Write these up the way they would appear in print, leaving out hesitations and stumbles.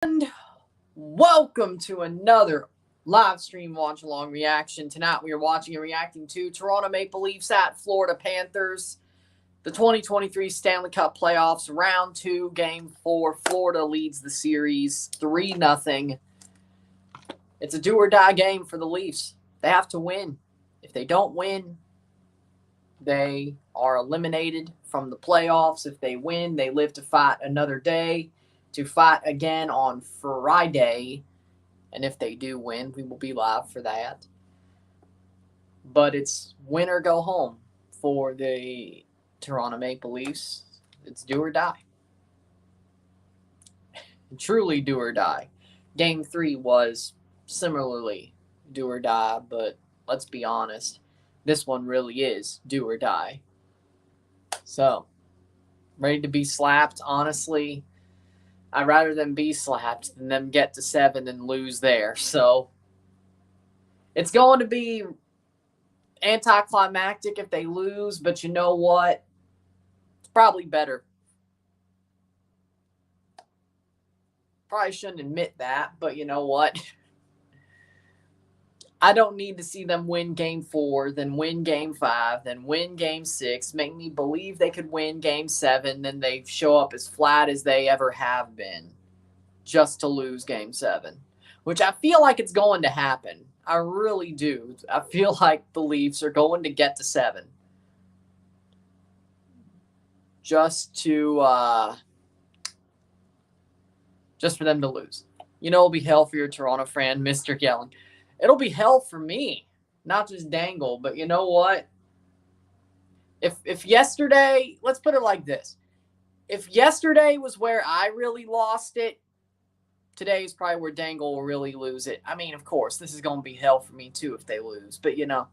And welcome to another live stream watch along reaction. Tonight we are watching and reacting to Toronto Maple Leafs at Florida Panthers. The 2023 Stanley Cup Playoffs, Round 2, Game 4. Florida leads the series 3-0. It's a do-or-die game for the Leafs. They have to win. If they don't win, they are eliminated from the playoffs. If they win, they live to fight another day, to fight again on Friday. And if they do win, we will be live for that. But it's win or go home for the Toronto Maple Leafs. It's do or die. Truly do or die. Game 3 was similarly do or die, but let's be honest, this one really is do or die. So, ready to be slapped? Honestly, I'd rather them be slapped than them get to 7 and lose there. So, it's going to be anticlimactic if they lose, but you know what? It's probably better. Probably shouldn't admit that, but you know what? I don't need to see them win Game 4, then win Game 5, then win Game 6, make me believe they could win Game 7, then they show up as flat as they ever have been just to lose Game 7, which I feel like it's going to happen. I really do. I feel like the Leafs are going to get to 7 just for them to lose. You know, it'll be hell for your Toronto fan, Mr. Yelling. It'll be hell for me, not just Dangle. But you know what? If yesterday, let's put it like this. If yesterday was where I really lost it, today is probably where Dangle will really lose it. I mean, of course, this is going to be hell for me too if they lose. But, you know,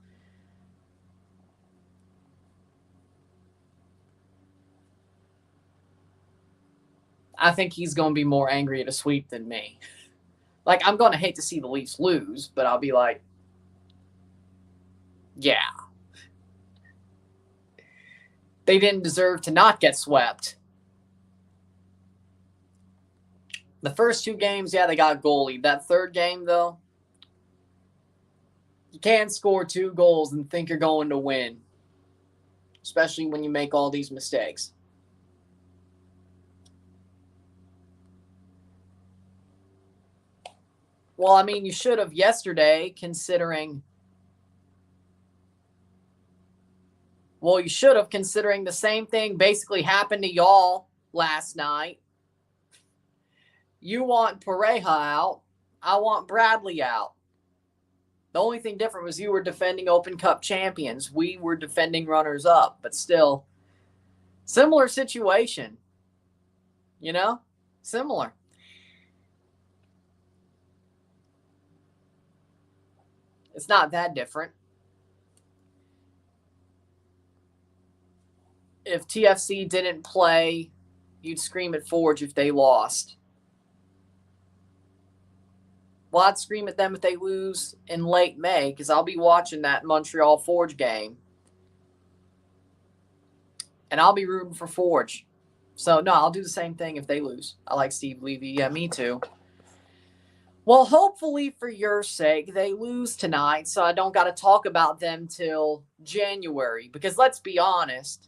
I think he's going to be more angry at a sweep than me. Like, I'm going to hate to see the Leafs lose, but I'll be like, yeah. They didn't deserve to not get swept. The first 2 games, yeah, they got goalied. That third game, though, you can't score 2 goals and think you're going to win, especially when you make all these mistakes. Well, I mean, you should have yesterday, considering the same thing basically happened to y'all last night. You want Pareja out. I want Bradley out. The only thing different was you were defending Open Cup champions. We were defending runners-up, but still, similar situation. You know? Similar. It's not that different. If TFC didn't play, you'd scream at Forge if they lost. Well, I'd scream at them if they lose in late May because I'll be watching that Montreal Forge game. And I'll be rooting for Forge. So, no, I'll do the same thing if they lose. I like Steve Levy. Yeah, me too. Well, hopefully for your sake, they lose tonight so I don't got to talk about them till January. Because let's be honest,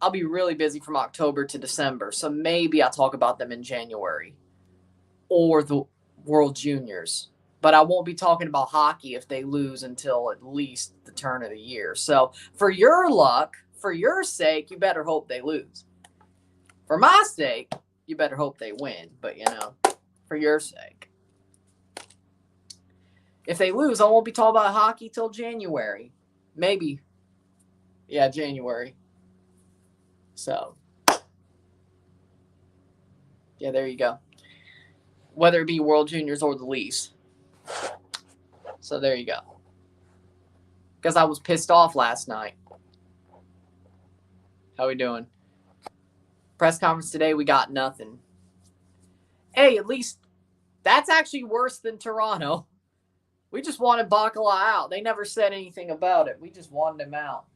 I'll be really busy from October to December. So maybe I'll talk about them in January or the World Juniors. But I won't be talking about hockey if they lose until at least the turn of the year. So for your luck, for your sake, you better hope they lose. For my sake, you better hope they win. But, you know, for your sake. If they lose, I won't be talking about hockey till January. Maybe. Yeah, January. So. Yeah, there you go. Whether it be World Juniors or the Leafs. So there you go. Because I was pissed off last night. How we doing? Press conference today, we got nothing. Hey, at least that's actually worse than Toronto. We just wanted Bacala out. They never said anything about it. We just wanted him out.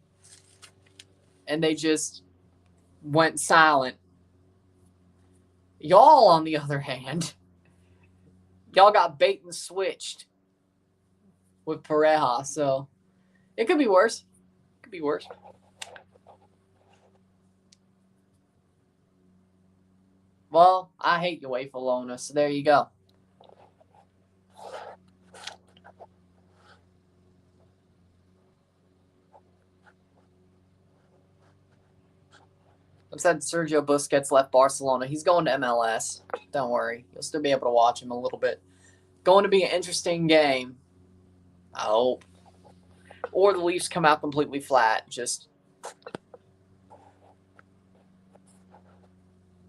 And they just went silent. Y'all, on the other hand, Y'all got bait and switched with Pareja, so it could be worse. Could be worse. Well, I hate Watchalong, so there you go. I'm sad Sergio Busquets left Barcelona. He's going to MLS. Don't worry. You'll still be able to watch him a little bit. Going to be an interesting game. I hope. Or the Leafs come out completely flat. Just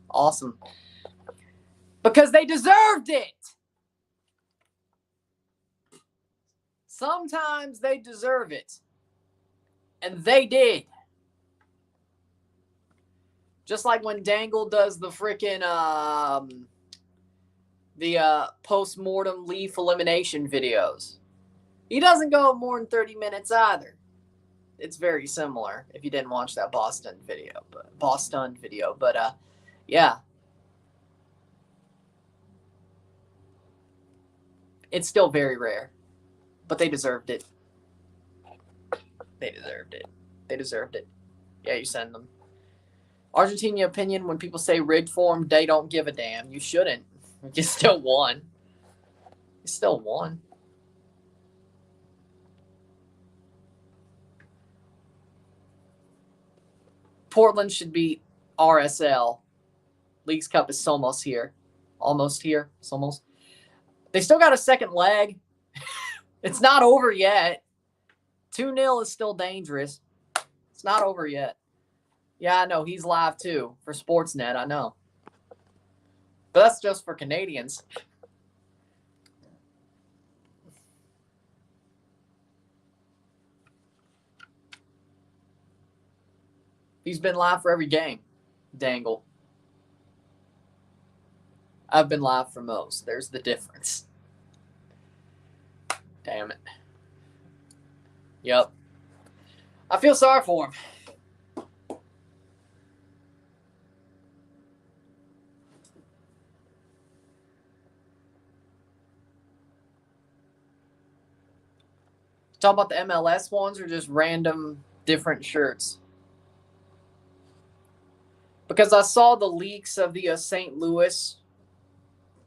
awesome. Because they deserved it. Sometimes they deserve it. And they did. Just like when Dangle does the freaking post-mortem Leaf elimination videos. He doesn't go more than 30 minutes either. It's very similar if you didn't watch that Boston video. But yeah. It's still very rare. But they deserved it. They deserved it. Yeah, you send them. Argentina opinion, when people say rigged form, they don't give a damn. You shouldn't. You still won. Portland should beat RSL. Leagues Cup is almost here. It's almost. They still got a second leg. It's not over yet. 2-0 is still dangerous. It's not over yet. Yeah, I know. He's live, too, for Sportsnet. I know. But that's just for Canadians. He's been live for every game. Dangle. I've been live for most. There's the difference. Damn it. Yep. I feel sorry for him. Talk about the MLS ones or just random different shirts? Because I saw the leaks of the St. Louis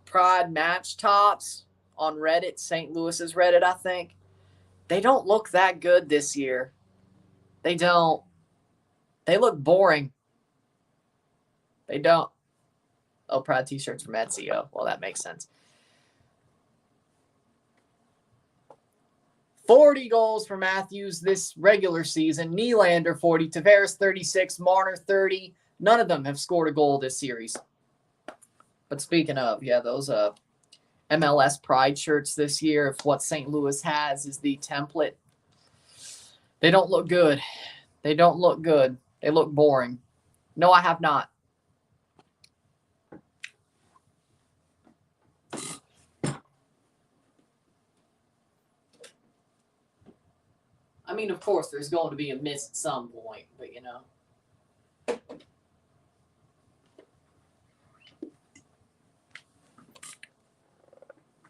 Pride match tops on Reddit, St. Louis's Reddit, I think. They don't look that good this year. They don't. They look boring. They don't. Oh, Pride t-shirts from Etsy. Oh, well, that makes sense. 40 goals for Matthews this regular season. Nylander 40, Tavares 36, Marner 30. None of them have scored a goal this series. But speaking of, yeah, those MLS Pride shirts this year, if what St. Louis has is the template, they don't look good. They look boring. No, I have not. I mean, of course, there's going to be a miss at some point, but you know.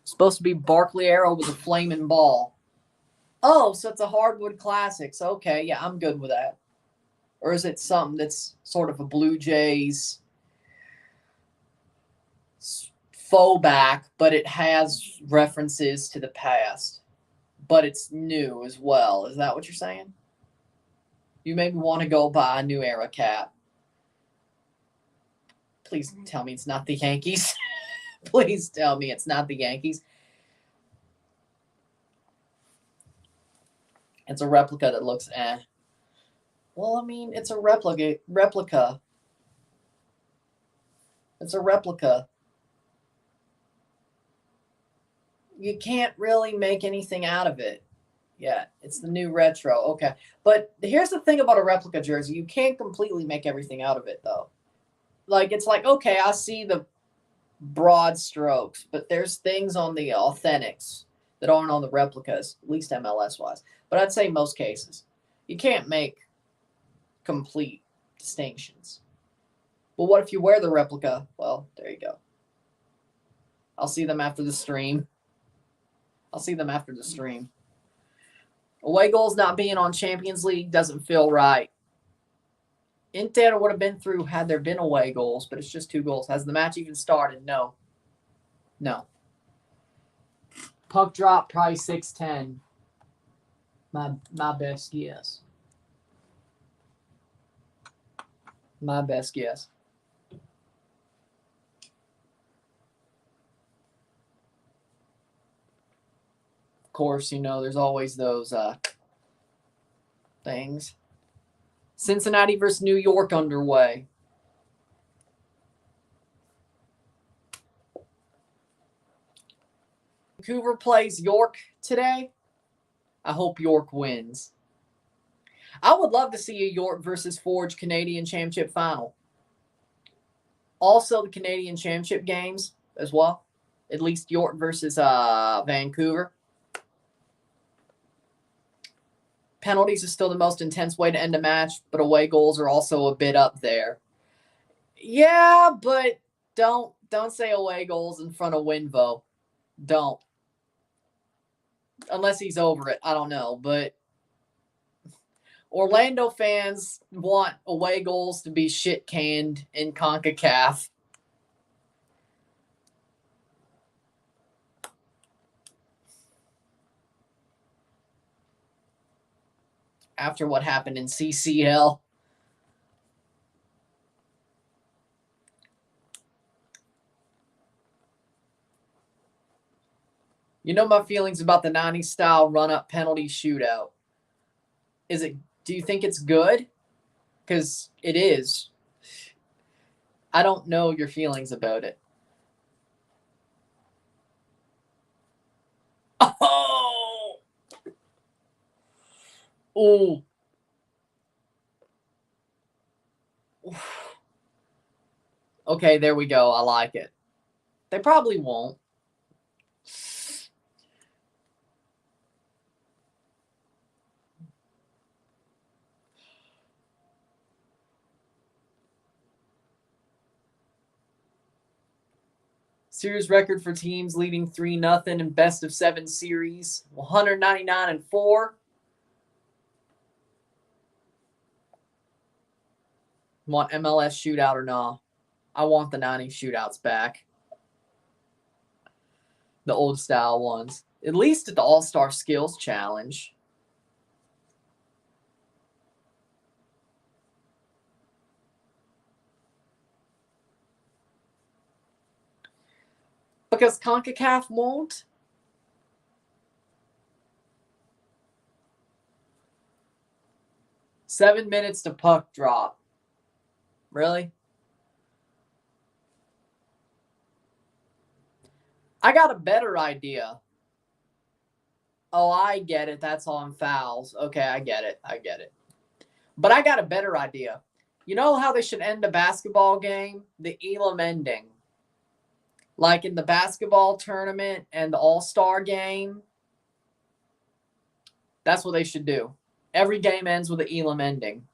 Supposed to be Barkley Arrow with a flaming ball. Oh, so it's a Hardwood Classics. Okay, yeah, I'm good with that. Or is it something that's sort of a Blue Jays faux back, but it has references to the past? But it's new as well. Is that what you're saying? You maybe want to go buy a New Era cap. Please tell me it's not the Yankees. Please tell me it's not the Yankees. It's a replica that looks eh. Well, I mean, it's a replica. It's a replica. You can't really make anything out of it yet. It's the new retro. Okay. But here's the thing about a replica jersey. You can't completely make everything out of it, though. Like, it's like, okay, I see the broad strokes, but there's things on the authentics that aren't on the replicas, at least MLS-wise. But I'd say most cases. You can't make complete distinctions. Well, what if you wear the replica? Well, there you go. I'll see them after the stream. Away goals not being on Champions League doesn't feel right. Inter would have been through had there been away goals, but it's just 2 goals. Has the match even started? No. Puck drop, probably 6-10. My best guess. Of course, there's always those things. Cincinnati versus New York underway. Vancouver plays York today. I hope York wins. I would love to see a York versus Forge Canadian Championship final. Also, the Canadian Championship games as well. At least York versus Vancouver. Penalties is still the most intense way to end a match, but away goals are also a bit up there. Yeah, but don't say away goals in front of Winvo. Don't. Unless he's over it. I don't know. But Orlando fans want away goals to be shit canned in CONCACAF. After what happened in CCL. You know my feelings about the 90s style run-up penalty shootout. Do you think it's good? Because it is. I don't know your feelings about it. Oh! Ooh. Okay, there we go. I like it. They probably won't. Series record for teams leading 3-0 in best of 7 series. 199-4. Want MLS shootout or not? I want the 90s shootouts back. The old style ones. At least at the All-Star Skills Challenge. Because CONCACAF won't? Seven minutes to puck drop. Really? I got a better idea. Oh, I get it. That's on fouls. Okay, I get it. But I got a better idea. You know how they should end a basketball game? The Elam ending. Like in the basketball tournament and the All-Star game. That's what they should do. Every game ends with an Elam ending.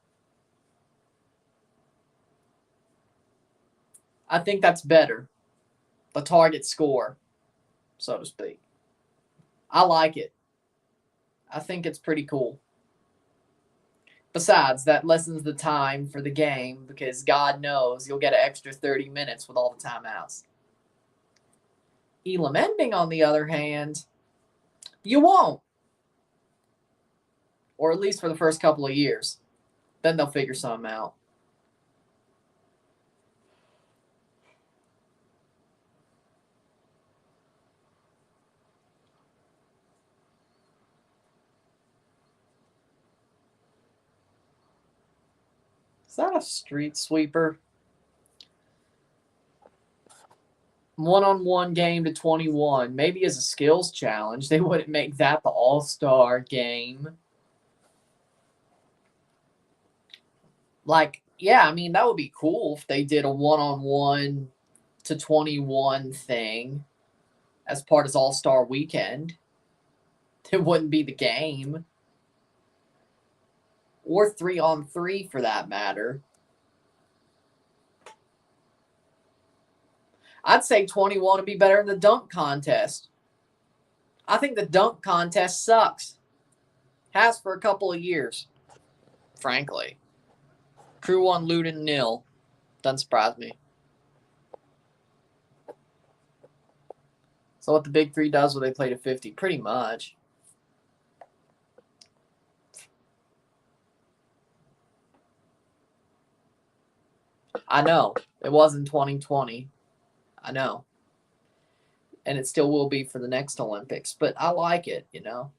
I think that's better. The target score, so to speak. I like it. I think it's pretty cool. Besides, that lessens the time for the game because God knows you'll get an extra 30 minutes with all the timeouts. Elam ending, on the other hand, you won't. Or at least for the first couple of years. Then they'll figure something out. Is that a street sweeper? 1-on-1 game to 21. Maybe as a skills challenge. They wouldn't make that the All-Star game. Like, yeah, I mean, that would be cool if they did a 1-on-1 to 21 thing as part of All-Star Weekend. It wouldn't be the game. Or 3-on-3 for that matter. I'd say 21 would be better in the dunk contest. I think the dunk contest sucks. Has for a couple of years, frankly. Crew won Luton 0. Doesn't surprise me. So what the Big Three does when they play to 50? Pretty much. I know. It was in 2020. I know. And it still will be for the next Olympics. But I like it, you know.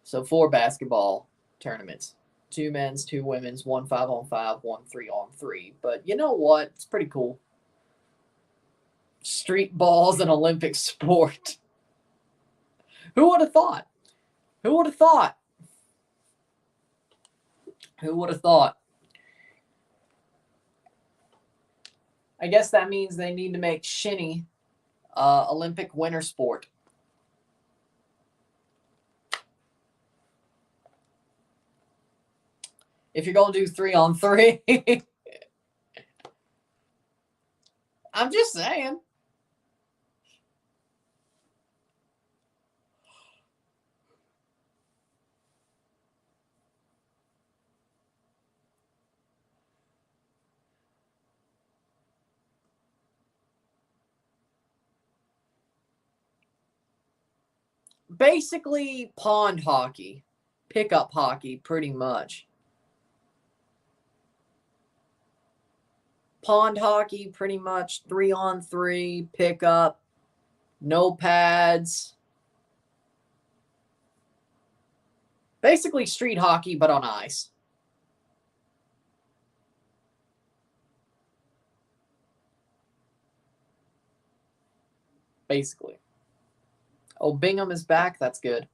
So 4 basketball tournaments. 2 men's, 2 women's, 1 5-on-5, 1 3-on-3. But you know what? It's pretty cool. Street ball's an Olympic sport. Who would have thought? Who would have thought? Who would have thought? I guess that means they need to make shinny Olympic winter sport. If you're going to do 3-on-3, I'm just saying. Basically, pond hockey, pickup hockey, pretty much. Pond hockey, pretty much 3-on-3, pickup, no pads. Basically, street hockey, but on ice. Basically. Oh, Bingham is back. That's good.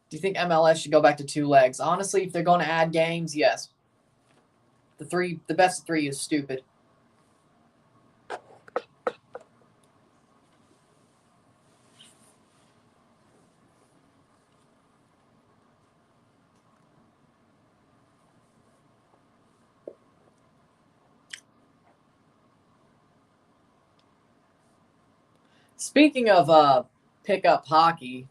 Do you think MLS should go back to 2 legs? Honestly, if they're going to add games, yes. The best of 3 is stupid. Speaking of pickup hockey,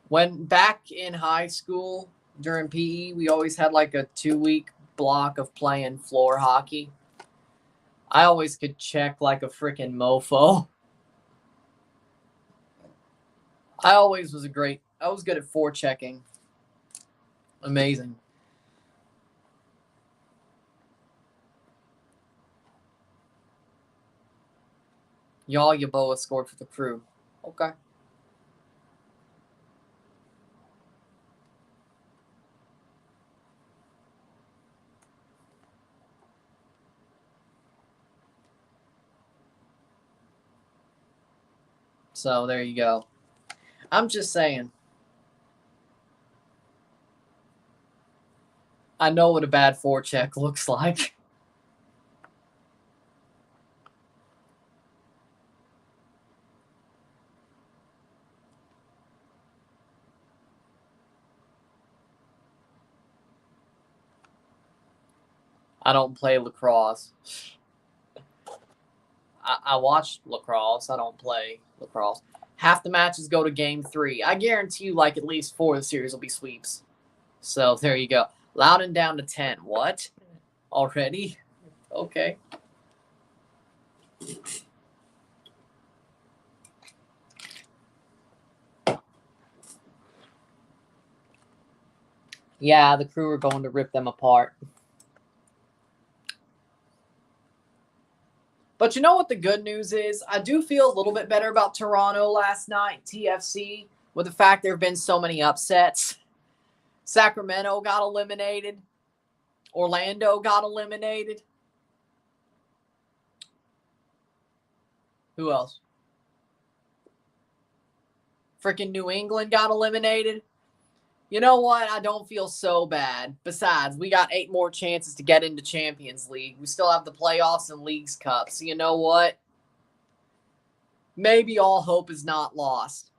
when back in high school during PE, we always had like a 2-week block of playing floor hockey. I always could check like a freaking mofo. I was good at forechecking. Amazing. Y'all Yeboah scored for the Crew. Okay. So there you go. I'm just saying. I know what a bad forecheck looks like. I don't play lacrosse. I watch lacrosse. I don't play lacrosse. Half the matches go to game 3. I guarantee you, like, at least 4 of the series will be sweeps. So there you go. Loudon down to 10. What? Already? Okay. Yeah, the Crew are going to rip them apart. But you know what the good news is? I do feel a little bit better about Toronto last night, TFC, with the fact there have been so many upsets. Sacramento got eliminated. Orlando got eliminated. Who else? Freaking New England got eliminated. You know what? I don't feel so bad. Besides, we got 8 more chances to get into Champions League. We still have the playoffs and Leagues Cup. So you know what? Maybe all hope is not lost.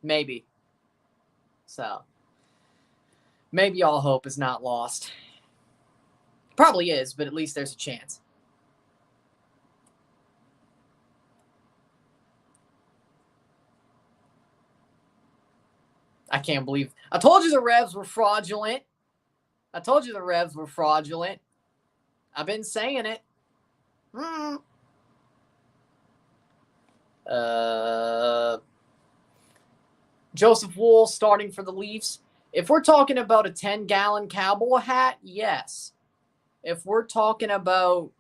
Maybe. So. maybe all hope is not lost. Probably is, but at least there's a chance. I can't believe. I told you the Revs were fraudulent. I've been saying it. Joseph Wool starting for the Leafs. If we're talking about a 10-gallon cowboy hat, yes. If we're talking about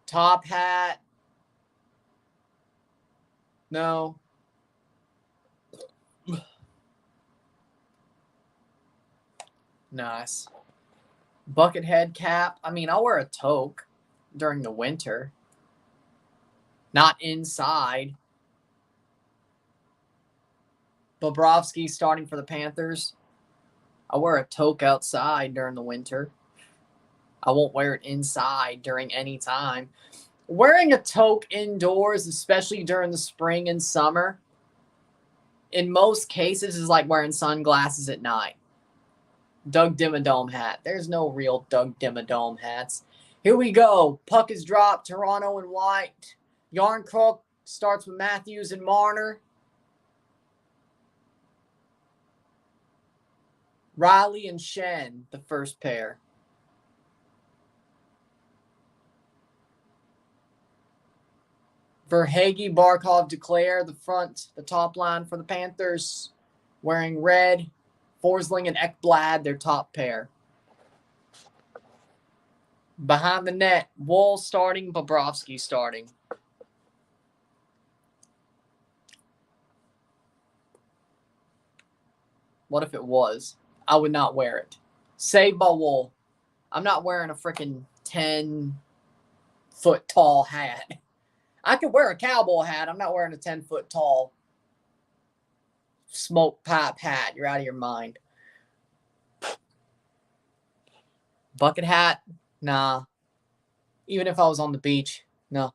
top hat, no. Nice. Bucket head cap. I mean, I'll wear a toque during the winter. Not inside. Bobrovsky starting for the Panthers. I'll wear a toque outside during the winter. I won't wear it inside during any time. Wearing a toque indoors, especially during the spring and summer, in most cases is like wearing sunglasses at night. Doug Dimmadome hat. There's no real Doug Dimmadome hats. Here we go. Puck is dropped. Toronto and White. Yarncrook starts with Matthews and Marner. Riley and Shen, the first pair. Verhaeghe, Barkov, Declare, the top line for the Panthers, wearing red. Forsling and Ekblad, their top pair. Behind the net, Wool starting, Bobrovsky starting. What if it was? I would not wear it. Saved by Wool. I'm not wearing a freaking 10-foot tall hat. I could wear a cowboy hat. I'm not wearing a 10-foot tall smoke pipe hat. You're out of your mind. Bucket hat? Nah. Even if I was on the beach, no.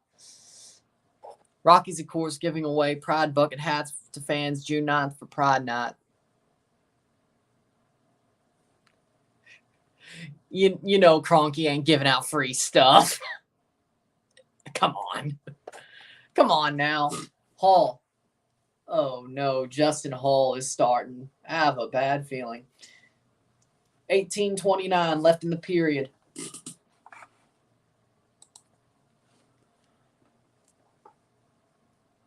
Rockies, of course, giving away Pride bucket hats to fans June 9th for Pride Night. You know Kroenke ain't giving out free stuff. Come on. Come on now. Hall. Oh, no. Justin Hall is starting. I have a bad feeling. 18:29 left in the period.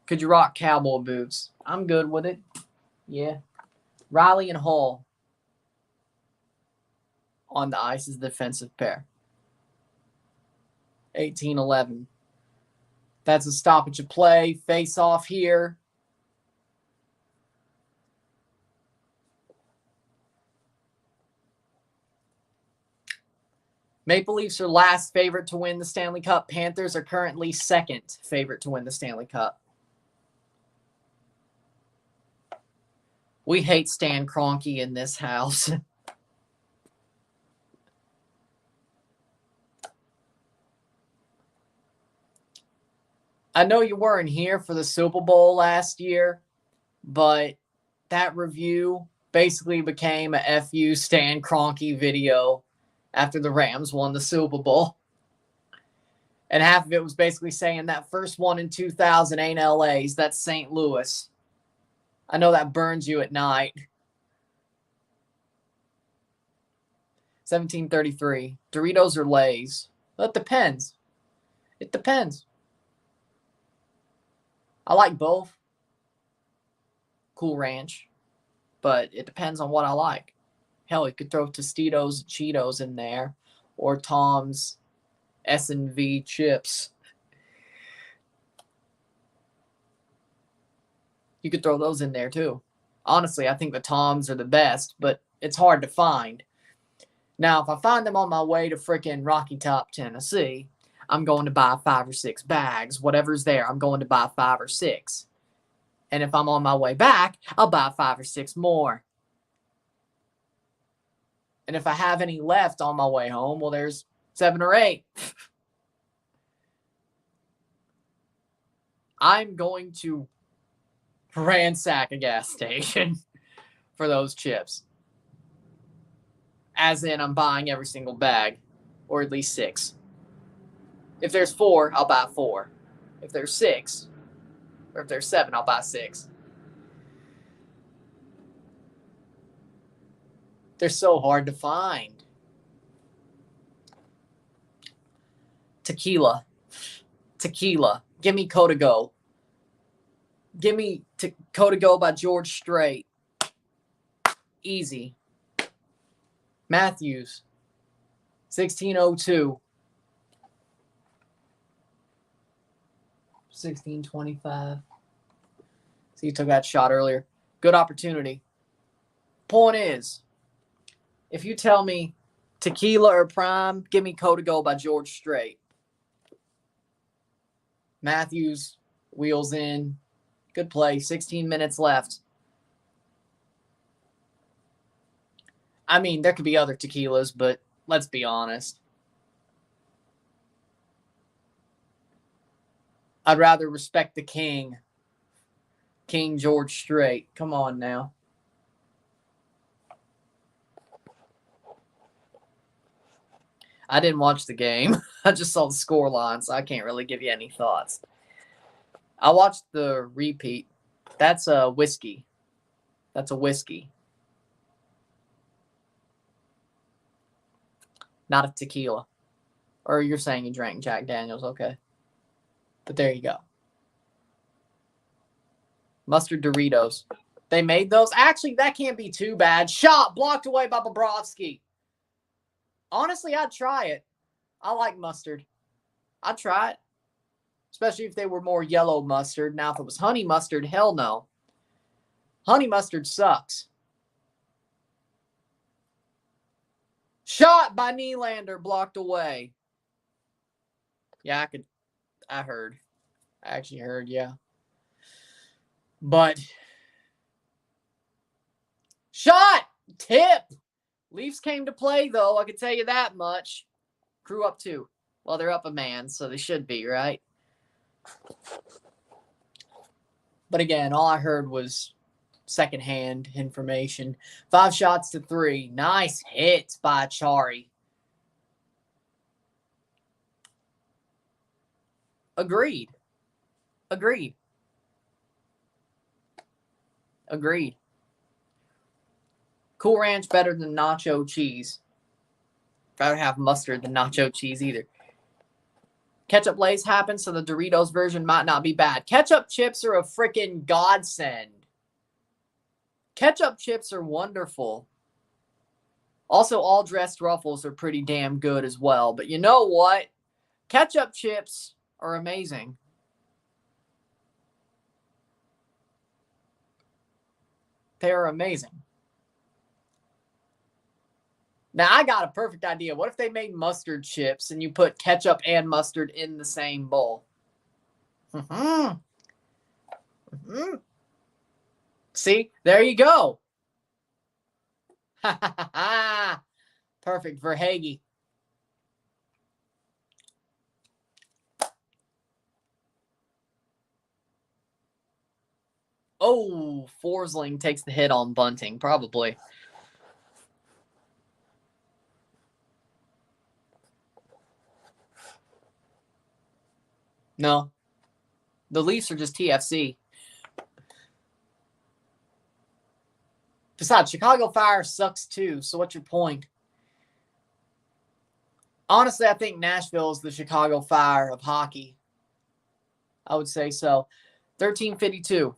Could you rock cowboy boots? I'm good with it. Yeah. Riley and Hall on the ice is the defensive pair. 18:11. That's a stoppage of play. Face off here. Maple Leafs are last favorite to win the Stanley Cup. Panthers are currently second favorite to win the Stanley Cup. We hate Stan Kroenke in this house. I know you weren't here for the Super Bowl last year, but that review basically became a FU Stan Kroenke video after the Rams won the Super Bowl. And half of it was basically saying that first one in 2000 ain't LA's, that's St. Louis. I know that burns you at night. 17:33. Doritos or Lay's? Well, it depends. It depends. I like both. Cool Ranch. But it depends on what I like. Hell, you could throw Tostitos, Cheetos in there. Or Tom's S&V chips. You could throw those in there too. Honestly, I think the Toms are the best, but it's hard to find. Now, if I find them on my way to frickin' Rocky Top, Tennessee, I'm going to buy 5 or 6 bags. Whatever's there, I'm going to buy 5 or 6. And if I'm on my way back, I'll buy 5 or 6 more. And if I have any left on my way home, well, there's 7 or 8. I'm going to ransack a gas station for those chips. As in, I'm buying every single bag, or at least 6. If there's 4, I'll buy 4. If there's 6, or if there's 7, I'll buy 6. They're so hard to find. Tequila. Give me Codigo. Give me Codigo by George Strait. Easy. Matthews. 1602. 1625. See, you took that shot earlier. Good opportunity. Point is, if you tell me tequila or prime, give me Codigo by George Strait. Matthews, wheels in. Good play. 16 minutes left. I mean, there could be other tequilas, but let's be honest. I'd rather respect the king. King George Strait. Come on now. I didn't watch the game. I just saw the score line, so I can't really give you any thoughts. I watched the repeat. That's a whiskey. That's a whiskey. Not a tequila. Or you're saying you drank Jack Daniels. Okay. But there you go. Mustard Doritos. They made those? Actually, that can't be too bad. Shot blocked away by Bobrovsky. Honestly, I'd try it. I like mustard. I'd try it. Especially if they were more yellow mustard. Now, if it was honey mustard, hell no. Honey mustard sucks. Shot by Nylander, blocked away. Yeah, I heard. I actually heard, yeah. But shot! Tip! Leafs came to play, though. I can tell you that much. Crew up 2. Well, they're up a man, so they should be, right? But again, all I heard was secondhand information. 5 shots to 3. Nice hits by Chari. Agreed. Cool Ranch better than nacho cheese. I'd rather have mustard than nacho cheese either. Ketchup Lay's happened, so the Doritos version might not be bad. Ketchup chips are a freaking godsend. Ketchup chips are wonderful. Also, all dressed Ruffles are pretty damn good as well. But you know what? Ketchup chips are amazing. They're amazing. Now, I got a perfect idea. What if they made mustard chips and you put ketchup and mustard in the same bowl? See? There you go. Perfect for Hagee. Oh, Forsling takes the hit on Bunting, probably. No. The Leafs are just TFC. Besides, Chicago Fire sucks too, so what's your point? Honestly, I think Nashville is the Chicago Fire of hockey. I would say so. 1352.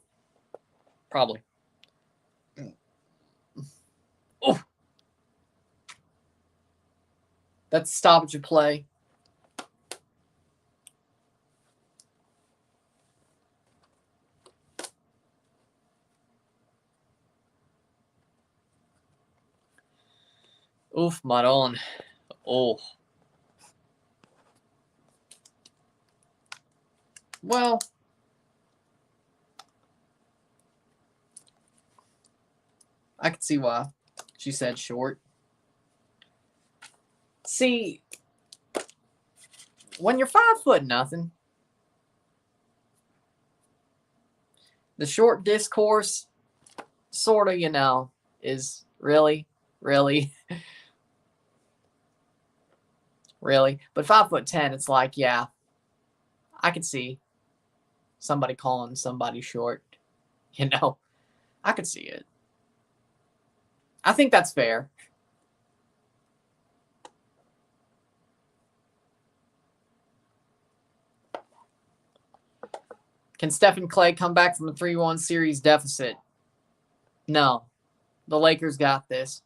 Probably. Oh. That's stoppage of play. Oof, Maron. Oh. Well, I could see why she said short. See, when you're 5'0", the short discourse, sort of, is really, really, really. But 5'10", it's like, yeah, I could see somebody calling somebody short. You know, I could see it. I think that's fair. Can Stephen Clay come back from a 3-1 series deficit? No. The Lakers got this.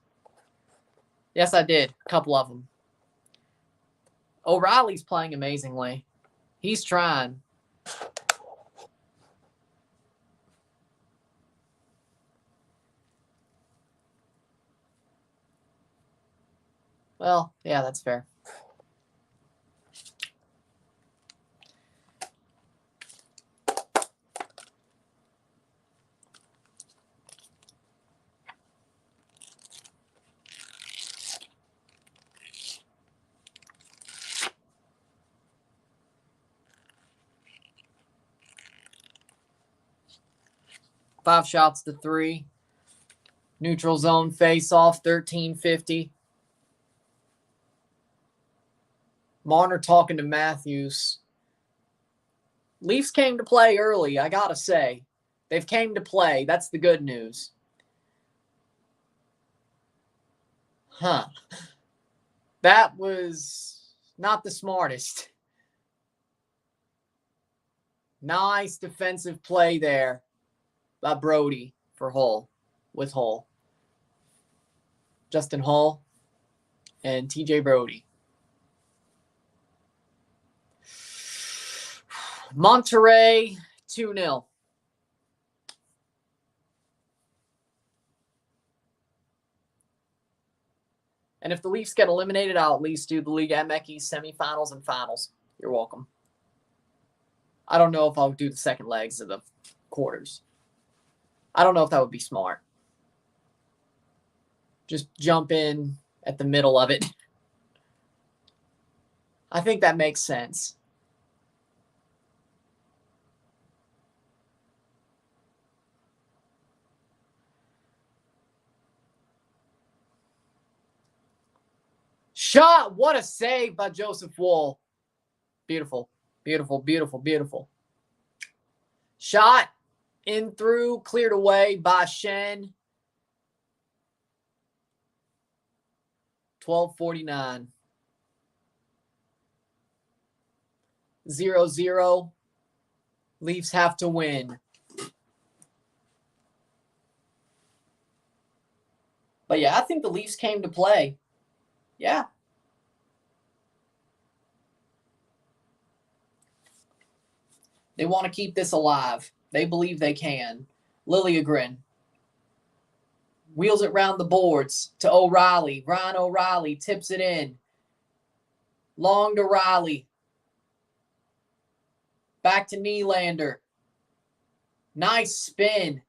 Yes, I did. A couple of them. O'Reilly's playing amazingly. He's trying. Well, yeah, that's fair. Five shots to 3. Neutral zone face off, 1350. Marner talking to Matthews. Leafs came to play early, I gotta say. They've came to play. That's the good news. Huh. That was not the smartest. Nice defensive play there by Brody for Hull, with Hull. Justin Hull and TJ Brody. Monterey 2-0. And if the Leafs get eliminated, I'll at least do the League MX semifinals and finals. You're welcome. I don't know if I'll do the second legs of the quarters. I don't know if that would be smart. Just jump in at the middle of it. I think that makes sense. Shot! What a save by Joseph Woll. Beautiful, beautiful, beautiful, beautiful. Shot in through, cleared away by Shen. 12:49. 0-0. Leafs have to win. But yeah, I think the Leafs came to play. Yeah. They want to keep this alive. They believe they can. Liljegren wheels it round the boards to O'Reilly. Ryan O'Reilly tips it in. Long to Riley. Back to Nylander. Nice spin.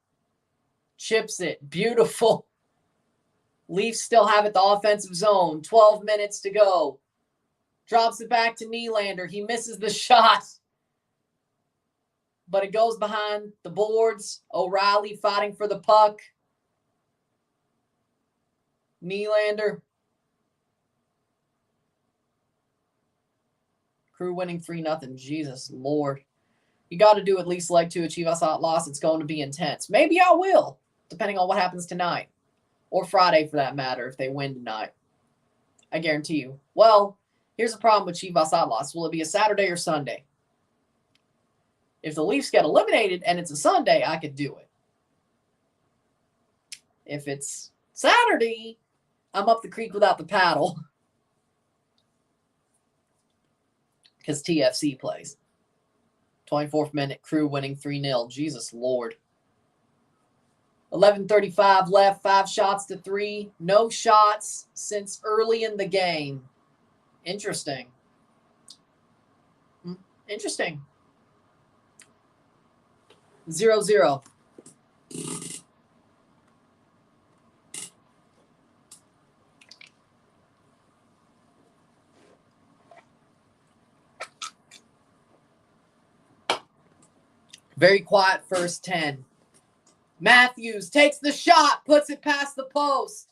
Chips it. Beautiful. Leafs still have it the offensive zone. 12 minutes to go. Drops it back to Nylander. He misses the shot. But it goes behind the boards. O'Reilly fighting for the puck. Nylander. Crew winning 3-0. Jesus Lord. You got to do at least leg 2 at Chivas Hot Loss. It's going to be intense. Maybe I will, depending on what happens tonight. Or Friday, for that matter, if they win tonight. I guarantee you. Well, here's the problem with Chivas Hot Loss. Will it be a Saturday or Sunday? If the Leafs get eliminated and it's a Sunday, I could do it. If it's Saturday, I'm up the creek without the paddle. Because TFC plays. 24th minute, Crew winning 3-0. Jesus Lord. 11:35 left, 5 shots to 3. No shots since early in the game. Interesting. Interesting. 0-0. Very quiet first 10. Matthews takes the shot, puts it past the post.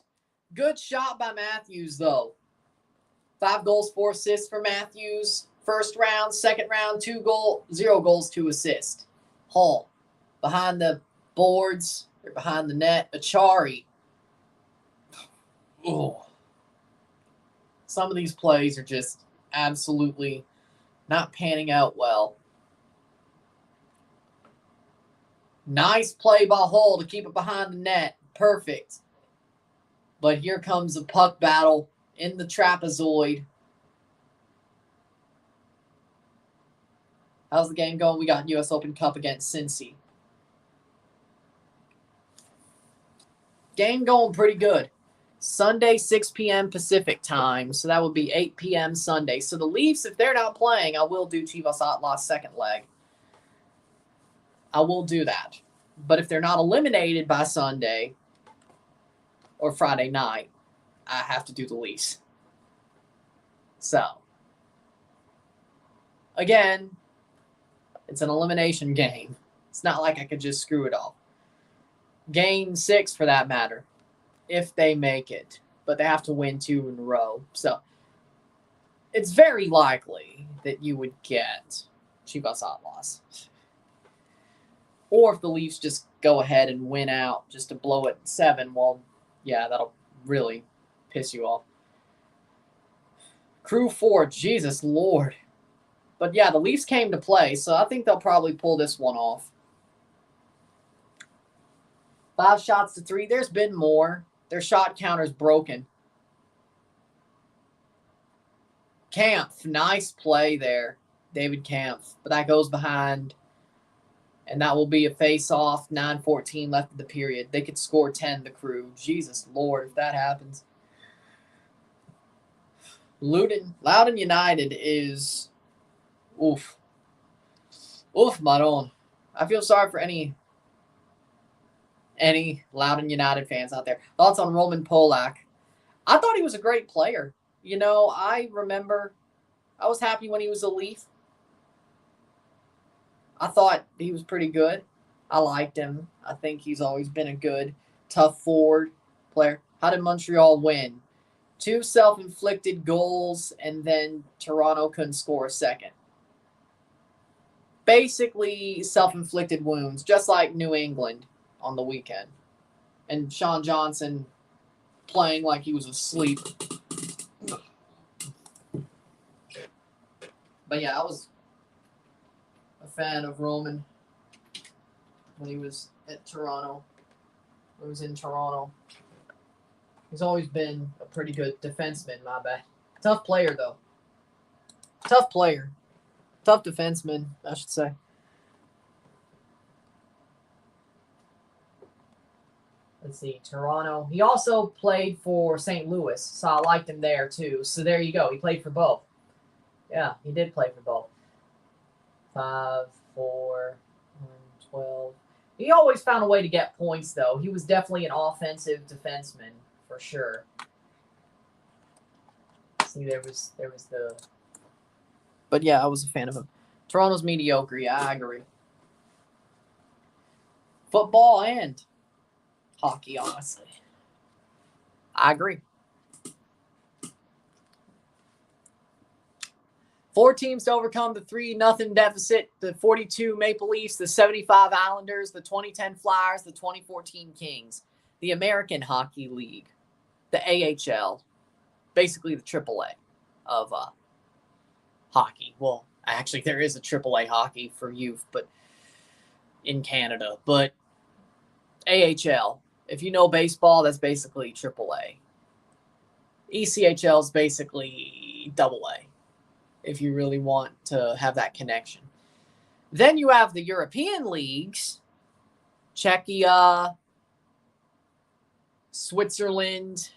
Good shot by Matthews, though. 5 goals, 4 assists for Matthews. First round, second round, 0 goals, 2 assists. Hall behind the boards, or behind the net. Achari. Ooh. Some of these plays are just absolutely not panning out well. Nice play by Hall to keep it behind the net. Perfect. But here comes a puck battle in the trapezoid. How's the game going? We got U.S. Open Cup against Cincy. Game going pretty good. Sunday, 6 p.m. Pacific time. So that would be 8 p.m. Sunday. So the Leafs, if they're not playing, I will do Chivas Atlas second leg. I will do that. But if they're not eliminated by Sunday or Friday night, I have to do the Leafs. So, again, it's an elimination game. It's not like I could just screw it all. Game 6, for that matter, if they make it. But they have to win 2 in a row. So, it's very likely that you would get Chivas Atlas. Or if the Leafs just go ahead and win out just to blow it 7, well, yeah, that'll really piss you off. Crew 4, Jesus Lord. But yeah, the Leafs came to play, so I think they'll probably pull this one off. 5 shots to 3. There's been more. Their shot counter's broken. Kampf, nice play there. David Kampf. But that goes behind. And that will be a face-off. 9:14 left of the period. They could score 10, the Crew. Jesus Lord, if that happens. Loudoun United is... Oof. Oof, Maron. I feel sorry for any Loudoun United fans out there. Thoughts on Roman Polak? I thought he was a great player. You know, I remember I was happy when he was a Leaf. I thought he was pretty good. I liked him. I think he's always been a good, tough forward player. How did Montreal win? 2 self-inflicted goals, and then Toronto couldn't score a second. Basically, self-inflicted wounds, just like New England on the weekend. And Sean Johnson playing like he was asleep. But yeah, I was a fan of Roman when he was at Toronto. When he was in Toronto. He's always been a pretty good defenseman, my bad. Tough player, though. Tough player. Tough defenseman, I should say. Let's see, Toronto. He also played for St. Louis, so I liked him there, too. So there you go. He played for both. Yeah, he did play for both. 5, 4, 12. He always found a way to get points, though. He was definitely an offensive defenseman, for sure. See, there was the... But yeah, I was a fan of him. Toronto's mediocre, yeah, I agree. Football and hockey, honestly. I agree. 4 teams to overcome the 3-0 deficit. The 42 Maple Leafs, the 75 Islanders, the 2010 Flyers, the 2014 Kings. The American Hockey League. The AHL. Basically the AAA of hockey. Well, actually, there is a AAA hockey for youth, but in Canada. But AHL, if you know baseball, that's basically AAA. ECHL is basically AA, if you really want to have that connection. Then you have the European leagues, Czechia, Switzerland,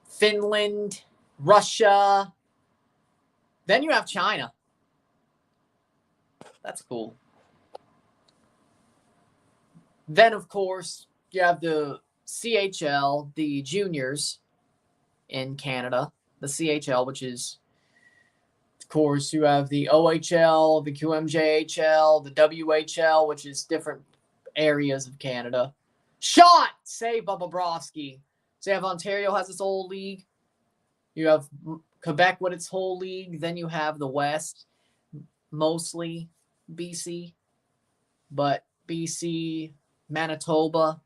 Finland, Russia. Then you have China. That's cool. Then, of course, you have the CHL, the juniors in Canada. The CHL, which is, of course, you have the OHL, the QMJHL, the WHL, which is different areas of Canada. Shot! Save Bubba Bobrovsky. So you have Ontario has its whole league. You have Quebec with its whole league. Then you have the West, mostly BC. But BC, Manitoba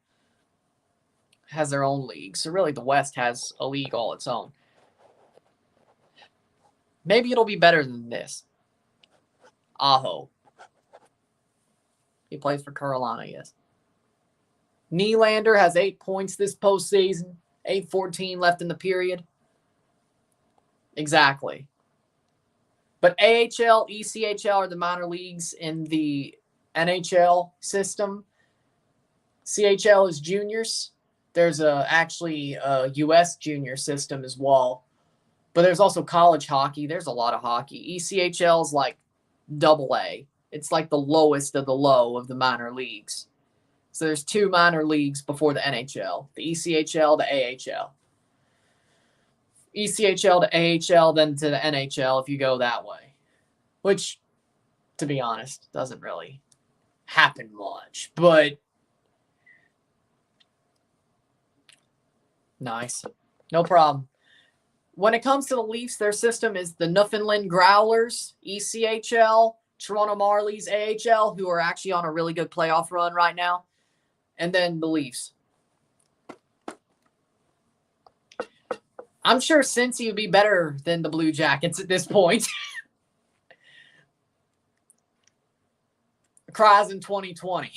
has their own league. So really the West has a league all its own. Maybe it'll be better than this. Aho. He plays for Carolina, yes. Nylander has 8 points this postseason. 8:14 left in the period. Exactly. But AHL, ECHL are the minor leagues in the NHL system. CHL is juniors. There's actually a U.S. junior system as well. But there's also college hockey. There's a lot of hockey. ECHL is like AA. It's like the lowest of the low of the minor leagues. So there's 2 minor leagues before the NHL. The ECHL, the AHL. ECHL to AHL, then to the NHL if you go that way. Which, to be honest, doesn't really happen much. But nice. No problem. When it comes to the Leafs, their system is the Newfoundland Growlers, ECHL, Toronto Marlies, AHL, who are actually on a really good playoff run right now, and then the Leafs. I'm sure Cincy would be better than the Blue Jackets at this point. Cries in 2020.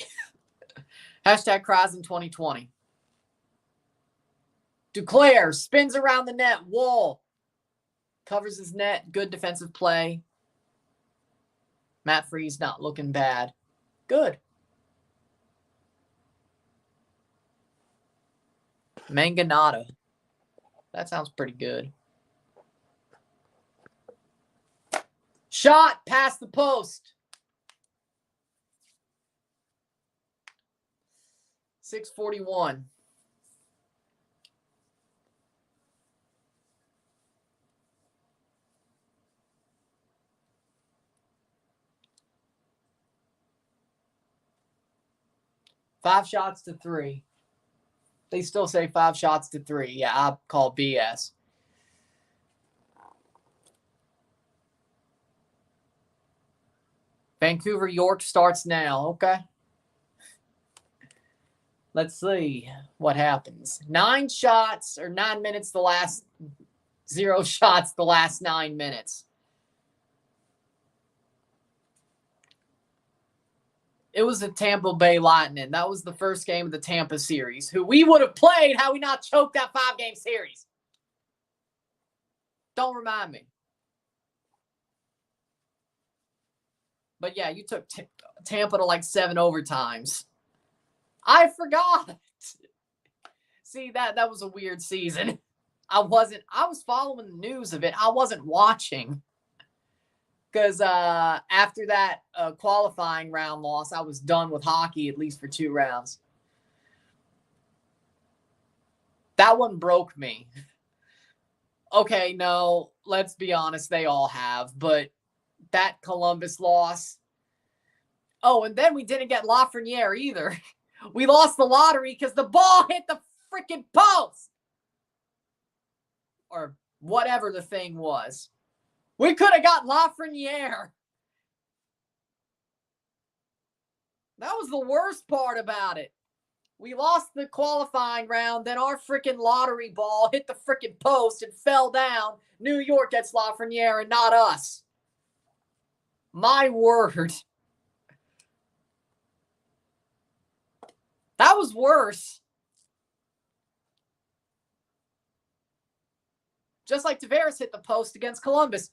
Hashtag cries in 2020. Duclair spins around the net. Wall covers his net. Good defensive play. Matt Freese not looking bad. Good. Manganata. That sounds pretty good. Shot past the post. 6:41. Five shots to 3. They still say 5 shots to 3. Yeah, I call BS. Vancouver York starts now. Okay. Let's see what happens. 9 shots or 9 minutes the last 0 shots the last 9 minutes. It was the Tampa Bay Lightning. That was the first game of the Tampa series, who we would have played had we not choked that 5-game series. Don't remind me. But yeah, you took Tampa to like 7 overtimes. I forgot. See, that was a weird season. I was following the news of it. I wasn't watching. Because after that qualifying round loss, I was done with hockey, at least for 2 rounds. That one broke me. Okay, no, let's be honest, they all have. But that Columbus loss. Oh, and then we didn't get Lafreniere either. We lost the lottery because the ball hit the freaking post. Or whatever the thing was. We could have got Lafreniere. That was the worst part about it. We lost the qualifying round, then our freaking lottery ball hit the freaking post and fell down. New York gets Lafreniere and not us. My word. That was worse. Just like Tavares hit the post against Columbus.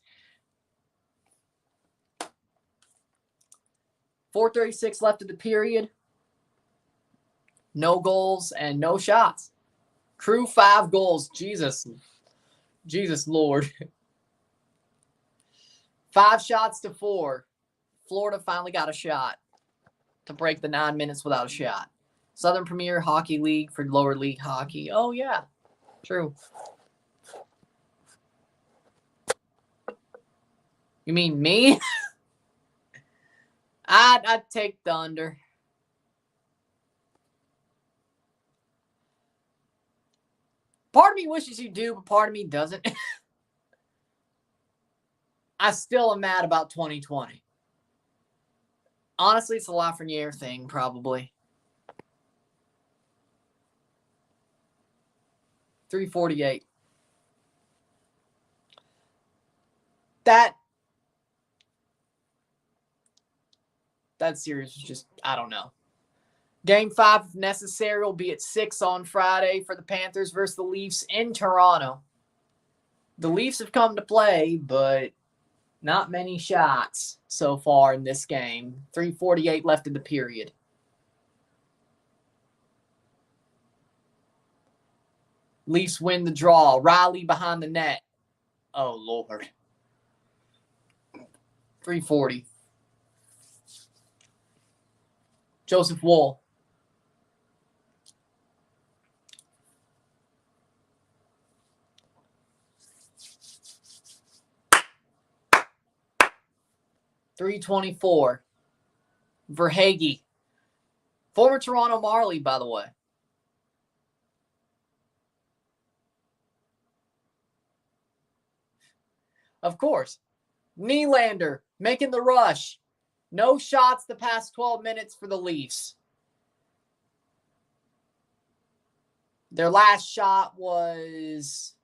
4:36 left of the period. No goals and no shots. Crew 5 goals. Jesus Lord. 5 shots to 4. Florida finally got a shot to break the 9 minutes without a shot. Southern Premier Hockey League for lower league hockey. Oh, yeah. True. You mean me? I'd take the under. Part of me wishes you do, but part of me doesn't. I still am mad about 2020. Honestly, it's a Lafreniere thing, probably. 348. That series was just, I don't know. Game 5, if necessary, will be at 6 on Friday for the Panthers versus the Leafs in Toronto. The Leafs have come to play, but not many shots so far in this game. 3:48 left in the period. Leafs win the draw. Riley behind the net. Oh, Lord. 3:40. Joseph Woll. .324. Verhaeghe. Former Toronto Marley, by the way. Of course. Nylander making the rush. No shots the past 12 minutes for the Leafs. Their last shot was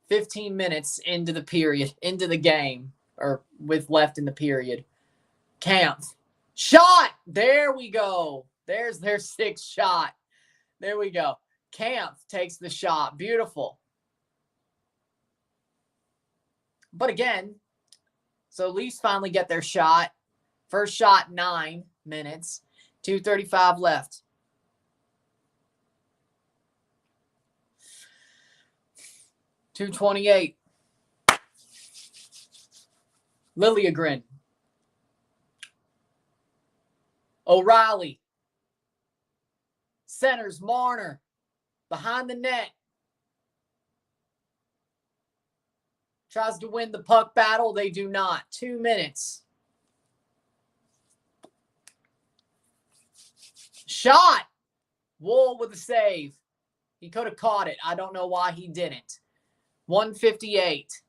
15 minutes into the period, into the game, or with left in the period. Kampf. Shot! There we go. There's their 6th shot. There we go. Kampf takes the shot. Beautiful. But again, so Leafs finally get their shot. First shot, 9 minutes. 2:35 left. .228. Liljegren. O'Reilly. Centers Marner. Behind the net. Tries to win the puck battle. They do not. 2 minutes. Shot. Woll with a save. He could have caught it. I don't know why he didn't. 1:58.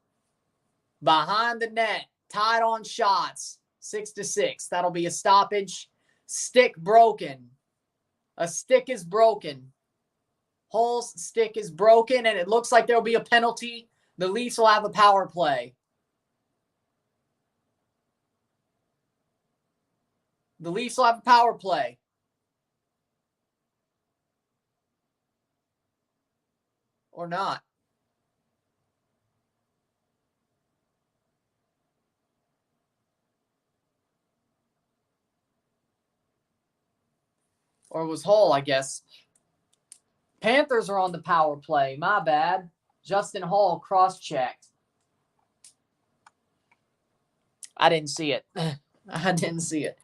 Behind the net. Tied on shots. 6-6. That'll be a stoppage. Stick broken. A stick is broken. Hull's stick is broken, and it looks like there'll be a penalty. The Leafs will have a power play. The Leafs will have a power play. Or not. Or it was Hull, I guess. Panthers are on the power play. My bad. Justin Hull cross-checked. I didn't see it. I didn't see it.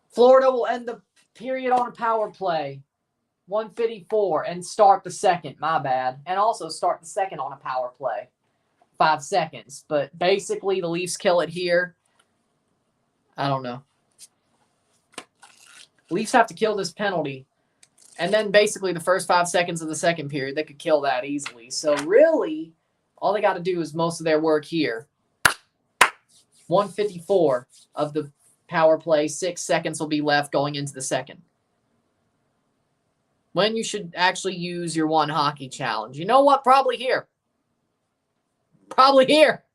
Florida will end the period on a power play. 1:54 and start the second. My bad. And also start the second on a power play. 5 seconds. But basically, the Leafs kill it here. I don't know. Leafs have to kill this penalty. And then basically the first 5 seconds of the second period, they could kill that easily. So really, all they got to do is most of their work here. 1:54 of the power play. 6 seconds will be left going into the second. When you should actually use your one hockey challenge. You know what? Probably here. Probably here.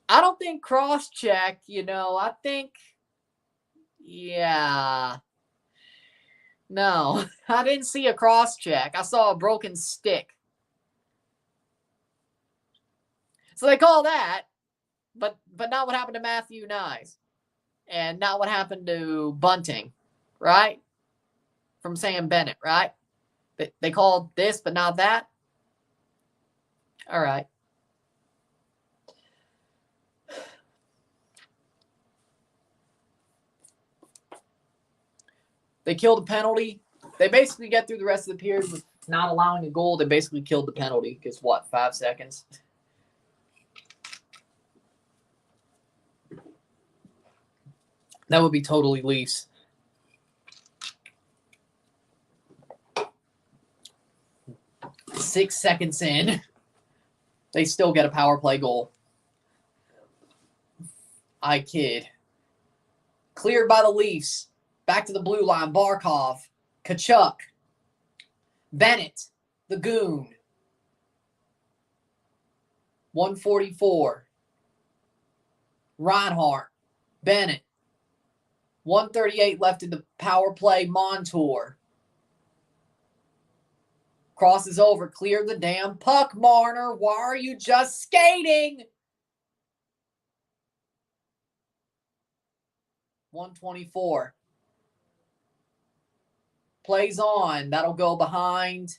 I don't think cross-check, I think, yeah. No, I didn't see a cross-check. I saw a broken stick. So they call that, but not what happened to Matthew Nyes. And not what happened to Bunting, right? From Sam Bennett, right? They called this, but not that? All right. They killed a penalty. They basically get through the rest of the period with not allowing a goal. They basically killed the penalty because, 5 seconds? That would be totally Leafs. 6 seconds in, they still get a power play goal. I kid. Cleared by the Leafs. Back to the blue line. Barkov. Tkachuk. Bennett. The Goon. 144. Reinhart. Bennett. 138 left in the power play. Montour. Crosses over. Clear the damn puck, Marner. Why are you just skating? 124. Plays on. That'll go behind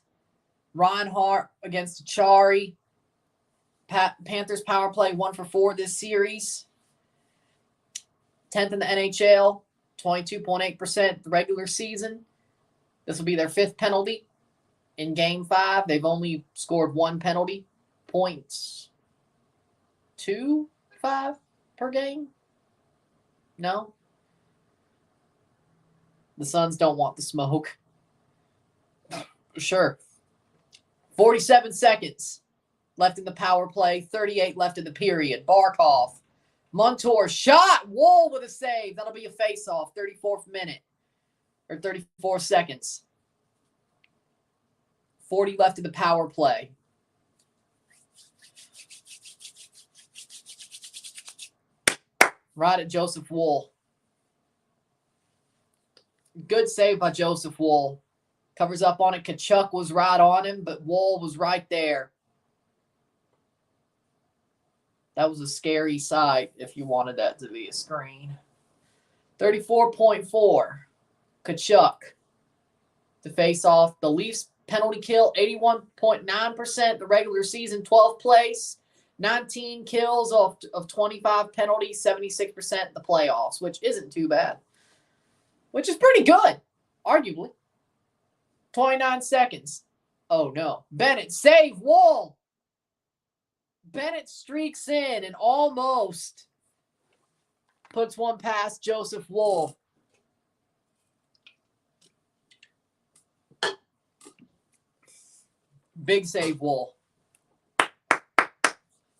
Reinhart against Achari. Panthers power play 1 for 4 this series. 10th in the NHL. 22.8% the regular season. This will be their 5th penalty in Game 5. They've only scored 1 penalty. 0.25 per game? No? The Suns don't want the smoke. Sure. 47 seconds left in the power play. 38 left in the period. Barkov. Montour shot. Wolff with a save. That'll be a face-off. 34th minute. Or 34 seconds. 40 left in the power play. Right at Joseph Wolff. Good save by Joseph Wolff. Covers up on it. Tkachuk was right on him, but Wolff was right there. That was a scary sight if you wanted that to be a screen. 34.4. Tkachuk to face off. The Leafs penalty kill, 81.9%. The regular season, 12th place. 19 kills of 25 penalties, 76% the playoffs, which isn't too bad. Which is pretty good, arguably. 29 seconds. Oh, no. Bennett, save, Wolff. Bennett streaks in and almost puts one past Joseph Wolff. Big save, Wolff.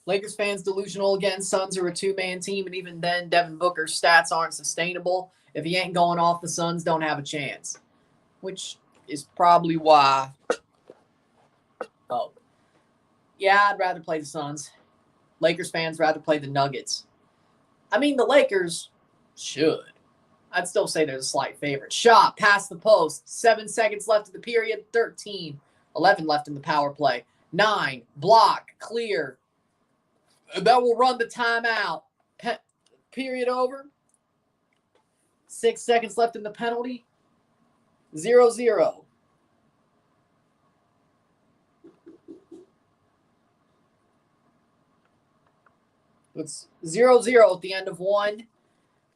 Lakers fans delusional again. Suns are a 2-man team, and even then, Devin Booker's stats aren't sustainable. If he ain't going off, the Suns don't have a chance. Which is probably why. Oh. Yeah, I'd rather play the Suns. Lakers fans rather play the Nuggets. I mean, the Lakers should. I'd still say they're the slight favorite. Shot, past the post. 7 seconds left in the period. 13. 11 left in the power play. 9. Block. Clear. That will run the timeout. Period over. 6 seconds left in the penalty. 0-0. It's 0-0 at the end of 1.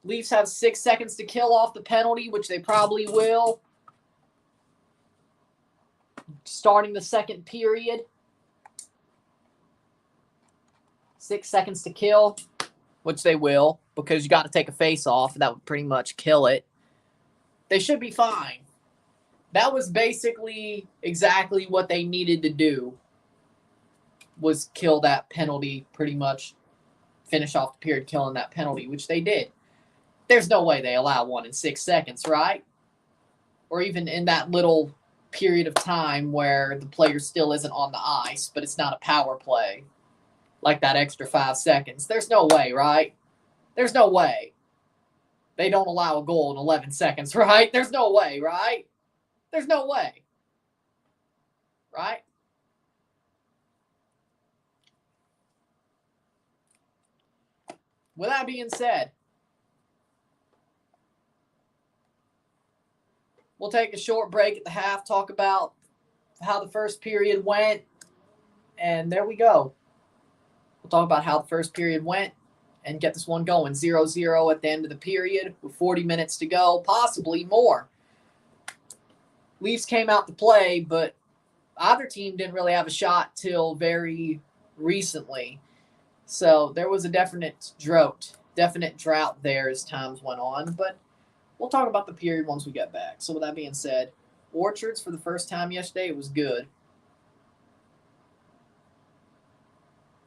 Leafs have 6 seconds to kill off the penalty, which they probably will. Starting the second period. 6 seconds to kill, which they will, because you got to take a face off. That would pretty much kill it. They should be fine. That was basically exactly what they needed to do, was kill that penalty, pretty much finish off the period killing that penalty, which they did. There's no way they allow one in 6 seconds, right? Or even in that little period of time where the player still isn't on the ice, but it's not a power play. Like that extra 5 seconds. There's no way, right? There's no way. They don't allow a goal in 11 seconds, right? There's no way, right? There's no way. Right? With that being said, we'll take a short break at the half, talk about how the first period went, and there we go. We'll talk about how the first period went and get this one going. 0-0 at the end of the period with 40 minutes to go, possibly more. Leafs came out to play, but either team didn't really have a shot till very recently. So there was a definite drought there as times went on. But we'll talk about the period once we get back. So with that being said, Orchards for the first time yesterday, it was good.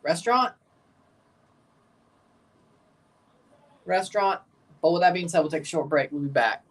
Restaurant? Restaurant. But with that being said, we'll take a short break. We'll be back.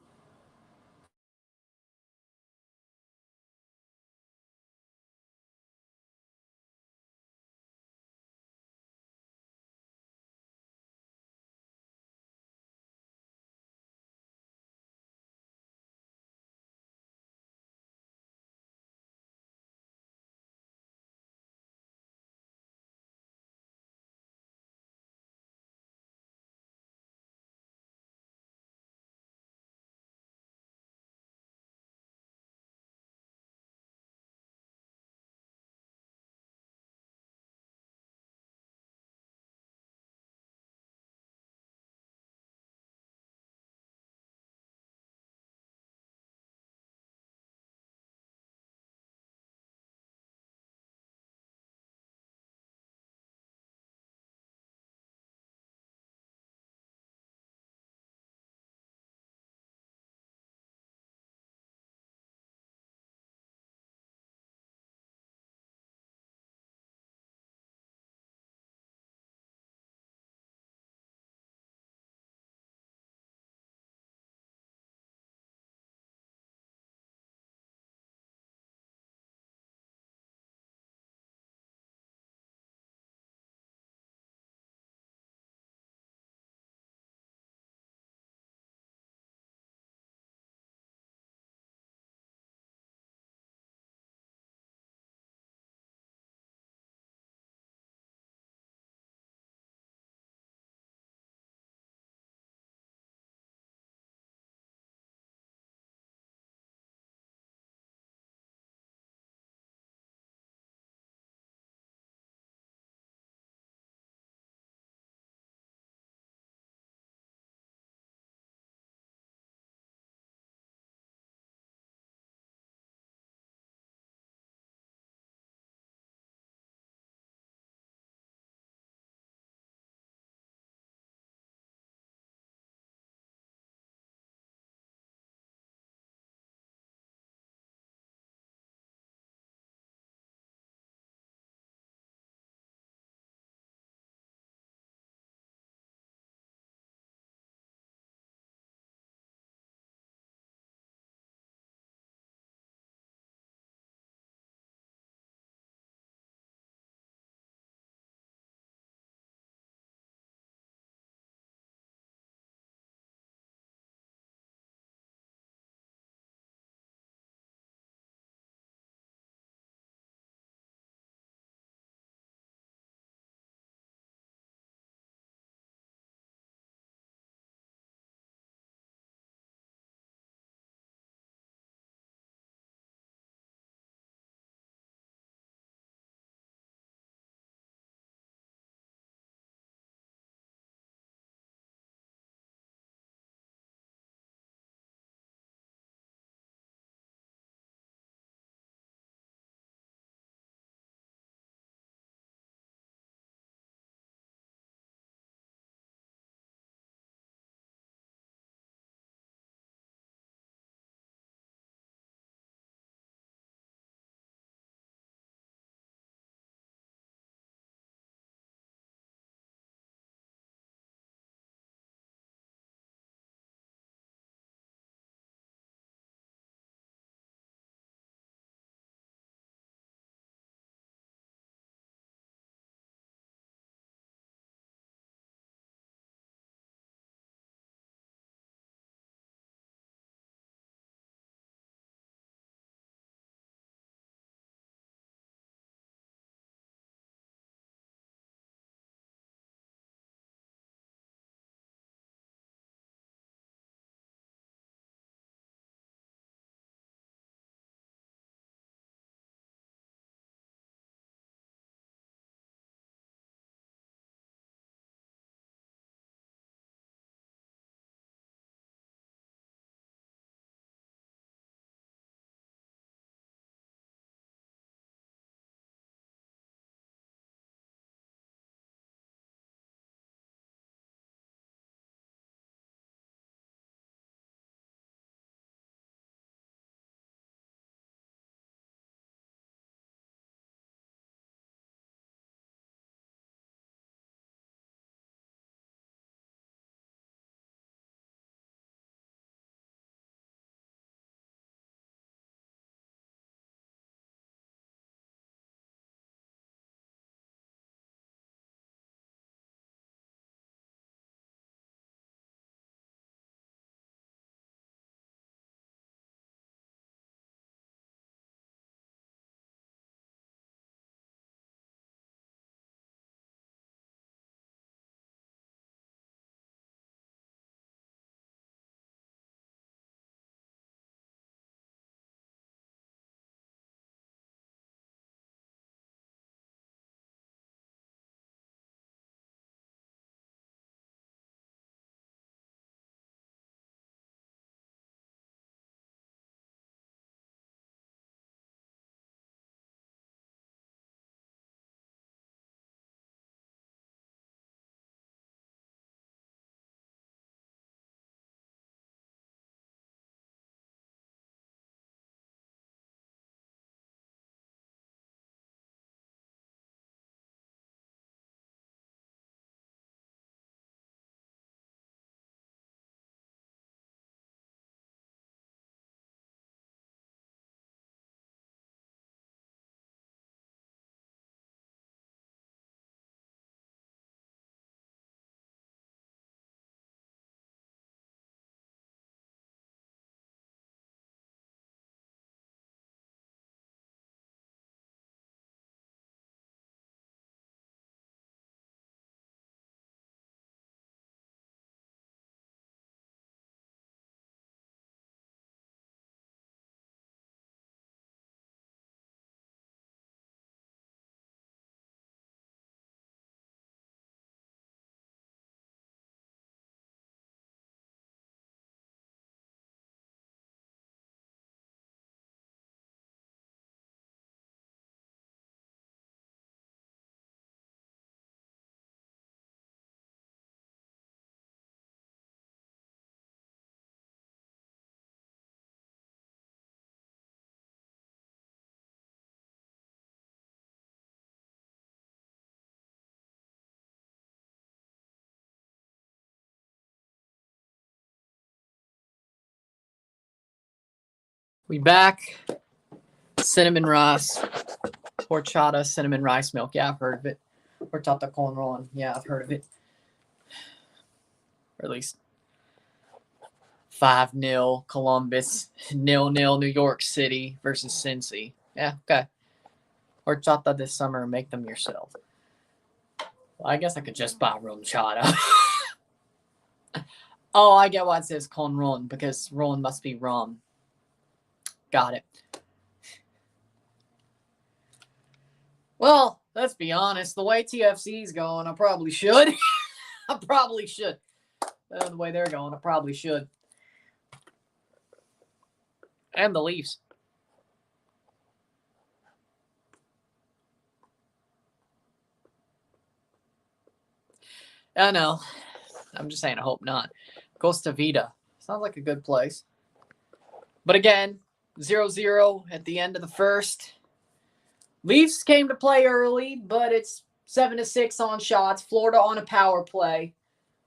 We back. Cinnamon rice. Horchata cinnamon rice milk. Yeah, I've heard of it. Horchata con ron. Yeah, I've heard of it. Or at least 5-0 Columbus. 0-0 New York City versus Cincy. Yeah, okay. Horchata this summer. Make them yourself. Well, I guess I could just buy rum chata. Oh, I get why it says con ron, because ron must be rum. Got it. Well, let's be honest. The way TFC's going, I probably should. I probably should. The way they're going, I probably should. And the Leafs. I know. I'm just saying, I hope not. Costa Vida. Sounds like a good place. But again, 0-0 at the end of the first. Leafs came to play early, but it's 7-6 on shots. Florida on a power play.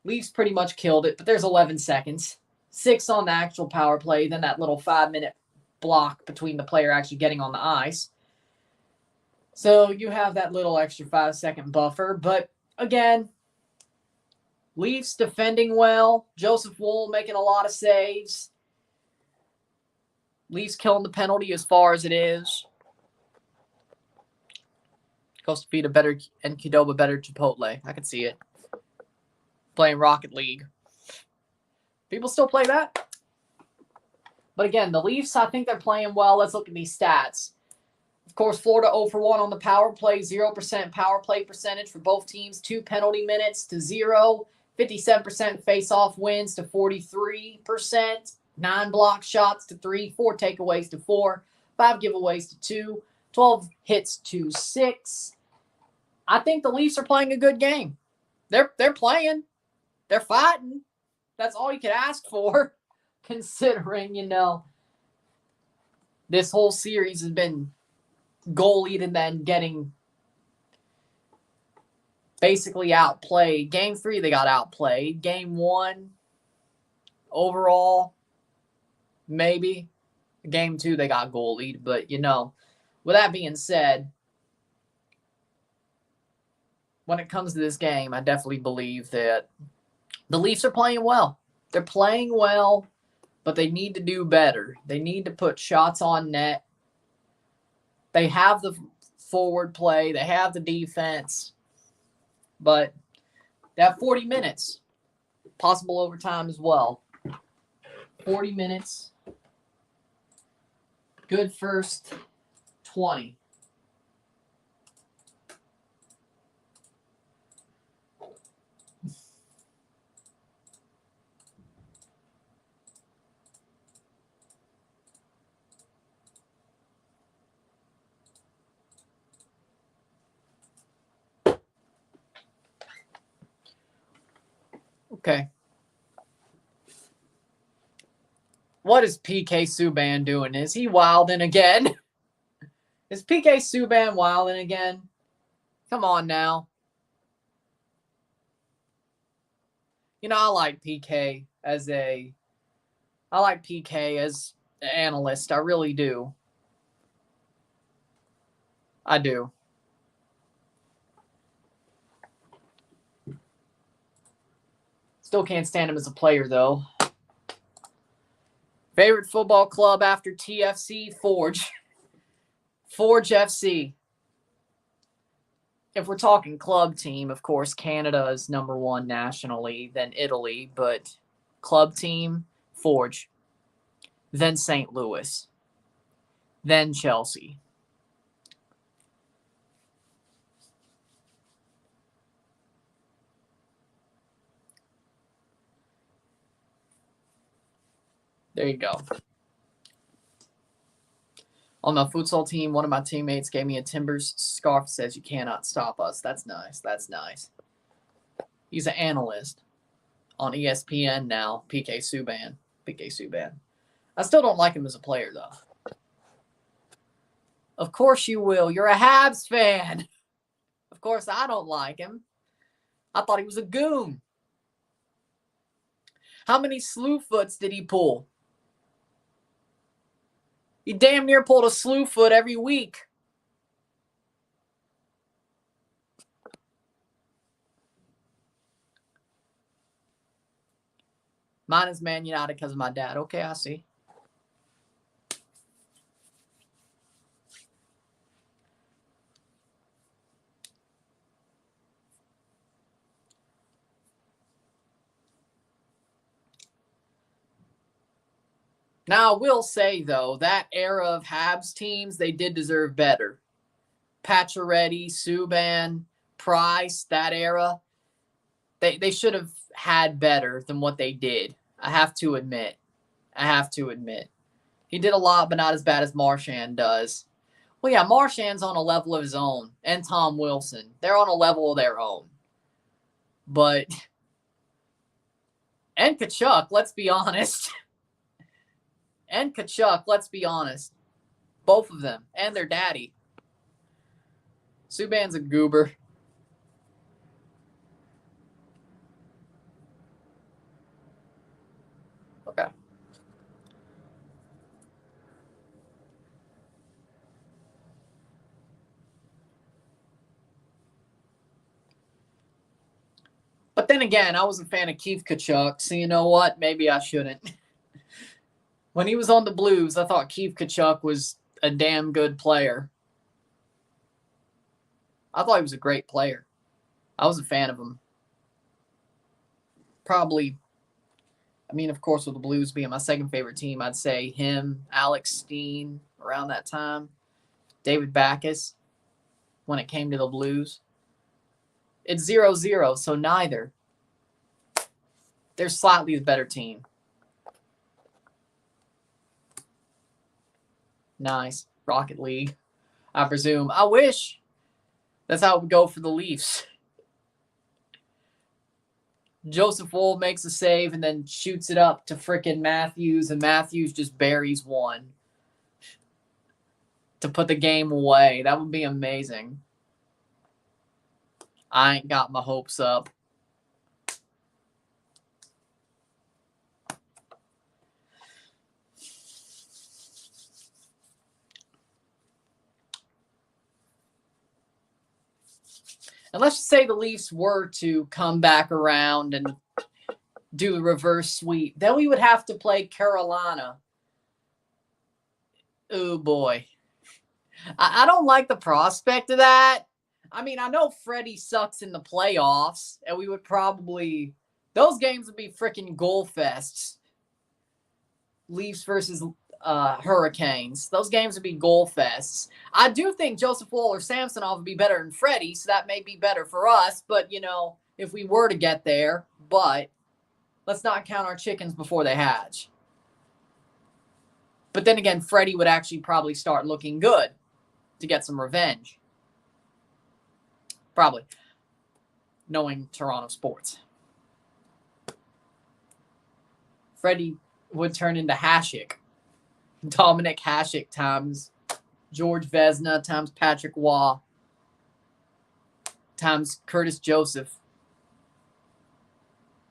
Leafs pretty much killed it, but there's 11 seconds. 6 on the actual power play, then that little 5-minute block between the player actually getting on the ice. So you have that little extra 5-second buffer. But again, Leafs defending well. Joseph Woll making a lot of saves. Leafs killing the penalty as far as it is. Costa Vida better and Qdoba better Chipotle. I can see it. Playing Rocket League. People still play that? But again, the Leafs, I think they're playing well. Let's look at these stats. Of course, Florida 0 for 1 on the power play. 0% power play percentage for both teams. 2 penalty minutes to 0. 57% face-off wins to 43%. 9 block shots to 3. 4 takeaways to 4. 5 giveaways to 2. 12 hits to 6. I think the Leafs are playing a good game. They're playing. They're fighting. That's all you could ask for, considering, this whole series has been goalied and then getting basically outplayed. Game 3, they got outplayed. Game 1, overall, maybe. Game 2, they got goalied. But, with that being said, when it comes to this game, I definitely believe that the Leafs are playing well. They're playing well, but they need to do better. They need to put shots on net. They have the forward play. They have the defense. But they have 40 minutes. Possible overtime as well. 40 minutes. Good first 20. Okay. What is PK Subban doing? Is he wilding again? Is PK Subban wilding again? Come on now. I like PK as an analyst. I really do. I do. Still can't stand him as a player, though. Favorite football club after TFC? Forge. Forge FC. If we're talking club team, of course, Canada is number 1 nationally, then Italy, but club team, Forge. Then St. Louis. Then Chelsea. There you go. On my futsal team, one of my teammates gave me a Timbers scarf. Says, "You cannot stop us." That's nice. That's nice. He's an analyst on ESPN now, PK Subban. PK Subban. I still don't like him as a player, though. Of course you will. You're a Habs fan. Of course I don't like him. I thought he was a goon. How many slew foots did he pull? He damn near pulled a slew foot every week. Mine is Man United because of my dad. Okay, I see. Now, I will say, though, that era of Habs teams, they did deserve better. Pacioretty, Subban, Price, that era, they should have had better than what they did. I have to admit. He did a lot, but not as bad as Marchand does. Well, yeah, Marchand's on a level of his own, and Tom Wilson. They're on a level of their own. But, and Tkachuk, let's be honest. Both of them, and their daddy. Subban's a goober. Okay. But then again, I was a fan of Keith Tkachuk, so you know what? Maybe I shouldn't. When he was on the Blues, I thought Keith Tkachuk was a damn good player. I thought he was a great player. I was a fan of him. Probably, I mean, of course, with the Blues being my second favorite team, I'd say him, Alex Steen, around that time, David Backes, when it came to the Blues. It's 0-0, so neither. They're slightly the better team. Nice. Rocket League, I presume. I wish that's how it would go for the Leafs. Joseph Wolff makes a save and then shoots it up to frickin' Matthews, and Matthews just buries one to put the game away. That would be amazing. I ain't got my hopes up. And let's just say the Leafs were to come back around and do the reverse sweep. Then we would have to play Carolina. Oh, boy. I don't like the prospect of that. I mean, I know Freddie sucks in the playoffs, and we would probably... Those games would be freaking goal fests. Leafs versus Hurricanes. Those games would be goal fests. I do think Joseph Woll or Samsonov would be better than Freddie, so that may be better for us. But, you know, if we were to get there, but let's not count our chickens before they hatch. But then again, Freddie would actually probably start looking good to get some revenge. Probably. Knowing Toronto sports. Freddie would turn into Hasek. Dominic Hasek times George Vezina times Patrick Waugh times Curtis Joseph.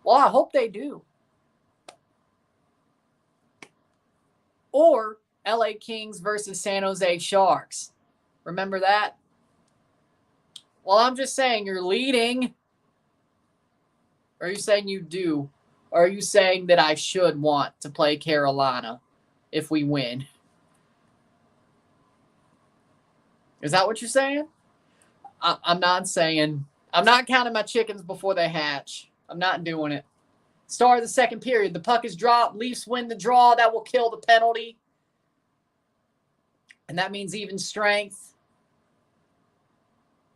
Well, I hope they do. Or LA Kings versus San Jose Sharks. Remember that? Well, I'm just saying you're leading. Or are you saying you do? Or are you saying that I should want to play Carolina if we win? Is that what you're saying? I'm not saying. I'm not counting my chickens before they hatch. I'm not doing it. Start of the second period. The puck is dropped. Leafs win the draw. That will kill the penalty. And that means even strength.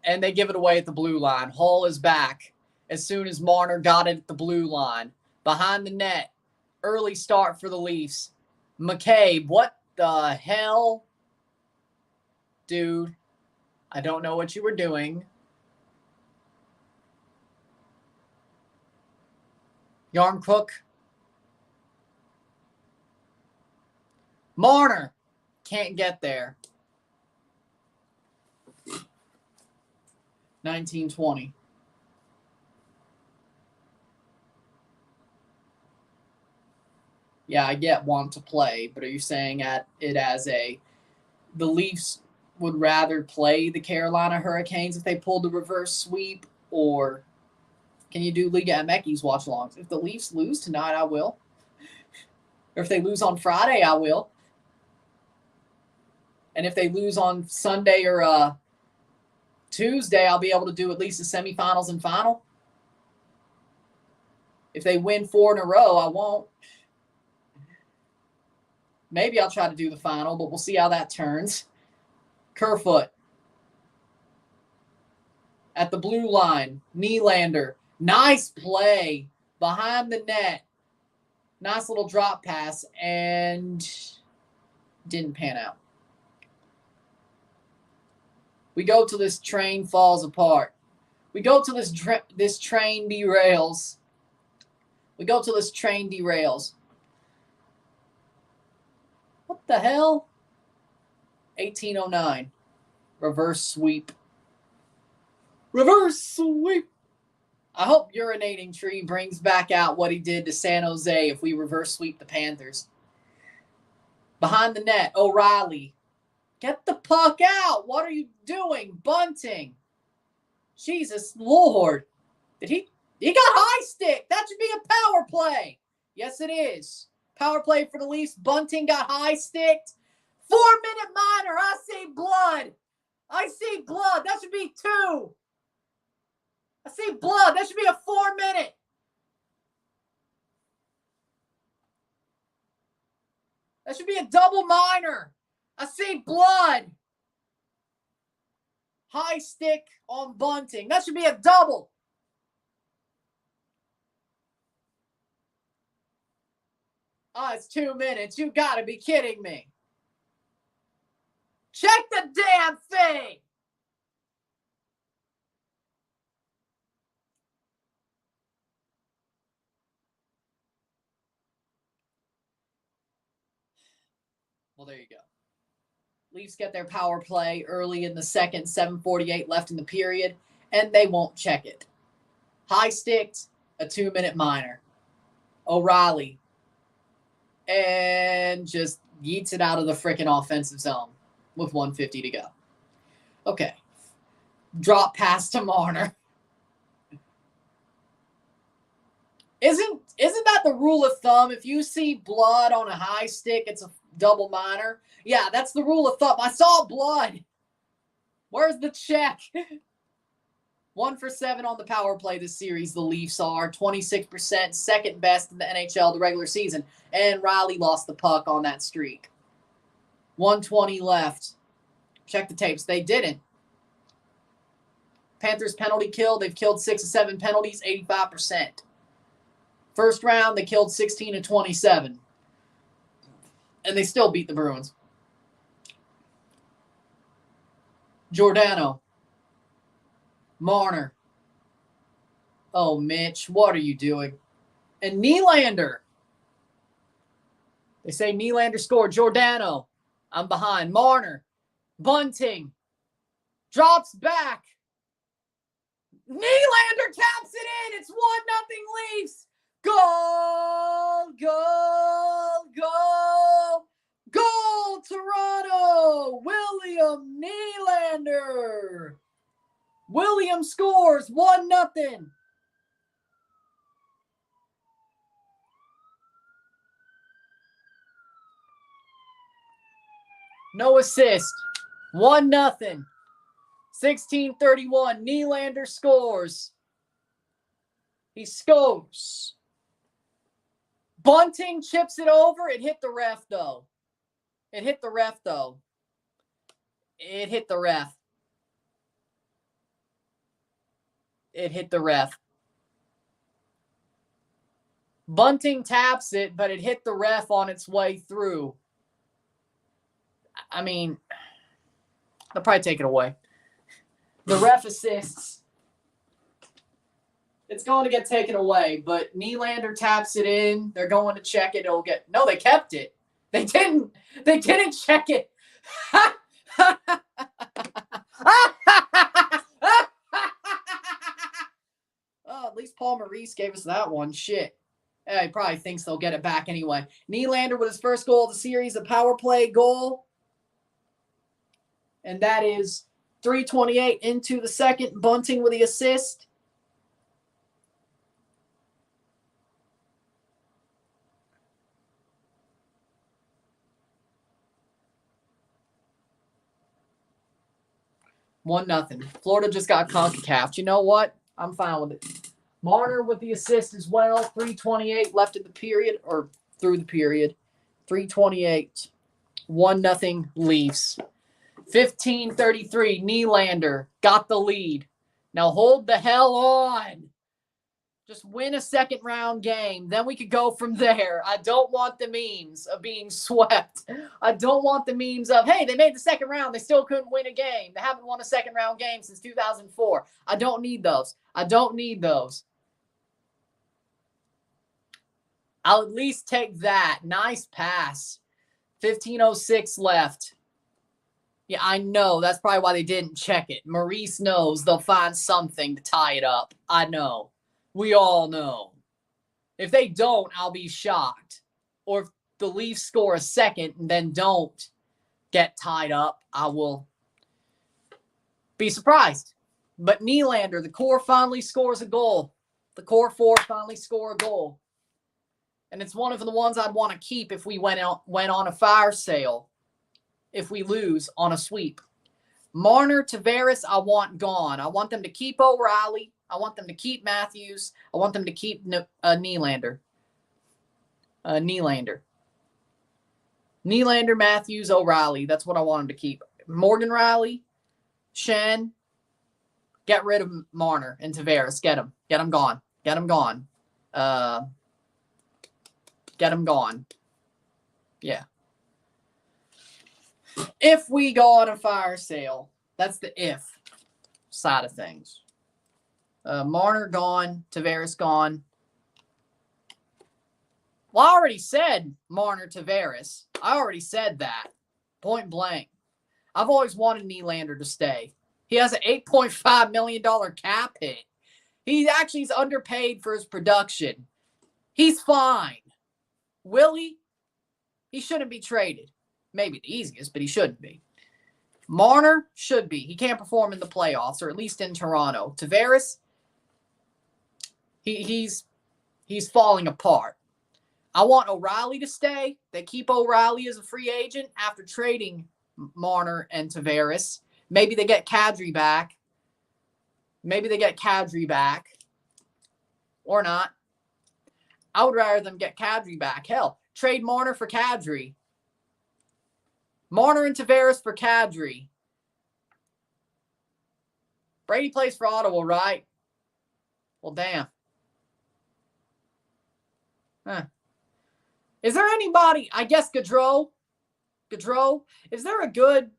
And they give it away at the blue line. Hall is back as soon as Marner got it at the blue line. Behind the net. Early start for the Leafs. McCabe, what the hell? Dude, I don't know what you were doing. Yarncrook. Marner can't get there. 1920. Yeah, I get want to play, but are you saying it as the Leafs would rather play the Carolina Hurricanes if they pulled the reverse sweep, or can you do Liga MX's watch-alongs? If the Leafs lose tonight, I will. Or if they lose on Friday, I will. And if they lose on Sunday or Tuesday, I'll be able to do at least the semifinals and final. If they win 4 in a row, I won't. Maybe I'll try to do the final, but we'll see how that turns. Kerfoot at the blue line. Nylander. Nice play behind the net. Nice little drop pass, and didn't pan out. We go to this train falls apart. We go to this train derails. We go to this train derails. What the hell? 1809. Reverse sweep. Reverse sweep. I hope Urinating Tree brings back out what he did to San Jose if we reverse sweep the Panthers. Behind the net, O'Reilly. Get the puck out. What are you doing? Bunting. Jesus Lord. He got high stick. That should be a power play. Yes, it is. Power play for the Leafs. Bunting got high sticked. 4-minute minor. I see blood. I see blood. That should be 2. I see blood. That should be a 4-minute. That should be a double minor. I see blood. High stick on Bunting. That should be a double. Oh, it's 2 minutes. You got to be kidding me. Check the damn thing. Well, there you go. Leafs get their power play early in the second, 7:48 left in the period, and they won't check it. High sticked, a 2-minute minor. O'Reilly. And just yeets it out of the freaking offensive zone with 1:50 to go. Okay. Drop pass to Marner. Isn't that the rule of thumb? If you see blood on a high stick, it's a double minor. Yeah, that's the rule of thumb. I saw blood. Where's the check? 1 for 7 on the power play this series. The Leafs are 26%, second best in the NHL the regular season. And Riley lost the puck on that streak. 1:20 left. Check the tapes. They didn't. Panthers penalty kill. They've killed 6 of 7 penalties, 85%. First round, they killed 16 of 27. And they still beat the Bruins. Giordano. Marner. Oh, Mitch, what are you doing? And Nylander. They say Nylander scored. Giordano. I'm behind. Marner. Bunting. Drops back. Nylander taps it in. It's 1-0 Leafs. Goal, goal, goal, goal, Toronto. William Nylander. William scores 1-0. No assist. 1-0. 16:31. Nylander scores. He scores. Bunting chips it over. It hit the ref, though. It hit the ref. It hit the ref. Bunting taps it, but it hit the ref on its way through. I mean, they'll probably take it away. The ref assists. It's going to get taken away, but Nylander taps it in. They're going to check it. No, they kept it. They didn't check it. Oh, at least Paul Maurice gave us that one. Shit. He probably thinks they'll get it back anyway. Nylander with his first goal of the series, a power play goal. And that is 3:28 into the second. Bunting with the assist. One nothing. Florida just got CONCACAF. You know what? I'm fine with it. Marner with the assist as well. 3:28 left in the period, or through the period. 3:28. 1-0 Leafs. 15:33. Nylander got the lead. Now hold the hell on. Just win a second round game. Then we could go from there. I don't want the memes of being swept. I don't want the memes of, hey, they made the second round. They still couldn't win a game. They haven't won a second round game since 2004. I don't need those. I don't need those. I'll at least take that. Nice pass. 15:06 left. Yeah, I know. That's probably why they didn't check it. Maurice knows they'll find something to tie it up. I know. We all know. If they don't, I'll be shocked. Or if the Leafs score a second and then don't get tied up, I will be surprised. But Nylander, the core finally scores a goal. The core four finally score a goal. And it's one of the ones I'd want to keep if we went on a fire sale. If we lose on a sweep. Marner, Tavares, I want gone. I want them to keep O'Reilly. I want them to keep Matthews. I want them to keep Nylander. Nylander, Matthews, O'Reilly. That's what I want them to keep. Morgan Riley, Shen. Get rid of Marner and Tavares. Get them. Get them gone. Get them gone. Get them gone. Yeah. If we go on a fire sale, that's the if side of things. Marner gone, Tavares gone. Well, I already said Marner, Tavares. I already said that. Point blank. I've always wanted Nylander to stay. He has an $8.5 million cap hit. He actually is underpaid for his production. He's fine. Will he? He shouldn't be traded. Maybe the easiest, but he shouldn't be. Marner should be. He can't perform in the playoffs, or at least in Toronto. Tavares, he's falling apart. I want O'Reilly to stay. They keep O'Reilly as a free agent after trading Marner and Tavares. Maybe they get Kadri back. Or not. I would rather them get Kadri back. Hell, trade Marner for Kadri. Marner and Tavares for Kadri. Brady plays for Ottawa, right? Well, damn. Huh. Is there anybody, I guess Gaudreau? Is there a good,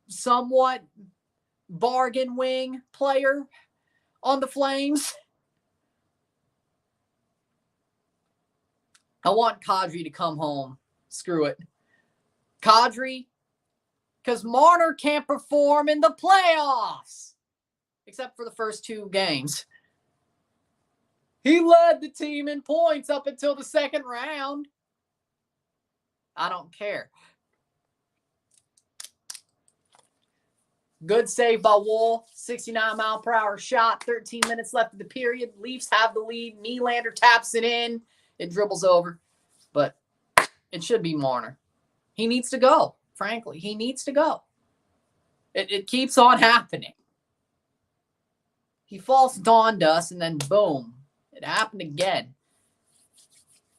somewhat bargain wing player on the Flames? I want Kadri to come home. Screw it. Kadri, because Marner can't perform in the playoffs, except for the first two games. He led the team in points up until the second round. I don't care. Good save by Wolff. 69-mile-per-hour shot. 13 minutes left of the period. Leafs have the lead. Nylander taps it in. It dribbles over. But it should be Marner. He needs to go. Frankly, he needs to go. It keeps on happening. He false dawned us, and then boom. It happened again.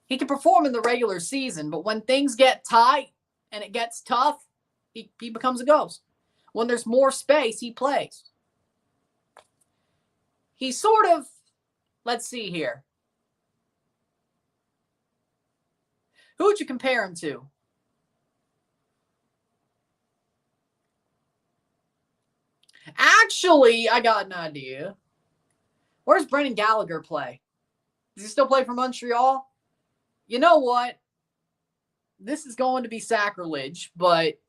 He can perform in the regular season, but when things get tight and it gets tough, he becomes a ghost. When there's more space, he plays. He's sort of, let's see here. Who would you compare him to? Actually, I got an idea. Where's Brendan Gallagher play? Does he still play for Montreal? You know what? This is going to be sacrilege, but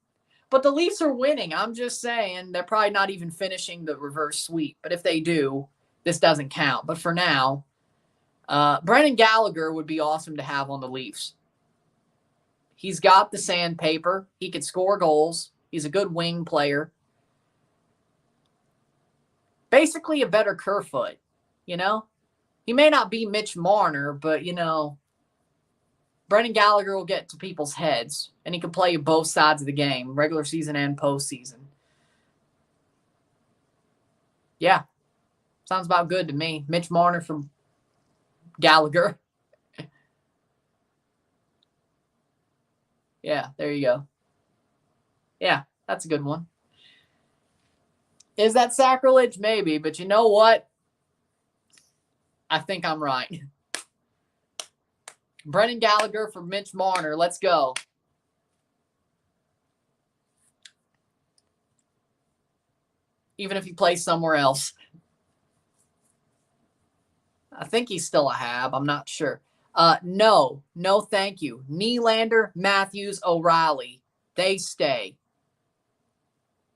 the Leafs are winning. I'm just saying they're probably not even finishing the reverse sweep. But if they do, this doesn't count. But for now, Brendan Gallagher would be awesome to have on the Leafs. He's got the sandpaper. He can score goals. He's a good wing player. Basically a better Kerfoot, you know? He may not be Mitch Marner, but, you know, Brendan Gallagher will get to people's heads, and he can play both sides of the game, regular season and postseason. Yeah, sounds about good to me. Mitch Marner from Gallagher. Yeah, there you go. Yeah, that's a good one. Is that sacrilege? Maybe, but you know what? I think I'm right. Brendan Gallagher for Mitch Marner. Let's go. Even if he plays somewhere else. I think he's still a Hab. I'm not sure. No, thank you. Nylander, Matthews, O'Reilly. They stay.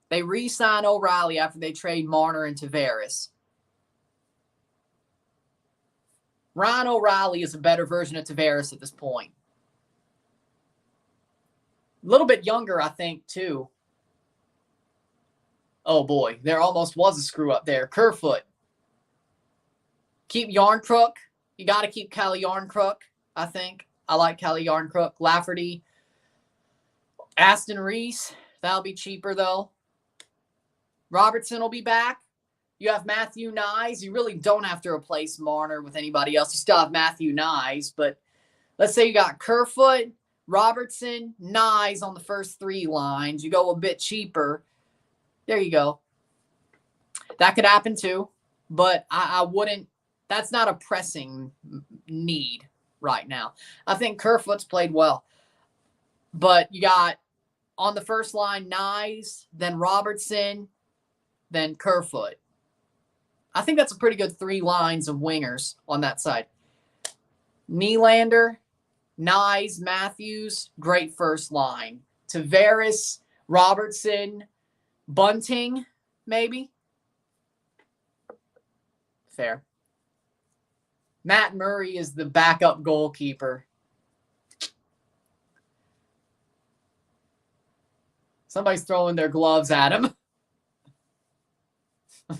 They re-sign O'Reilly after they trade Marner and Tavares. Ryan O'Reilly is a better version of Tavares at this point. A little bit younger, I think, too. Oh, boy. There almost was a screw-up there. Kerfoot. Keep Yarncrook. You got to keep Calle Yarncrook, I think. I like Calle Yarncrook. Lafferty. Aston Reese. That'll be cheaper, though. Robertson will be back. You have Matthew Nyes. You really don't have to replace Marner with anybody else. You still have Matthew Nyes, but let's say you got Kerfoot, Robertson, Nyes on the first three lines. You go a bit cheaper. There you go. That could happen too, but I wouldn't. That's not a pressing need right now. I think Kerfoot's played well, but you got on the first line Nyes, then Robertson, then Kerfoot. I think that's a pretty good three lines of wingers on that side. Nylander, Nyes, Matthews, great first line. Tavares, Robertson, Bunting, maybe. Fair. Matt Murray is the backup goalkeeper. Somebody's throwing their gloves at him.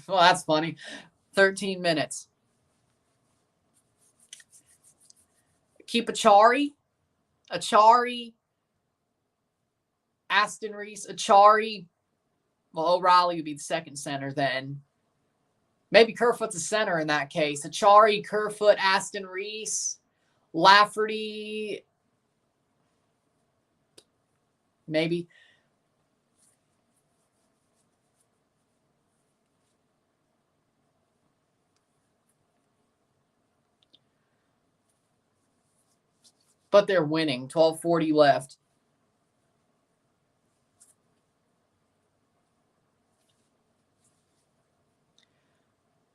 Well, that's funny. 13 minutes. Keep Achari, Aston Reese, Achari. Well, O'Reilly would be the second center then. Maybe Kerfoot's a center in that case. Achari, Kerfoot, Aston Reese, Lafferty. Maybe. But they're winning. 12:40 left.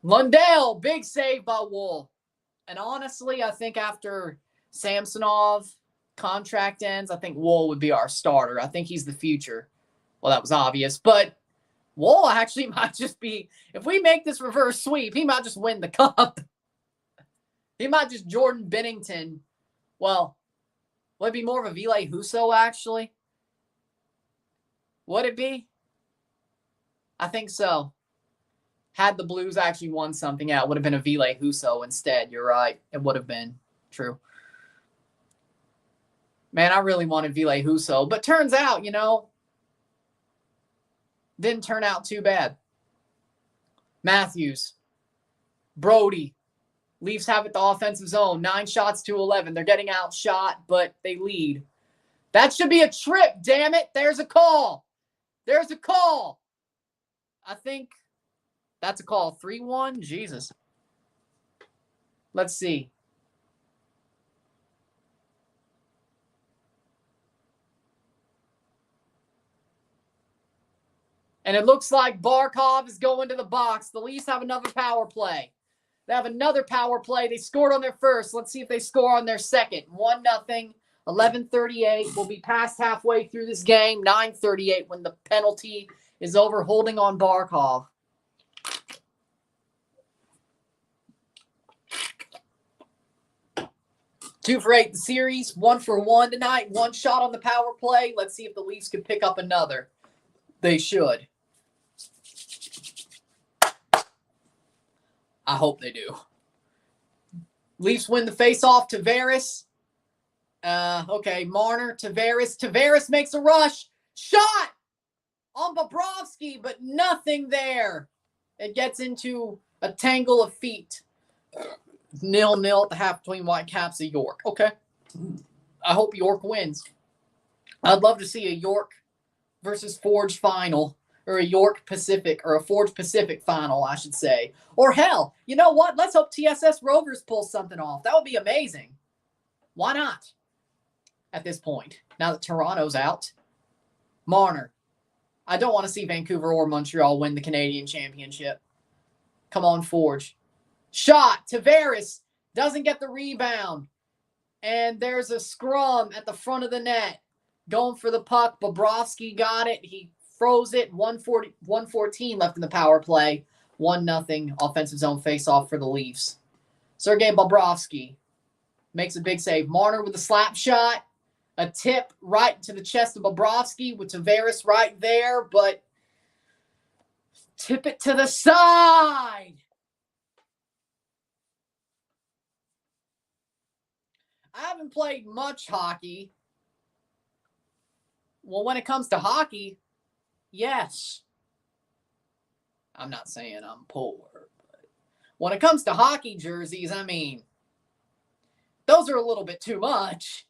Lundell, big save by Wolff. And honestly, I think after Samsonov contract ends, I think Wolff would be our starter. I think he's the future. Well, that was obvious. But Wolff actually might just be, if we make this reverse sweep, he might just win the cup. He might just Jordan Binnington. Well, would it be more of a Ville Husso, actually? Would it be? I think so. Had the Blues actually won something out, it would have been a Ville Husso instead. You're right. It would have been. True. Man, I really wanted Ville Husso. But turns out, didn't turn out too bad. Matthews. Brody. Leafs have it the offensive zone. 9 shots to 11. They're getting outshot, but they lead. That should be a trip, damn it. There's a call. There's a call. I think that's a call. 3-1? Jesus. Let's see. And it looks like Barkov is going to the box. The Leafs have another power play. They have another power play. They scored on their first. Let's see if they score on their second. 1-0. 11:38. We'll be past halfway through this game. 9:38 when the penalty is over, holding on Barkov. 2 for 8 the series, 1 for 1 tonight, 1 shot on the power play. Let's see if the Leafs can pick up another. They should. I hope they do. Leafs win the face-off. Tavares. Okay, Marner, Tavares. Tavares makes a rush. Shot on Bobrovsky, but nothing there. It gets into a tangle of feet. 0-0 at the half between Whitecaps and York. Okay. I hope York wins. I'd love to see a York versus Forge final, or a York Pacific, or a Forge Pacific final, I should say. Or hell, you know what? Let's hope TSS Rovers pull something off. That would be amazing. Why not? At this point, now that Toronto's out. Marner. I don't want to see Vancouver or Montreal win the Canadian Championship. Come on, Forge. Shot. Tavares doesn't get the rebound. And there's a scrum at the front of the net. Going for the puck. Bobrovsky got it. He froze it. 114 left in the power play. 1-0 offensive zone face-off for the Leafs. Sergei Bobrovsky makes a big save. Marner with a slap shot. A tip right to the chest of Bobrovsky with Tavares right there, but tip it to the side. I haven't played much hockey. Well, when it comes to hockey, yes. I'm not saying I'm poor, but when it comes to hockey jerseys, I mean, those are a little bit too much.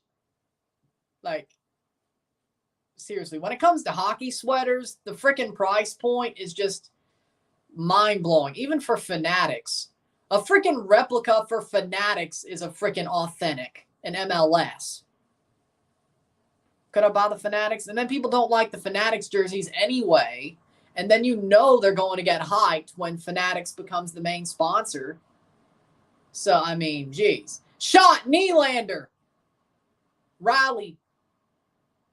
Like, seriously, when it comes to hockey sweaters, the freaking price point is just mind-blowing. Even for Fanatics. A freaking replica for Fanatics is a freaking authentic in MLS. Could I buy the Fanatics? And then people don't like the Fanatics jerseys anyway. And then you know they're going to get hyped when Fanatics becomes the main sponsor. So, I mean, geez. Shot, Nylander. Riley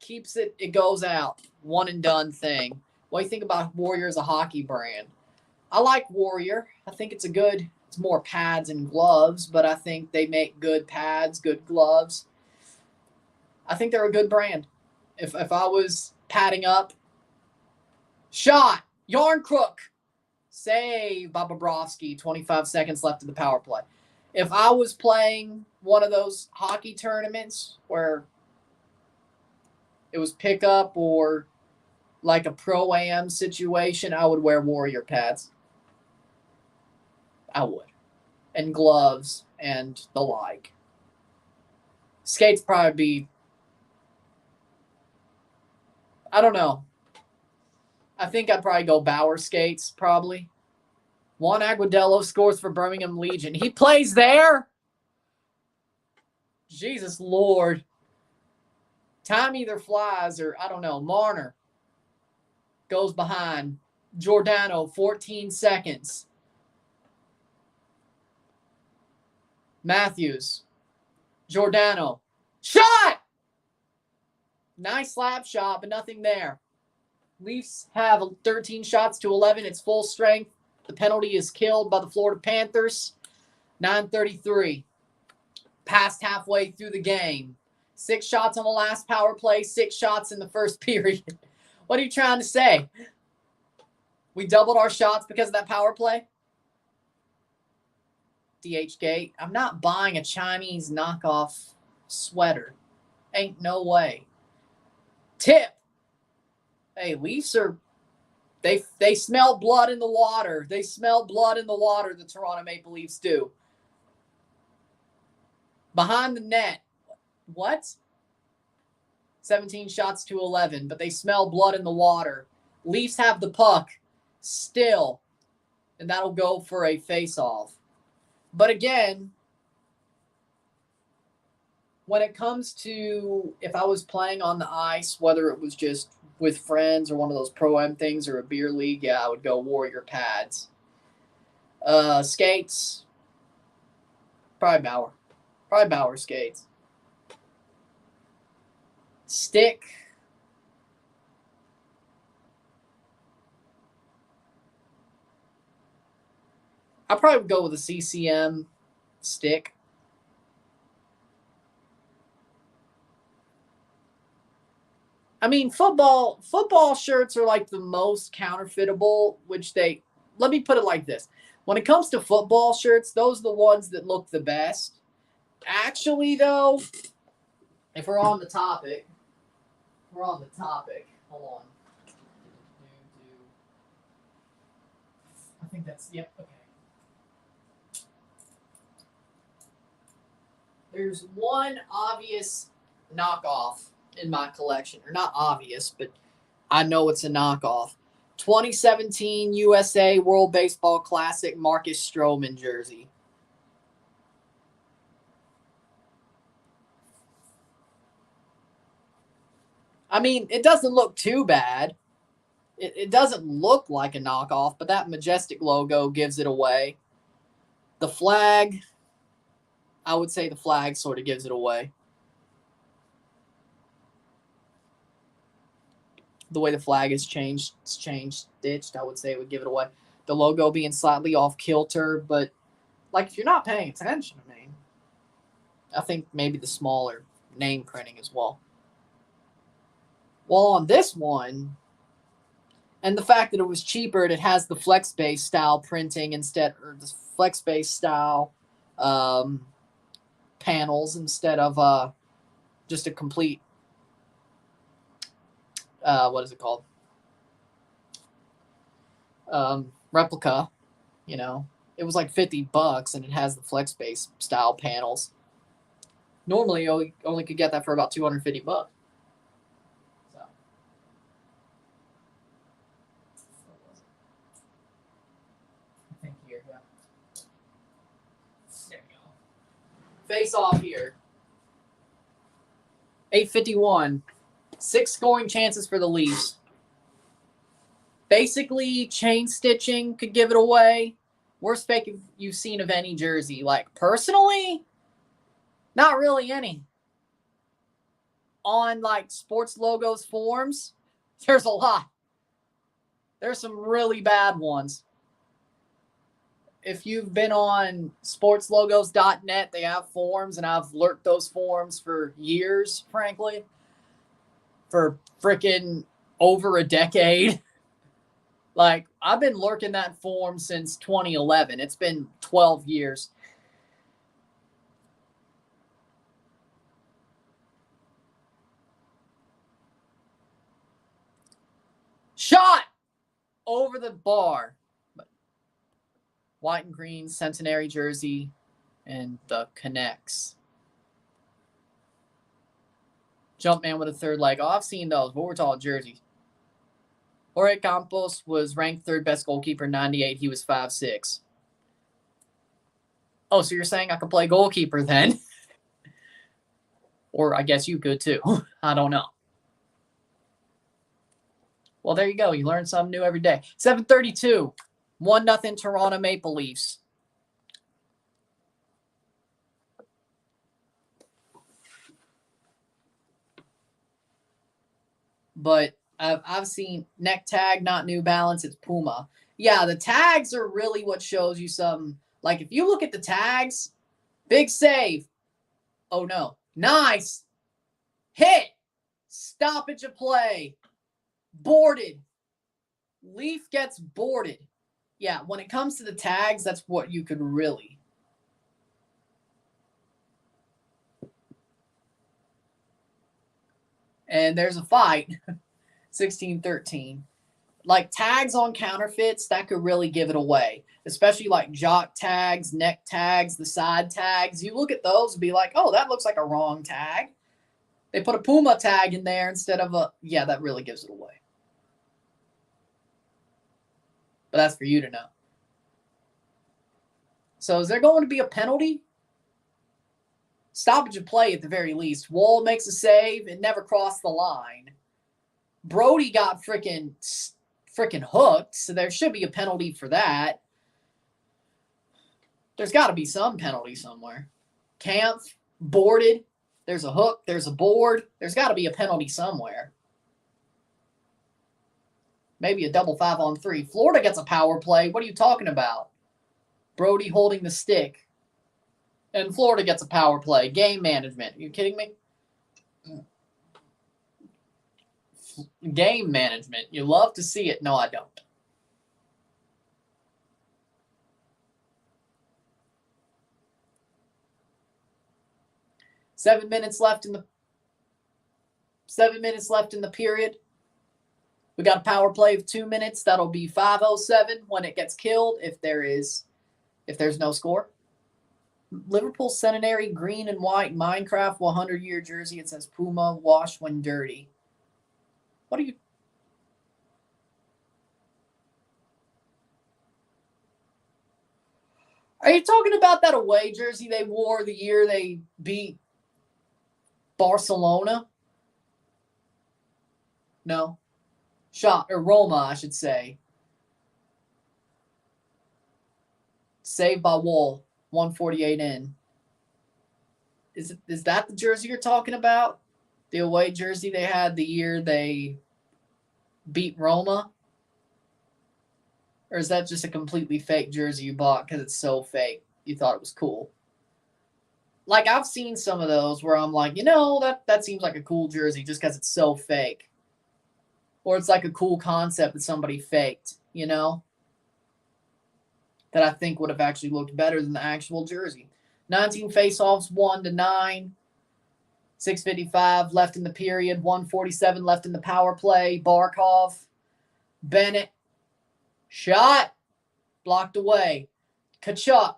keeps it, it goes out. One and done thing. What do you think about Warrior as a hockey brand? I like Warrior. I think it's it's more pads and gloves, but I think they make good pads, good gloves. I think they're a good brand. If I was padding up, shot, Yarncrook, save by Bobrovsky, 25 seconds left in the power play. If I was playing one of those hockey tournaments where it was pickup or like a pro-am situation, I would wear Warrior pads. I would. And gloves and the like. Skates probably be, I don't know. I think I'd probably go Bauer skates, probably. Juan Aguadello scores for Birmingham Legion. He plays there? Jesus Lord. Time either flies or, I don't know, Marner goes behind. Giordano, 14 seconds. Matthews. Giordano. Shot! Nice slap shot, but nothing there. Leafs have 13 shots to 11. It's full strength. The penalty is killed by the Florida Panthers. 9:33. Past halfway through the game. 6 shots on the last power play. 6 shots in the first period. What are you trying to say? We doubled our shots because of that power play? DH Gate. I'm not buying a Chinese knockoff sweater. Ain't no way. Tip. Hey, Leafs are, they smell blood in the water. They smell blood in the water, the Toronto Maple Leafs do. Behind the net. What? 17 shots to 11, but they smell blood in the water. Leafs have the puck still, and that'll go for a face-off. But again, when it comes to if I was playing on the ice, whether it was just with friends or one of those pro-am things or a beer league, yeah, I would go Warrior pads. Skates, probably Bauer. Probably Bauer skates. Stick. I probably would go with a CCM stick. I mean, football shirts are like the most counterfeitable, let me put it like this. When it comes to football shirts, those are the ones that look the best. Actually, though, if we're on the topic, hold on. I think that's, yep, okay. There's one obvious knockoff in my collection. Or not obvious, but I know it's a knockoff. 2017 USA World Baseball Classic Marcus Stroman jersey. I mean, it doesn't look too bad. It doesn't look like a knockoff, but that majestic logo gives it away. The flag, I would say the flag sort of gives it away. The way the flag is stitched, I would say it would give it away. The logo being slightly off kilter, but like if you're not paying attention, I mean, I think maybe the smaller name printing as well. Well, on this one, and the fact that it was cheaper, it has the flex base style printing instead, or the flex base style panels instead of just a complete what is it called? Replica. You know, it was like $50, and it has the flex base style panels. Normally, you only could get that for about $250. So, I think here, yeah. There we go. Face off here. 851. 6 scoring chances for the Leafs. Basically, chain stitching could give it away. Worst fake you've seen of any jersey. Like, personally, not really any. On, like, sports logos forums, there's a lot. There's some really bad ones. If you've been on sportslogos.net, they have forums, and I've lurked those forums for years, frankly. For freaking over a decade. Like, I've been lurking that forum since 2011. It's been 12 years. Shot over the bar. White and green centenary jersey and the connects. Jumpman with a third leg. Oh, I've seen those, but we're talking jerseys. Jorge Campos was ranked third best goalkeeper in 98. He was 5'6". Oh, so you're saying I could play goalkeeper then? Or I guess you could too. I don't know. Well, there you go. You learn something new every day. 7:32. 1-0 Toronto Maple Leafs. But I've seen neck tag, not New Balance. It's Puma. Yeah, the tags are really what shows you something. Like, if you look at the tags, big save. Oh, no. Nice. Hit. Stoppage of play. Boarded. Leaf gets boarded. Yeah, when it comes to the tags, that's what you could really. And there's a fight. 16-13. Like, tags on counterfeits, that could really give it away. Especially like jock tags, neck tags, the side tags. You look at those and be like, oh, that looks like a wrong tag. They put a Puma tag in there instead of a... Yeah, that really gives it away. But that's for you to know. So is there going to be a penalty? Stoppage of play at the very least. Wall makes a save. It never crossed the line. Brody got freaking hooked, so there should be a penalty for that. There's got to be some penalty somewhere. Camp, boarded. There's a hook. There's a board. There's got to be a penalty somewhere. Maybe a double 5-on-3. Florida gets a power play. What are you talking about? Brody holding the stick. And Florida gets a power play. Game management. Are you kidding me? Game management. You love to see it. No, I don't. Seven minutes left in the period. We got a power play of 2 minutes. That'll be 5:07 when it gets killed if there's no score. Liverpool Centenary green and white Minecraft 100-year jersey. It says Puma wash when dirty. What are you? Are you talking about that away jersey they wore the year they beat Barcelona? No. Roma, I should say. Saved by Wolff, 148 in. Is that the jersey you're talking about? The away jersey they had the year they beat Roma? Or is that just a completely fake jersey you bought because it's so fake you thought it was cool? Like, I've seen some of those where I'm like, that seems like a cool jersey just because it's so fake. Or it's like a cool concept that somebody faked, that I think would have actually looked better than the actual jersey. 19 faceoffs, 1-9. 6:55 left in the period. 1:47 left in the power play. Barkov. Bennett. Shot. Blocked away. Kachuk.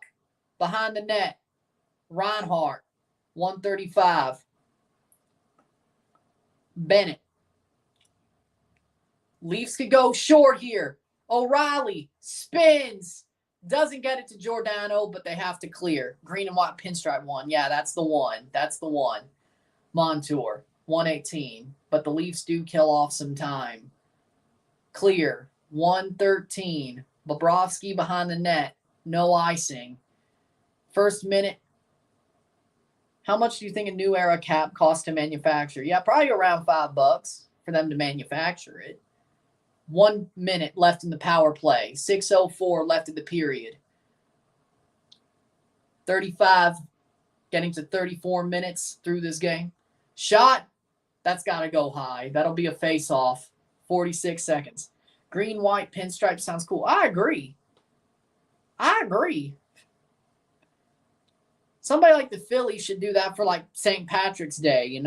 Behind the net. Reinhardt. 1:35. Bennett. Leafs could go short here. O'Reilly spins. Doesn't get it to Giordano, but they have to clear. Green and white pinstripe one. Yeah, that's the one. Montour, 118. But the Leafs do kill off some time. Clear, 113. Bobrovsky behind the net. No icing. First minute. How much do you think a New Era cap costs to manufacture? Yeah, probably around $5 for them to manufacture it. 1 minute left in the power play. 6:04 left in the period. 35, getting to 34 minutes through this game. Shot, that's got to go high. That'll be a face-off. 46 seconds. Green-white pinstripe sounds cool. I agree. Somebody like the Phillies should do that for like St. Patrick's Day,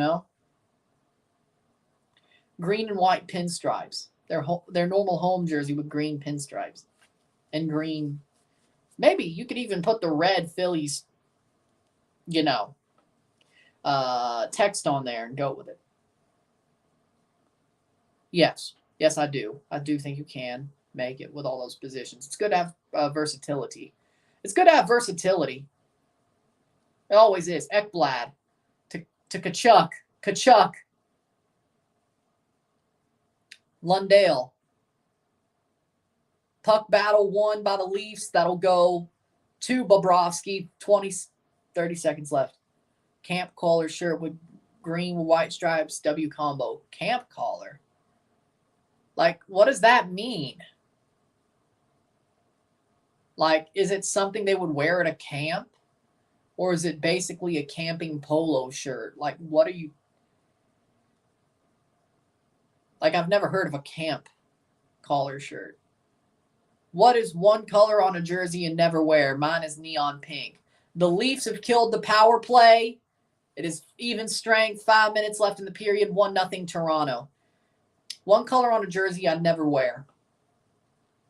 Green and white pinstripes. Their normal home jersey with green pinstripes and green. Maybe you could even put the red Phillies, text on there and go with it. Yes, I do. I do think you can make it with all those positions. It's good to have versatility. It always is. Ekblad to Kachuk. Lundale. Puck battle won by the Leafs. That'll go to Bobrovsky. 30 seconds left. Camp collar shirt with green with white stripes. W combo. Camp collar. Like, what does that mean? Like, is it something they would wear at a camp? Or is it basically a camping polo shirt? Like, what are you... Like, I've never heard of a camp collar shirt. What is one color on a jersey and never wear? Mine is neon pink. The Leafs have killed the power play. It is even strength. 5 minutes left in the period. 1-0 Toronto. One color on a jersey I never wear.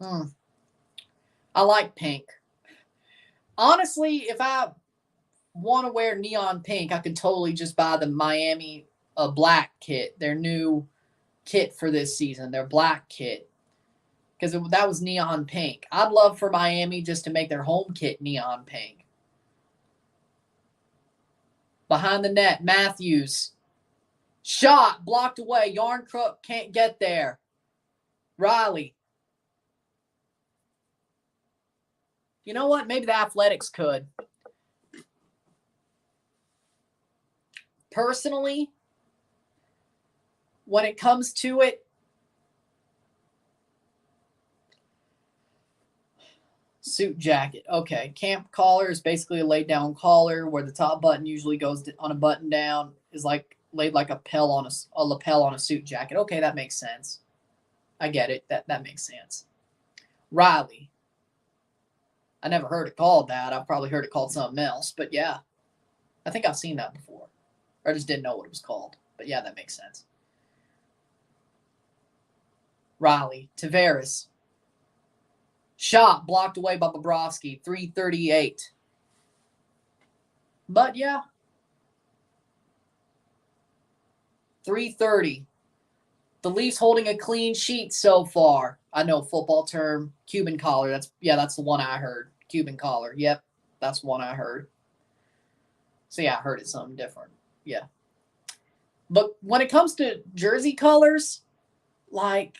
I like pink. Honestly, if I want to wear neon pink, I could totally just buy the Miami black kit. Their new kit for this season, their black kit, because that was neon pink. I'd love for Miami just to make their home kit neon pink. Behind the net, Matthews. Shot, blocked away. Yarncrook can't get there. Riley. You know what? Maybe the Athletics could. Personally, when it comes to it, suit jacket. Okay. Camp collar is basically a laid down collar where the top button usually goes on a button down, is like laid like a lapel on a suit jacket. Okay, that makes sense. I get it. That makes sense. Riley. I never heard it called that. I've probably heard it called something else. But yeah, I think I've seen that before. Or I just didn't know what it was called. But yeah, that makes sense. Riley. Tavares. Shot blocked away by Bobrovsky. 3:38. But yeah. 3:30. The Leafs holding a clean sheet so far. I know, football term, Cuban collar. That's the one I heard. Cuban collar. Yep, that's one I heard. So yeah, I heard it something different. Yeah. But when it comes to jersey colors, like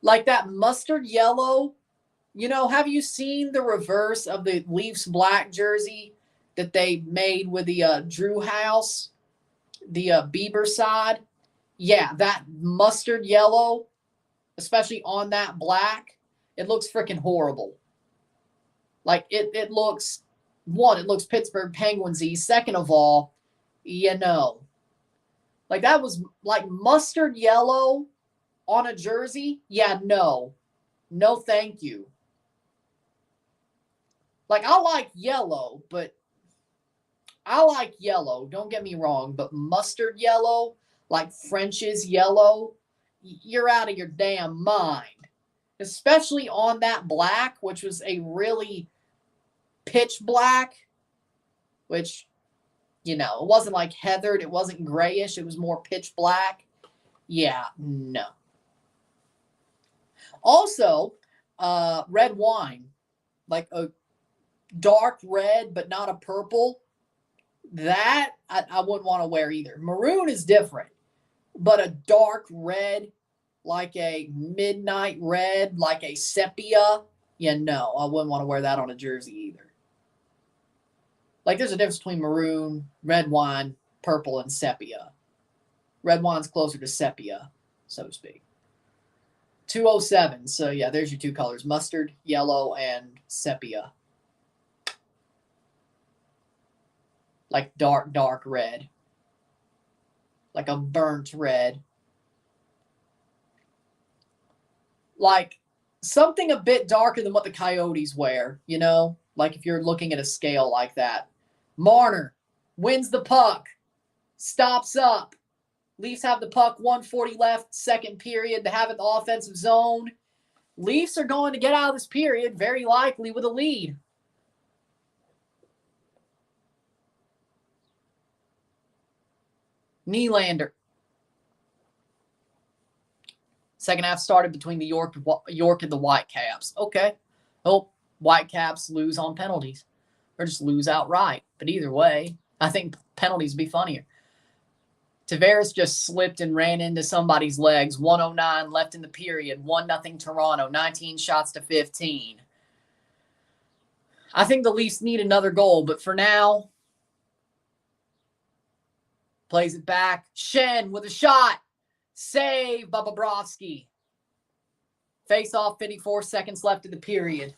that mustard yellow, have you seen the reverse of the Leafs black jersey that they made with the Drew House, the Bieber side? Yeah, that mustard yellow, especially on that black, it looks freaking horrible. Like, it looks, one, it looks Pittsburgh Penguins-y. Second of all, like that was like mustard yellow on a jersey. Yeah, no, thank you. Like, I like yellow, don't get me wrong, but mustard yellow, like French's yellow, you're out of your damn mind. Especially on that black, which was a really pitch black, which, it wasn't like heathered, it wasn't grayish, it was more pitch black. Yeah, no. Also, red wine, like a dark red, but not a purple. That I wouldn't want to wear either. Maroon is different, but a dark red, like a midnight red, like a sepia, I wouldn't want to wear that on a jersey either. Like, there's a difference between maroon, red wine, purple, and sepia. Red wine's closer to sepia, so to speak. 207. So yeah, there's your two colors: mustard, yellow, and sepia. Like dark red. Like a burnt red. Like something a bit darker than what the Coyotes wear, Like if you're looking at a scale like that. Marner wins the puck. Stops up. Leafs have the puck, 1:40 left, second period. They have it in the offensive zone. Leafs are going to get out of this period, very likely, with a lead. Nylander. Second half started between the York and the Whitecaps. Okay. Oh, Whitecaps lose on penalties. Or just lose outright. But either way, I think penalties would be funnier. Tavares just slipped and ran into somebody's legs. 1:09 left in the period. 1-0 Toronto. 19 shots to 15. I think the Leafs need another goal, but for now, plays it back. Shen with a shot. Save by Bobrovsky. Face off, 54 seconds left in the period.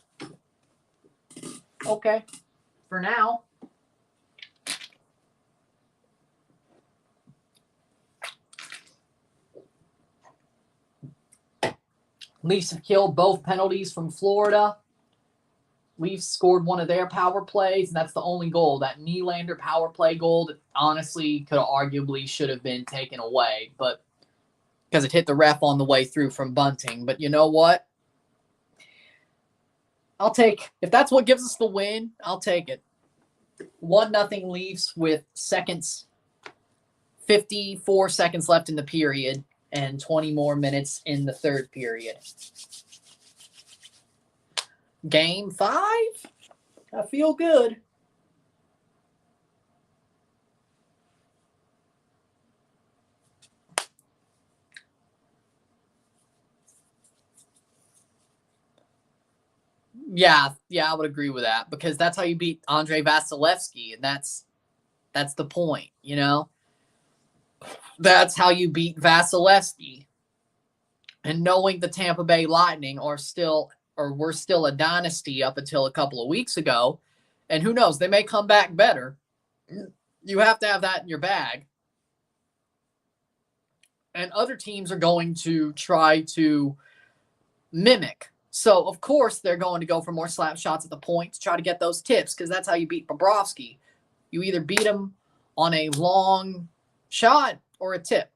Okay. For now. Leafs have killed both penalties from Florida. Leafs scored one of their power plays, and that's the only goal. That Nylander power play goal that honestly could have arguably should have been taken away, but because it hit the ref on the way through from Bunting. But you know what? If that's what gives us the win, I'll take it. 1-0 Leafs with 54 seconds left in the period and 20 more minutes in the third period. Game 5? I feel good. Yeah, I would agree with that because that's how you beat Andrei Vasilevsky, and that's the point, That's how you beat Vasilevsky. And knowing the Tampa Bay Lightning were still a dynasty up until a couple of weeks ago, and who knows, they may come back better. You have to have that in your bag. And other teams are going to try to mimic. So, of course, they're going to go for more slap shots at the point to try to get those tips, because that's how you beat Bobrovsky. You either beat him on a long shot or a tip.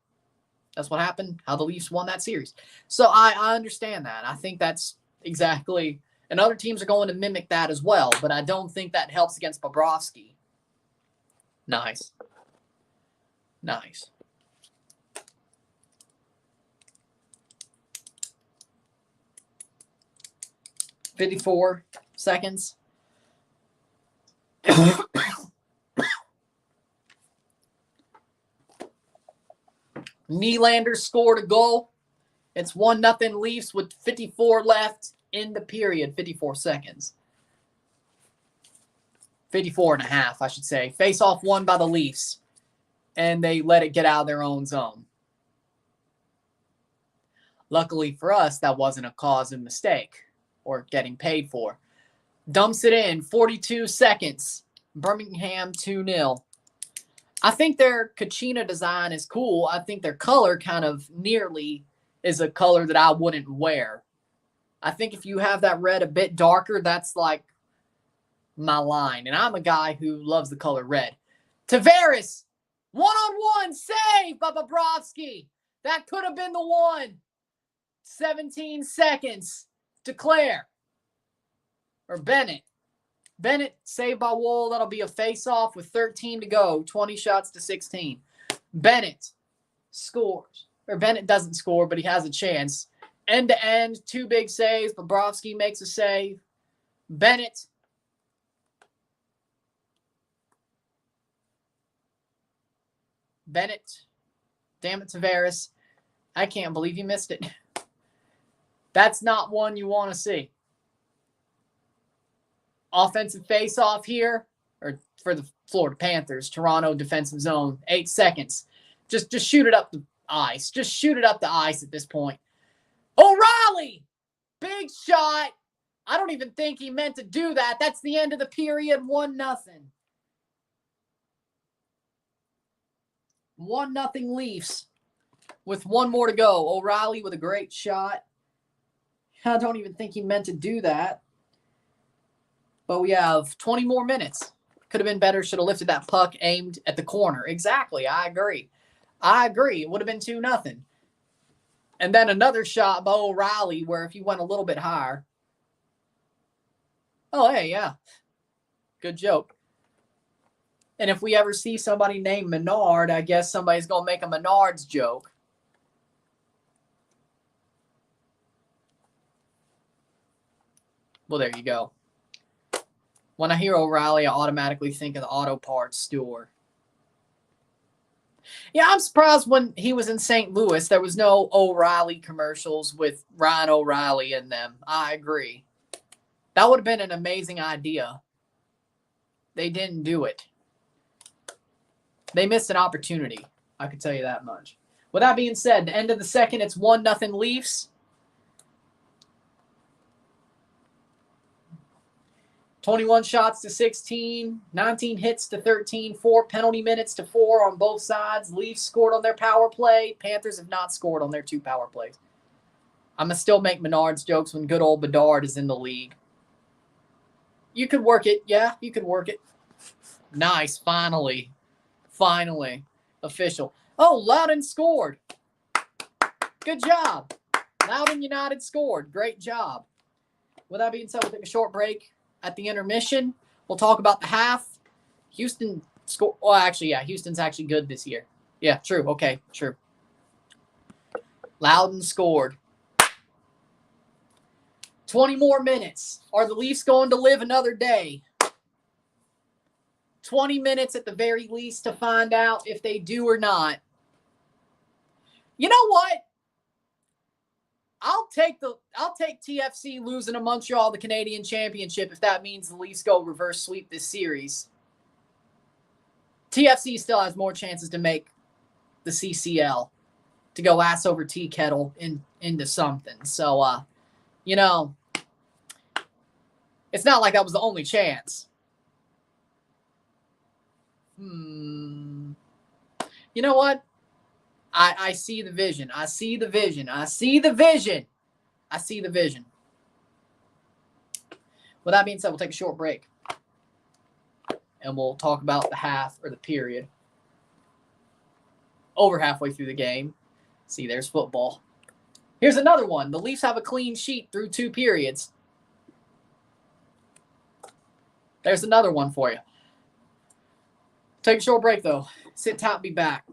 That's what happened, how the Leafs won that series. So I understand that. I think that's exactly, and other teams are going to mimic that as well, but I don't think that helps against Bobrovsky. Nice. 54 seconds. Nylander scored a goal. It's 1-0 Leafs with 54 left in the period. 54 seconds. 54 and a half, I should say. Face-off won by the Leafs, and they let it get out of their own zone. Luckily for us, that wasn't a cause of mistake or getting paid for. Dumps it in, 42 seconds. Birmingham 2-0. I think their Kachina design is cool. I think their color kind of nearly is a color that I wouldn't wear. I think if you have that red a bit darker, that's like my line. And I'm a guy who loves the color red. Tavares, one-on-one save by Bobrovsky. That could have been the one. 17 seconds. Declare. Or Bennett. Bennett saved by Woll. That'll be a face-off with 13 to go. 20 shots to 16. Bennett scores. Or Bennett doesn't score, but he has a chance. End-to-end, 2 big saves. Bobrovsky makes a save. Bennett. Damn it, Tavares. I can't believe you missed it. That's not one you want to see. Offensive face-off here, or for the Florida Panthers. Toronto defensive zone. 8 seconds. Just shoot it up the ice. Just shoot it up the ice at this point. O'Reilly! Big shot. I don't even think he meant to do that. That's the end of the period. 1-0. 1-0 Leafs with 1 more to go. O'Reilly with a great shot. I don't even think he meant to do that. But we have 20 more minutes. Could have been better. Should have lifted that puck aimed at the corner. Exactly. I agree. It would have been 2-0. And then another shot by O'Reilly where if he went a little bit higher. Oh, hey, yeah. Good joke. And if we ever see somebody named Menard, I guess somebody's going to make a Menard's joke. Well, there you go. When I hear O'Reilly, I automatically think of the auto parts store. Yeah, I'm surprised when he was in St. Louis, there was no O'Reilly commercials with Ryan O'Reilly in them. I agree. That would have been an amazing idea. They didn't do it. They missed an opportunity. I can tell you that much. With that being said, the end of the second, it's 1-0 Leafs. 21 shots to 16, 19 hits to 13, 4 penalty minutes to 4 on both sides. Leafs scored on their power play. Panthers have not scored on their 2 power plays. I'm going to still make Menard's jokes when good old Bedard is in the league. You could work it. Yeah, you could work it. Nice. Finally. Official. Oh, Loudon scored. Good job. Loudon United scored. Great job. With that being said, we'll take a short break. At the intermission, we'll talk about the half. Houston scored. Well, actually, yeah, Houston's actually good this year. Yeah, true. Okay, true. Loudon scored. 20 more minutes. Are the Leafs going to live another day? 20 minutes at the very least to find out if they do or not. You know what? I'll take TFC losing to Montreal the Canadian Championship if that means the Leafs go reverse sweep this series. TFC still has more chances to make the CCL, to go ass over tea kettle into something. So, it's not like that was the only chance. You know what? I see the vision. I see the vision. I see the vision. I see the vision. With that being said, we'll take a short break. And we'll talk about the half or the period. Over halfway through the game. See, there's football. Here's another one. The Leafs have a clean sheet through 2 periods. There's another one for you. Take a short break, though. Sit tight, be back.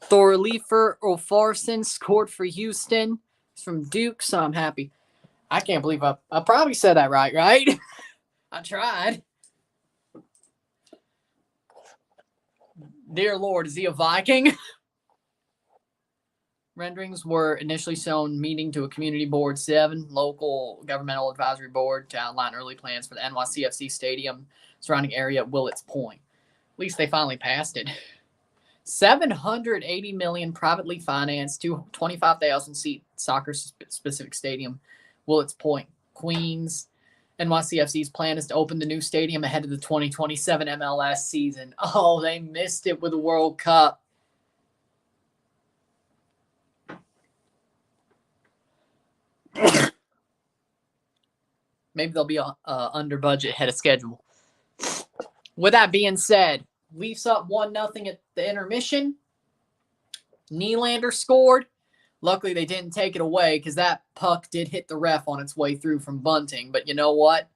Thorleifer O'Farson scored for Houston. He's from Duke, so I'm happy. I can't believe I probably said that right? I tried. Dear Lord, is he a Viking? Renderings were initially shown meeting to a community board 7, local governmental advisory board, to outline early plans for the NYCFC stadium surrounding area at Willets Point. At least they finally passed it. $780 million privately financed 25,000 seat soccer specific stadium, Willets Point, Queens. NYCFC's plan is to open the new stadium ahead of the 2027 MLS season. Oh, they missed it with the World Cup. Maybe they'll be under budget, ahead of schedule. With that being said, Leafs up 1-0 at the intermission. Nylander scored. Luckily, they didn't take it away because that puck did hit the ref on its way through from bunting. But you know what?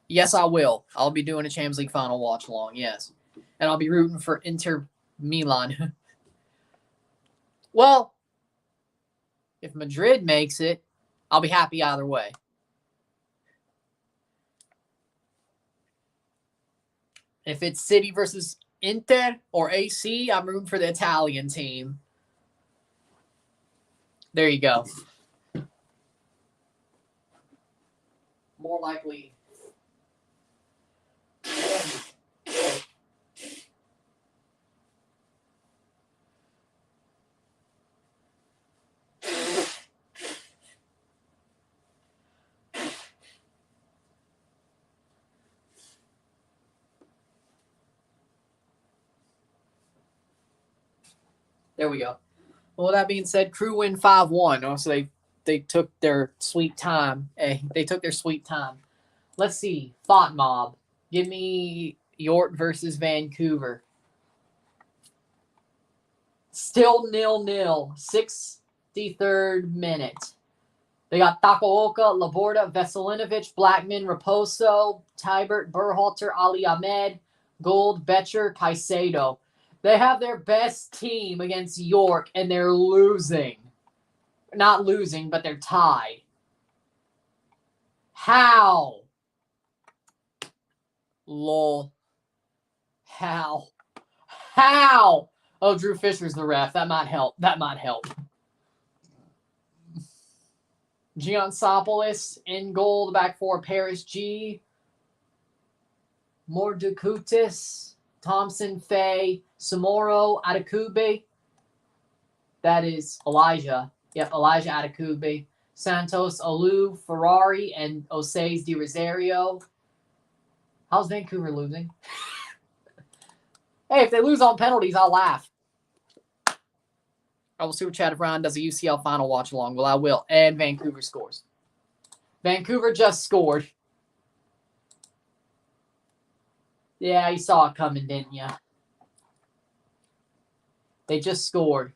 Yes, I will. I'll be doing a Champions League final watch along, yes. And I'll be rooting for Inter Milan. Well, if Madrid makes it, I'll be happy either way. If it's City versus Inter or AC, I'm rooting for the Italian team. There you go. More likely. There we go. Well, that being said, Crew win 5-1. So they took their sweet time. They took their sweet time. Let's see. Thought Mob. Give me York versus Vancouver. Still 0-0. 63rd minute. They got Takaoka, Laborda, Veselinovic, Blackman, Raposo, Tybert, Berhalter, Ali Ahmed, Gold, Betcher, Caicedo. They have their best team against York, and they're losing. Not losing, but they're tied. How? Lol. How? Oh, Drew Fisher's the ref. That might help. Giansopoulos in goal. The back four, Paris G. Mordukutis. Thompson, Fay, Samoro, Adekube. That is Elijah. Yep, Elijah Adekube. Santos, Alu, Ferrari, and Osaze Di Rosario. How's Vancouver losing? Hey, if they lose on penalties, I'll laugh. I will super chat if Ryan does a UCL final watch along. Well, I will. And Vancouver scores. Vancouver just scored. Yeah, you saw it coming, didn't you? They just scored.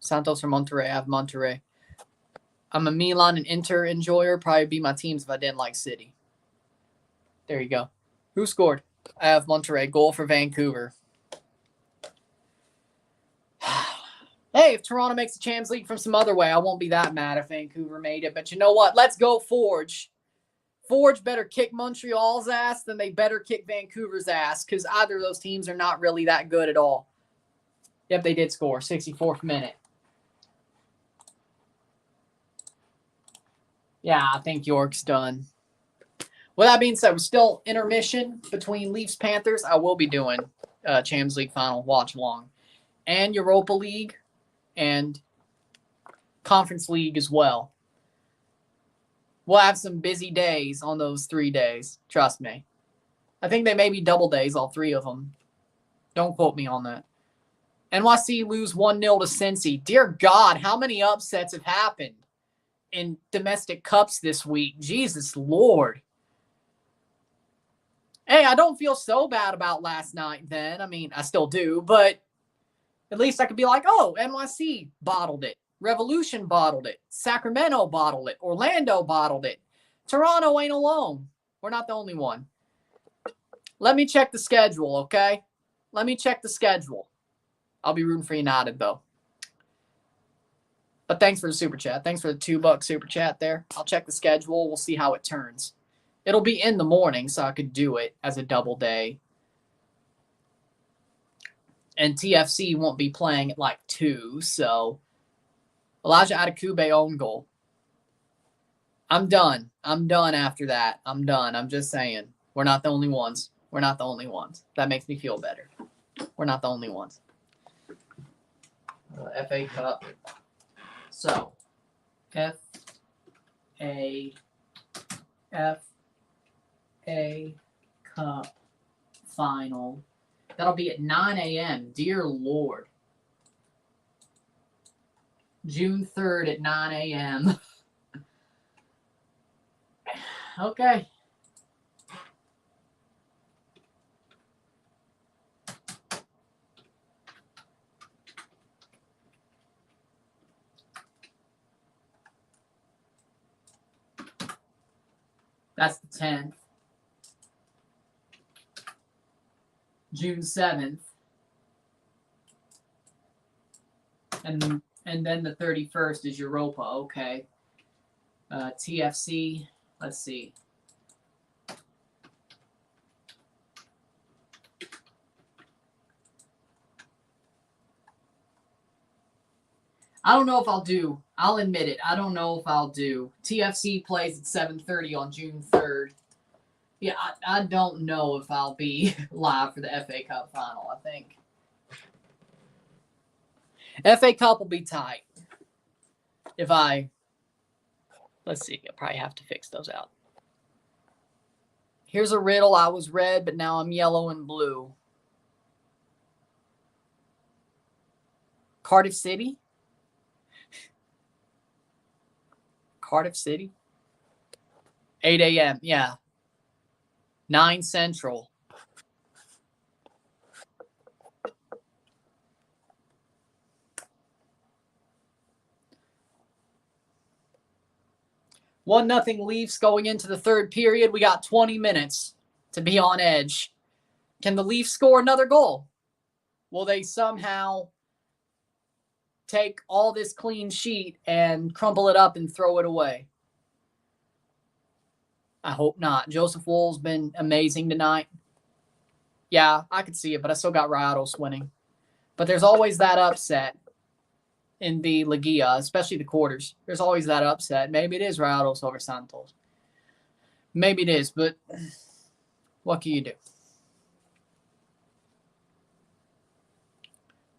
Santos from Monterrey. I have Monterrey. I'm a Milan and Inter enjoyer. Probably be my teams if I didn't like City. There you go. Who scored? I have Monterrey. Goal for Vancouver. Hey, if Toronto makes the Champions League from some other way, I won't be that mad if Vancouver made it. But you know what? Let's go Forge. Forge better kick Montreal's ass than they better kick Vancouver's ass because either of those teams are not really that good at all. Yep, they did score. 64th minute. Yeah, I think York's done. With that being said, we're still intermission between Leafs Panthers. I will be doing Champions League final watch along and Europa League and Conference League as well. We'll have some busy days on those 3 days. Trust me. I think they may be double days, all 3 of them. Don't quote me on that. NYC lose 1-0 to Cincy. Dear God, how many upsets have happened in domestic cups this week? Jesus Lord. Hey, I don't feel so bad about last night then. I mean, I still do, but at least I could be like, oh, NYC bottled it. Revolution bottled it. Sacramento bottled it. Orlando bottled it. Toronto ain't alone. We're not the only one. Let me check the schedule, okay? Let me check the schedule. I'll be rooting for United, though. But thanks for the super chat. Thanks for the $2 super chat there. I'll check the schedule. We'll see how it turns. It'll be in the morning, so I could do it as a double day. And TFC won't be playing at like 2, so Elijah Adekube own goal. I'm done. I'm done after that. I'm done. I'm just saying. We're not the only ones. We're not the only ones. That makes me feel better. We're not the only ones. FA Cup. So, FA Cup final. That'll be at 9 a.m. Dear Lord. June 3rd at 9 a.m. Okay. That's the 10th. June 7th. And then the 31st is Europa. Okay. TFC. Let's see. I don't know if I'll do. I'll admit it. I don't know if I'll do. TFC plays at 7:30 on June 3rd. Yeah, I don't know if I'll be live for the FA Cup final, I think. FA Cup will be tight. Let's see, I'll probably have to fix those out. Here's a riddle. I was red, but now I'm yellow and blue. Cardiff City? Cardiff City? 8 a.m., yeah. 9 Central. One nothing Leafs going into the third period. We got 20 minutes to be on edge. Can the Leafs score another goal? Will they somehow take all this clean sheet and crumple it up and throw it away? I hope not. Joseph Wool's been amazing tonight. Yeah, I could see it, but I still got Rayados winning. But there's always that upset in the Liga, especially the quarters. There's always that upset. Maybe it is Rayados over Santos. Maybe it is, but what can you do?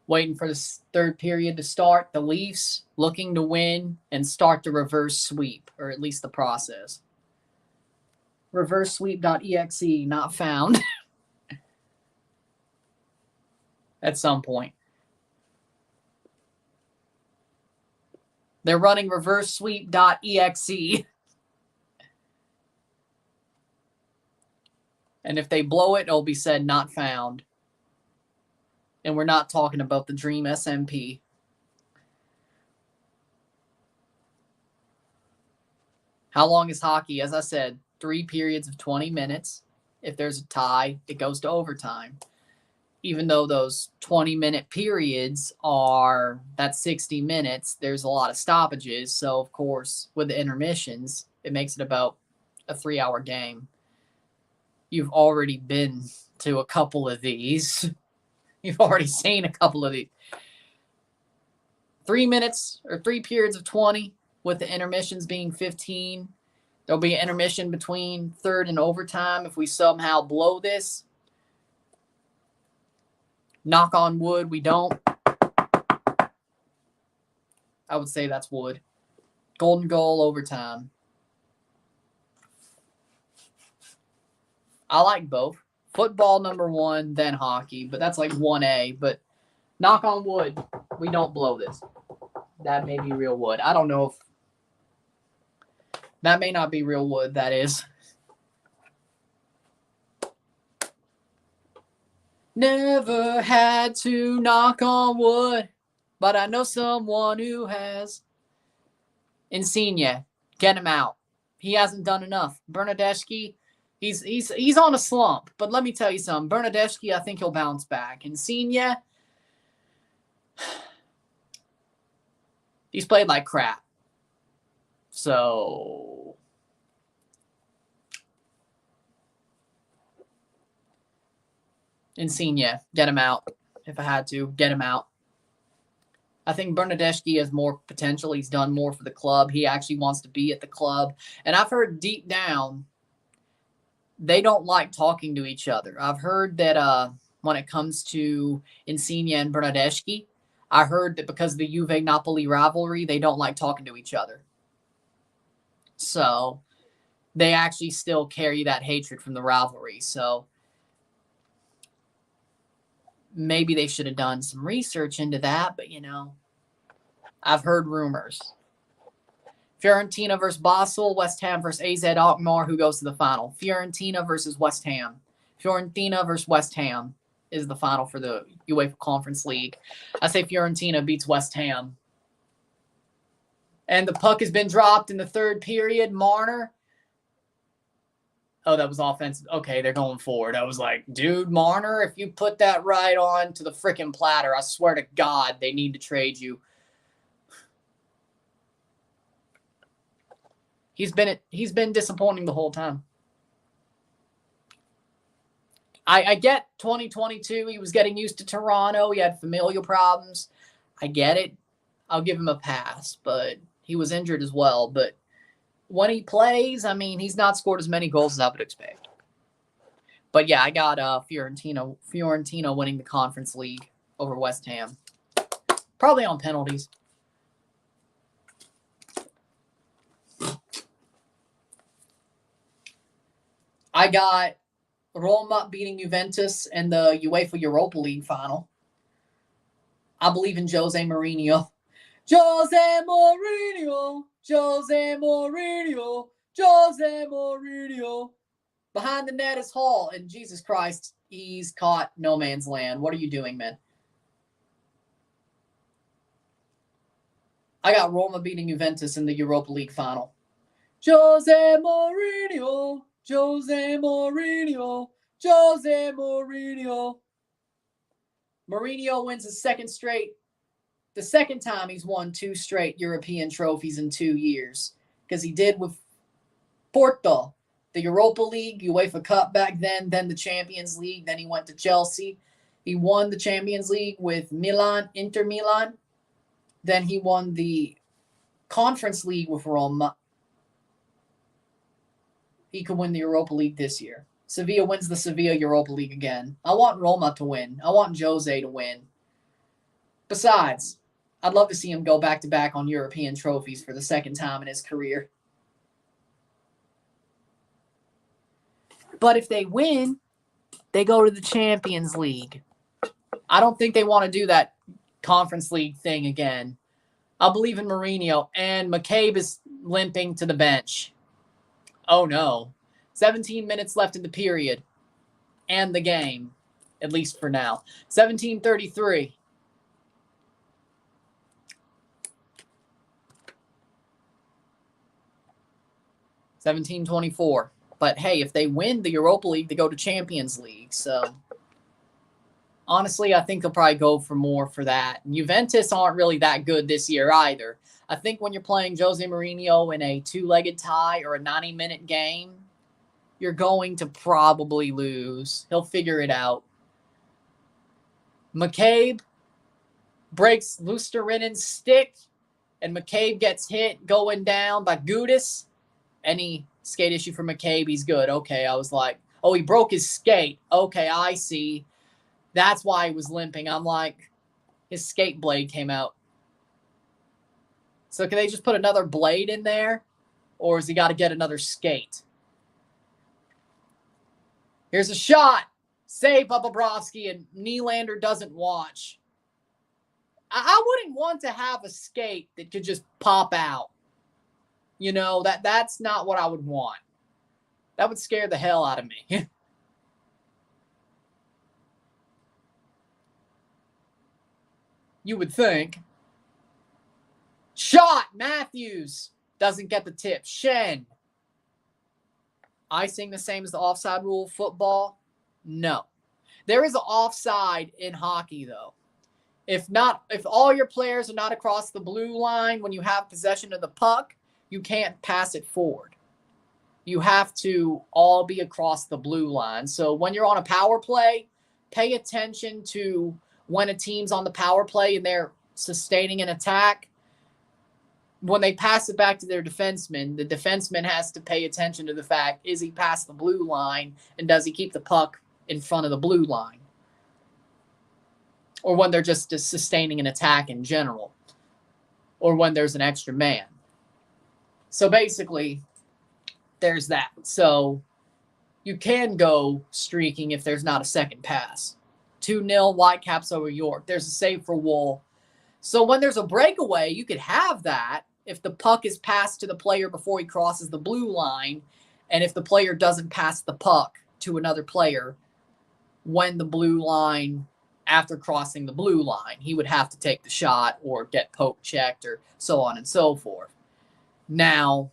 Waiting for the third period to start. The Leafs looking to win and start the reverse sweep, or at least the process. Reversesweep.exe not found at some point. They're running reversesweep.exe. And if they blow it, it'll be said not found. And we're not talking about the Dream SMP. How long is hockey? As I said, 3 periods of 20 minutes. If there's a tie, it goes to overtime. Even though those 20-minute periods are, that's 60 minutes, there's a lot of stoppages. So, of course, with the intermissions, it makes it about a 3-hour game. You've already been to a couple of these. You've already seen a couple of these. 3 minutes or 3 periods of 20 with the intermissions being 15. There'll be an intermission between third and overtime if we somehow blow this. Knock on wood, we don't. I would say that's wood. Golden goal, overtime. I like both. Football number 1, then hockey, but that's like 1A. But knock on wood, we don't blow this. That may be real wood. I don't know if that may not be real wood, that is. Never had to knock on wood, but I know someone who has. Insigne, get him out. He hasn't done enough. Bernadeschi, He's on a slump. But let me tell you something. Bernadeschi, I think he'll bounce back. And Insigne, he's played like crap. So Insigne, get him out. If I had to, get him out. I think Bernadeschi has more potential. He's done more for the club. He actually wants to be at the club. And I've heard deep down, they don't like talking to each other. I've heard that when it comes to Insigne and Bernadeschi, I heard that because of the Juve-Napoli rivalry, they don't like talking to each other. So they actually still carry that hatred from the rivalry. So maybe they should have done some research into that, but, I've heard rumors. Fiorentina versus Basel, West Ham versus AZ Alkmaar, who goes to the final? Fiorentina versus West Ham. Fiorentina versus West Ham is the final for the UEFA Conference League. I say Fiorentina beats West Ham. And the puck has been dropped in the third period. Marner. Oh, that was offensive. Okay, they're going forward. I was like, dude, Marner, if you put that right on to the freaking platter, I swear to God, they need to trade you. He's been disappointing the whole time. I get 2022. He was getting used to Toronto. He had familial problems. I get it. I'll give him a pass, but he was injured as well. But when he plays, I mean, he's not scored as many goals as I would expect. But yeah, I got Fiorentina winning the Conference League over West Ham. Probably on penalties. I got Roma beating Juventus in the UEFA Europa League final. I believe in Jose Mourinho. Jose Mourinho. Jose Mourinho. Jose Mourinho. Behind the net is Hall, and Jesus Christ, he's caught no man's land. What are you doing, man? I got Roma beating Juventus in the Europa League final. Jose Mourinho. Jose Mourinho. Jose Mourinho. Mourinho wins the second time he's won 2 straight European trophies in 2 years. Because he did with Porto, the Europa League, UEFA Cup back then the Champions League. Then he went to Chelsea. He won the Champions League with Milan, Inter Milan. Then he won the Conference League with Roma. He could win the Europa League this year. Sevilla wins the Sevilla Europa League again. I want Roma to win. I want Jose to win. Besides, I'd love to see him go back-to-back on European trophies for the second time in his career. But if they win, they go to the Champions League. I don't think they want to do that Conference League thing again. I believe in Mourinho, and McCabe is limping to the bench. Oh, no. 17 minutes left in the period and the game, at least for now. 17:33. $17.24. But hey, if they win the Europa League, they go to Champions League. So honestly, I think they'll probably go for more for that. And Juventus aren't really that good this year either. I think when you're playing Jose Mourinho in a 2-legged tie or a 90-minute game, you're going to probably lose. He'll figure it out. McCabe breaks Lustarinen's stick, and McCabe gets hit going down by Gudis. Any skate issue for McCabe, he's good. Okay, I was like, oh, he broke his skate. Okay, I see. That's why he was limping. I'm like, his skate blade came out. So can they just put another blade in there? Or has he got to get another skate? Here's a shot. Save by Bobrovsky, and Nylander doesn't watch. I wouldn't want to have a skate that could just pop out. You know, that's not what I would want. That would scare the hell out of me. You would think. Shot. Matthews doesn't get the tip. Shen. icing the same as the offside rule of football? No. There is an offside in hockey, though. If all your players are not across the blue line when you have possession of the puck, you can't pass it forward. You have to all be across the blue line. So when you're on a power play, pay attention to when a team's on the power play and they're sustaining an attack. When they pass it back to their defenseman, the defenseman has to pay attention to the fact, is he past the blue line and does he keep the puck in front of the blue line? Or when they're just sustaining an attack in general. Or when there's an extra man. So basically, there's that. So you can go streaking if there's not a second pass. 2-0 Whitecaps over York. There's a save for Wolff. So when there's a breakaway, you could have that if the puck is passed to the player before he crosses the blue line, and if the player doesn't pass the puck to another player when the blue line, after crossing the blue line, he would have to take the shot or get poke checked or so on and so forth. Now,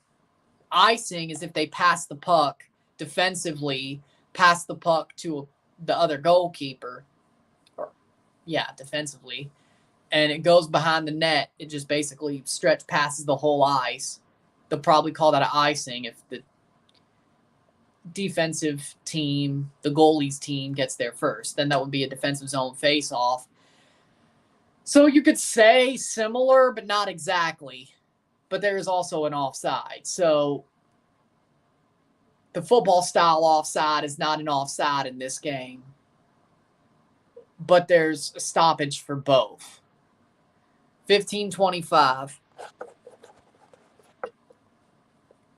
icing is if they pass the puck defensively, pass the puck to the other goalkeeper, defensively, and it goes behind the net. It just basically stretch passes the whole ice. They'll probably call that an icing if the defensive team, the goalie's team, gets there first. Then that would be a defensive zone face-off. So you could say similar, but not exactly. But there is also an offside. So the football style offside is not an offside in this game. But there's a stoppage for both. 15-25.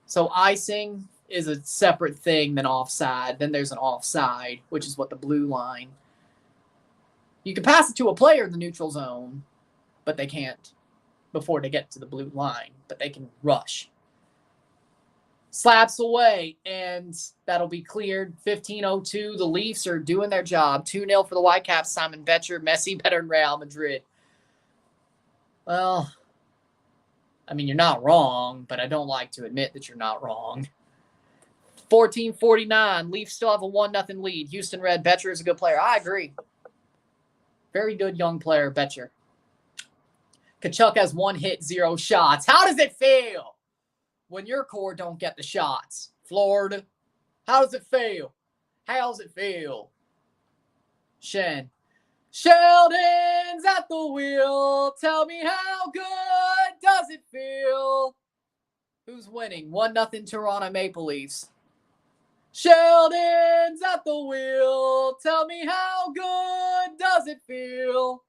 So icing is a separate thing than offside. Then there's an offside, which is what the blue line. You can pass it to a player in the neutral zone, but they can't before they get to the blue line. But they can rush. Slaps away, and that'll be cleared. 15-02. The Leafs are doing their job. 2-0 for the Whitecaps. Simon Betcher. Messi better than Real Madrid. Well, I mean, you're not wrong, but I don't like to admit that you're not wrong. 14-49. Leafs still have a 1-0 lead. Houston Red. Betcher is a good player. I agree. Very good young player, Betcher. Kachuk has 1 hit, 0 shots. How does it feel when your core don't get the shots? Florida. How does it feel? How does it feel? Shen. Sheldon's at the wheel. Tell me how good does it feel? Who's winning? 1-0 Toronto Maple Leafs. Sheldon's at the wheel. Tell me how good does it feel?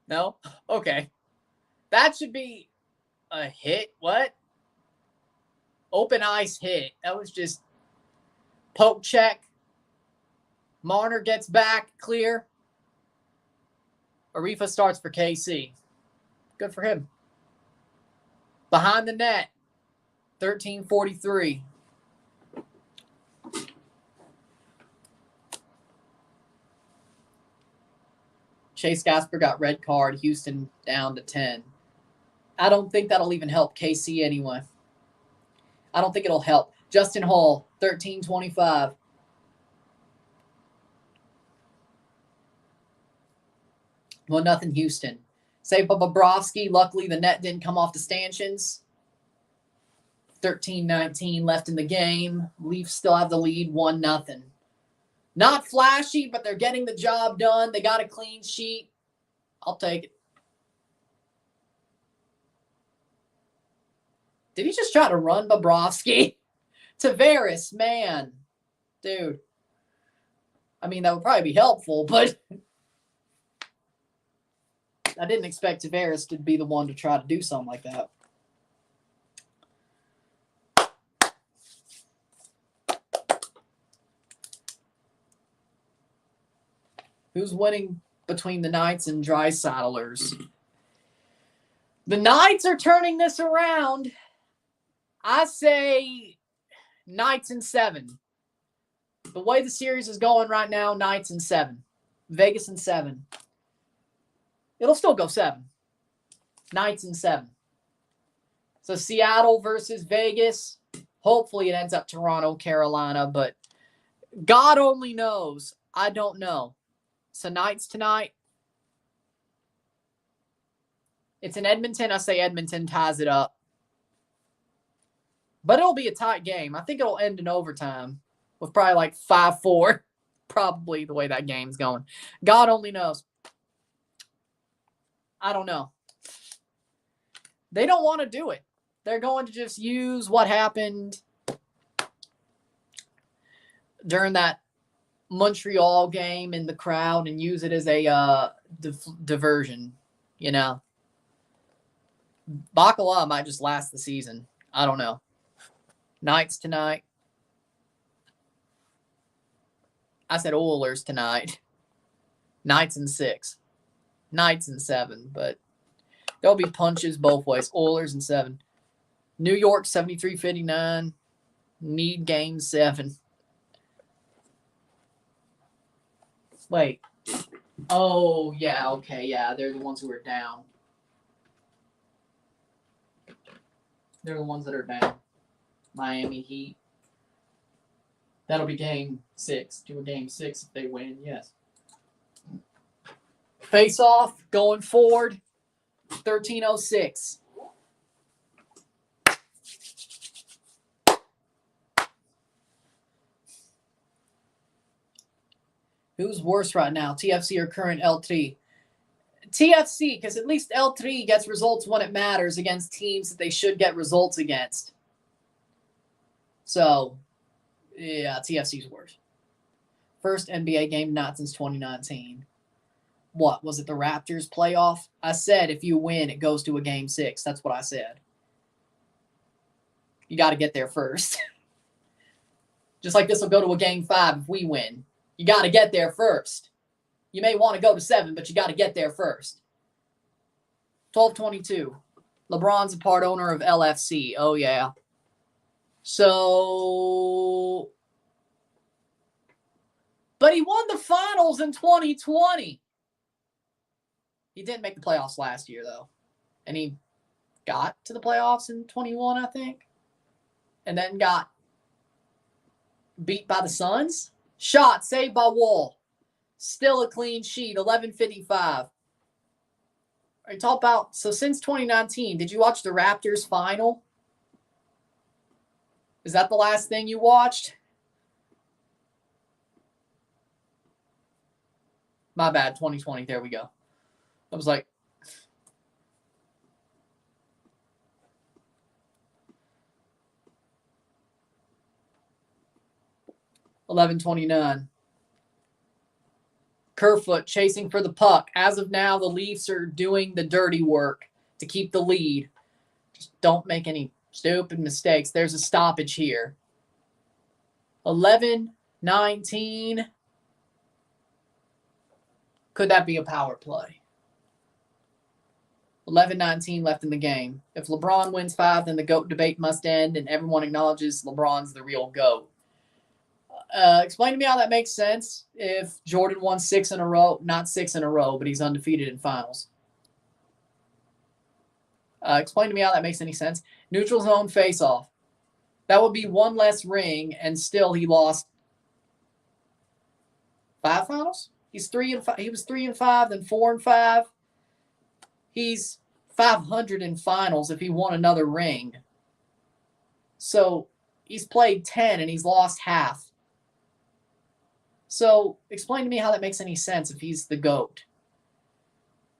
No? Okay. That should be a hit. What? Open ice hit. That was just poke check. Marner gets back clear. Arifa starts for KC. Good for him. Behind the net. 13-43. Chase Gasper got red card. Houston down to 10. I don't think that'll even help KC anyway. I don't think it'll help. Justin Hall, 13-25. Well, nothing Houston. Save by Bobrovsky. Luckily, the net didn't come off the stanchions. 13-19 left in the game. Leafs still have the lead, 1-0. Not flashy, but they're getting the job done. They got a clean sheet. I'll take it. Did he just try to run Bobrovsky? Tavares, man. Dude. I mean, that would probably be helpful, but I didn't expect Tavares to be the one to try to do something like that. Who's winning between the Knights and Dreisaitelers? The Knights are turning this around. I say Knights in 7. The way the series is going right now, Knights in 7. Vegas in 7. It'll still go 7. Knights in 7. So Seattle versus Vegas. Hopefully it ends up Toronto, Carolina, but God only knows. I don't know. So Knights tonight. It's in Edmonton. I say Edmonton ties it up. But it'll be a tight game. I think it'll end in overtime with probably like 5-4. Probably the way that game's going. God only knows. I don't know. They don't want to do it. They're going to just use what happened during that Montreal game in the crowd and use it as a diversion, you know. Bacala might just last the season. I don't know. Knights tonight. I said Oilers tonight. Knights in 6. Knights in 7, but there'll be punches both ways. Oilers in 7. New York 73-59. Need game 7. Wait. Oh, yeah, okay, yeah. They're the ones who are down. They're the ones that are down. Miami Heat. That'll be game 6. Do a game 6 if they win, yes. Face off, going forward, 13:06. Who's worse right now, TFC or current L3? TFC, because at least L3 gets results when it matters against teams that they should get results against. So, yeah, TFC's worse. First NBA game not since 2019. What, was it the Raptors playoff? I said if you win, it goes to a game 6. That's what I said. You got to get there first. Just like this will go to a game 5 if we win. You got to get there first. You may want to go to 7, but you got to get there first. 12:22. LeBron's a part owner of LFC. Oh, yeah. So, but he won the finals in 2020. He didn't make the playoffs last year, though. And he got to the playoffs in 21, I think. And then got beat by the Suns. Shot saved by Wolff. Still a clean sheet, 11:55. Are you talking about, so since 2019, did you watch the Raptors final? Is that the last thing you watched? My bad, 2020. There we go. I was like, $11:29. Kerfoot chasing for the puck. As of now, the Leafs are doing the dirty work to keep the lead. Just don't make any stupid mistakes. There's a stoppage here. 11:19. Could that be a power play? 11:19 left in the game. If LeBron wins 5, then the GOAT debate must end, and everyone acknowledges LeBron's the real GOAT. Explain to me how that makes sense if Jordan won 6 in a row. Not 6 in a row, but he's undefeated in finals. Explain to me how that makes any sense. Neutral zone face-off. That would be 1 less ring, and still he lost 5 finals? He's 3 and 5. He was 3 and 5, then 4 and 5. He's 500 in finals if he won another ring. So he's played 10 and he's lost half. So explain to me how that makes any sense if he's the GOAT.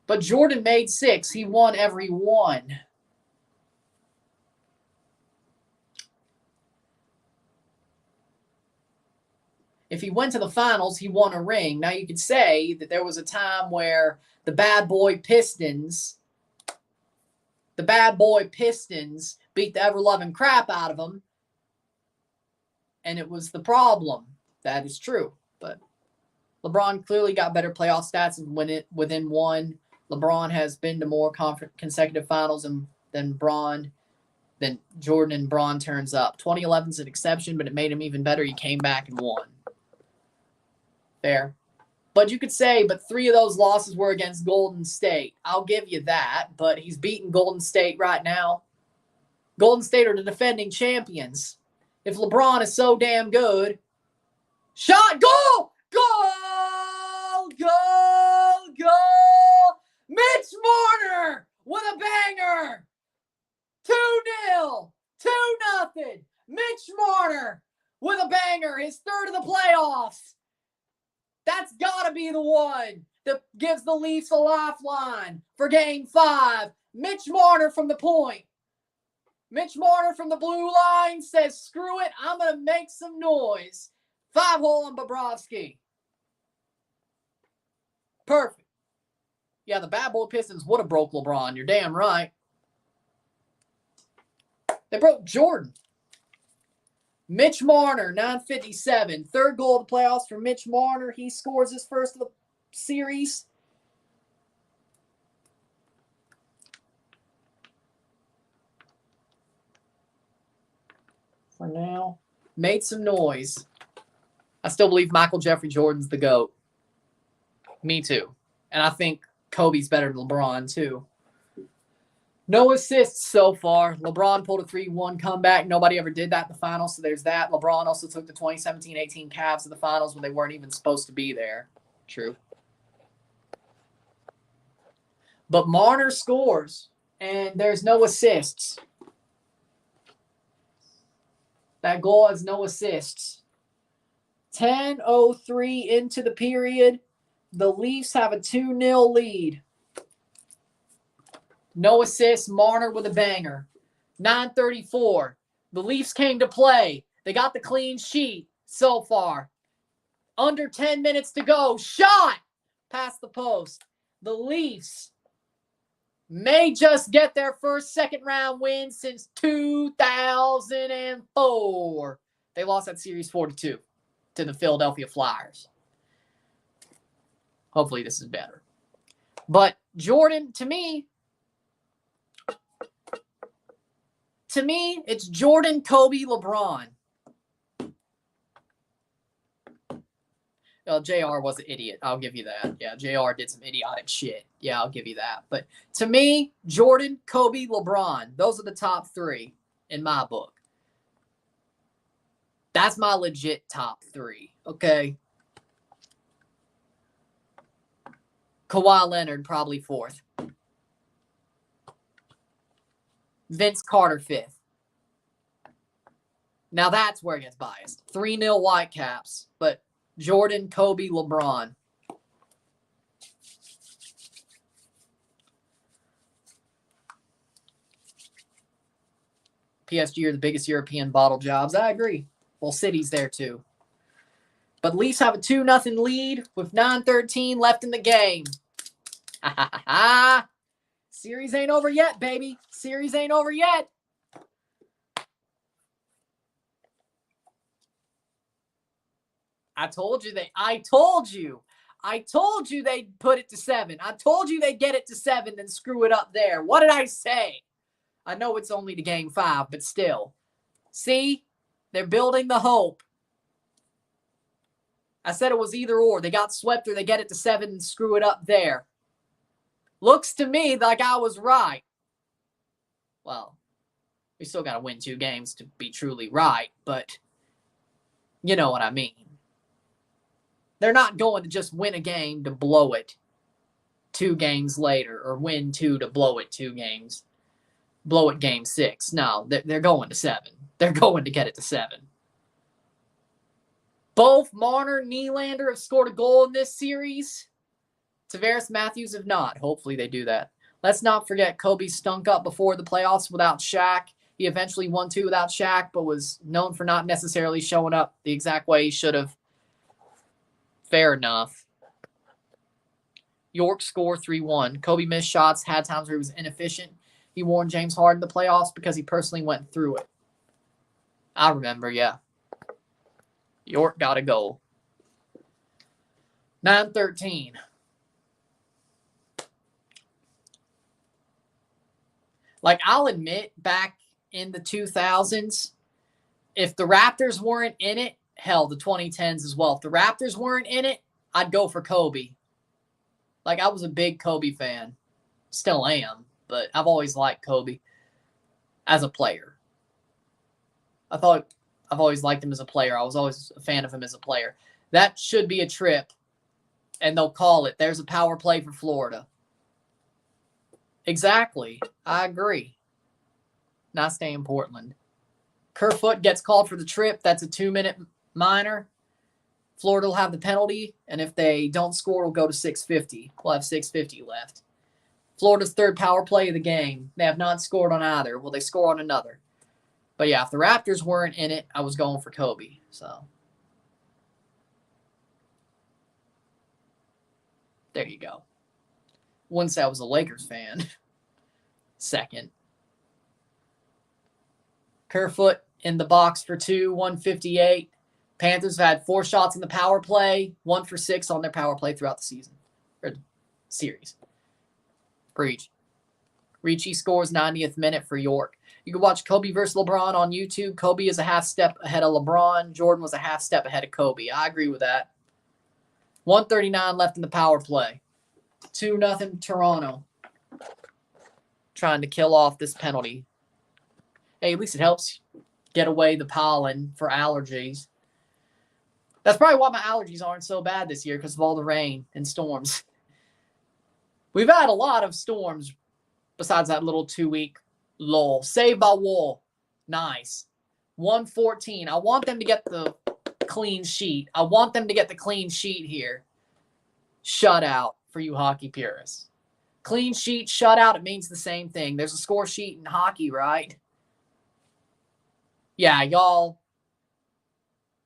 But Jordan made 6. He won every one. If he went to the finals, he won a ring. Now you could say that there was a time where the bad boy Pistons beat the ever-loving crap out of him, and it was the problem. That is true. But LeBron clearly got better playoff stats and win it within one. LeBron has been to more consecutive finals than Jordan and Braun turns up. 2011 is an exception, but it made him even better. He came back and won. Fair. But you could say, but 3 of those losses were against Golden State. I'll give you that, but he's beating Golden State right now. Golden State are the defending champions. If LeBron is so damn good, shot, goal, goal, goal, goal. Mitch Marner with a banger. 2-0, 2-0. Mitch Marner with a banger, his third of the playoffs. That's got to be the one that gives the Leafs a lifeline for Game 5. Mitch Marner from the point. Mitch Marner from the blue line says, screw it, I'm going to make some noise. 5-hole on Bobrovsky. Perfect. Yeah, the bad boy Pistons would have broke LeBron. You're damn right. They broke Jordan. Mitch Marner, 957. Third goal of the playoffs for Mitch Marner. He scores his first of the series. For now, made some noise. I still believe Michael Jeffrey Jordan's the GOAT. Me too. And I think Kobe's better than LeBron too. No assists so far. LeBron pulled a 3-1 comeback. Nobody ever did that in the finals, so there's that. LeBron also took the 2017-18 Cavs to the finals when they weren't even supposed to be there. True. But Marner scores, and there's no assists. That goal has no assists. 10:03 into the period. The Leafs have a 2-0 lead. No assists, Marner with a banger. 9:34. The Leafs came to play. They got the clean sheet so far. Under 10 minutes to go. Shot past the post. The Leafs may just get their first second-round win since 2004. They lost that series 4-2 to the Philadelphia Flyers. Hopefully this is better. But Jordan, to me, it's Jordan, Kobe, LeBron. Well, JR was an idiot. I'll give you that. Yeah, JR did some idiotic shit. Yeah, I'll give you that. But to me, Jordan, Kobe, LeBron, those are the top 3 in my book. That's my legit top 3, okay? Kawhi Leonard probably 4th. Vince Carter 5th. Now that's where it gets biased. 3-0 Whitecaps, but Jordan, Kobe, LeBron. PSG are the biggest European bottle jobs. I agree. Well, City's there too. But Leafs have a 2-0 lead with 9:13 left in the game. Series ain't over yet, baby. Series ain't over yet. I told you they'd put it to 7. I told you they'd get it to 7 and screw it up there. What did I say? I know it's only to Game 5, but still. See? They're building the hope. I said it was either or. They got swept or they get it to 7 and screw it up there. Looks to me like I was right. Well, we still got to win 2 games to be truly right, but you know what I mean. They're not going to just win a game to blow it 2 games later or win 2 to blow it 2 games. Blow it Game 6. No, they're going to 7. They're going to get it to 7. Both Marner and Nylander have scored a goal in this series. Tavares, Matthews have not. Hopefully they do that. Let's not forget Kobe stunk up before the playoffs without Shaq. He eventually won 2 without Shaq, but was known for not necessarily showing up the exact way he should have. Fair enough. York score 3-1. Kobe missed shots, had times where he was inefficient. He warned James Harden in the playoffs because he personally went through it. I remember, yeah. York got a goal. 9:13. Like, I'll admit, back in the 2000s, if the Raptors weren't in it, hell, the 2010s as well. If the Raptors weren't in it, I'd go for Kobe. Like, I was a big Kobe fan. Still am, but I've always liked Kobe as a player. I've always liked him as a player. I was always a fan of him as a player. That should be a trip, and they'll call it. There's a power play for Florida. Exactly. I agree. Not stay in Portland. Kerfoot gets called for the trip. That's a 2-minute minor. Florida will have the penalty, and if they don't score, we'll go to 6:50. We'll have 6:50 left. Florida's third power play of the game. They have not scored on either. Will they score on another? But yeah, if the Raptors weren't in it, I was going for Kobe. So there you go. Wouldn't say I was a Lakers fan. Second. Kerfoot in the box for 2, 158. Panthers have had 4 shots in the power play, 1 for 6 on their power play throughout the season. Or series. Preach. Ricci scores 90th minute for York. You can watch Kobe versus LeBron on YouTube. Kobe is a half step ahead of LeBron. Jordan was a half step ahead of Kobe. I agree with that. 1:39 left in the power play. 2-0 Toronto. Trying to kill off this penalty. Hey, at least it helps get away the pollen for allergies. That's probably why my allergies aren't so bad this year, because of all the rain and storms. We've had a lot of storms besides that little 2-week lull. Saved by Wolff. Nice. 114. I want them to get the clean sheet. I want them to get the clean sheet here. Shutout for you hockey purists. Clean sheet, shutout, it means the same thing. There's a score sheet in hockey, right? Yeah, y'all.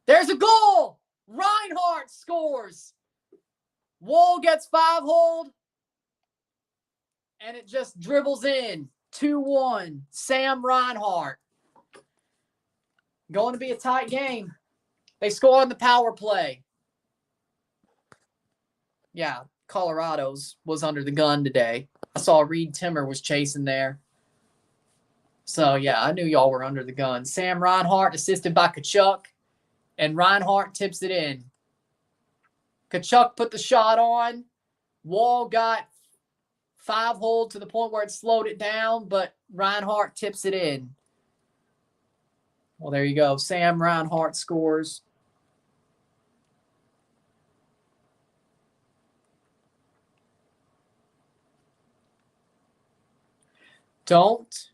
There's a goal! Reinhart scores. Wall gets 5-hold. And it just dribbles in. 2-1. Sam Reinhart. Going to be a tight game. They score on the power play. Yeah, Colorado's was under the gun today. I saw Reed Timmer was chasing there. So, yeah, I knew y'all were under the gun. Sam Reinhart assisted by Tkachuk. And Reinhart tips it in. Tkachuk put the shot on. Wall got 5-hold to the point where it slowed it down, but Reinhart tips it in. Well, there you go. Sam Reinhart scores. Don't.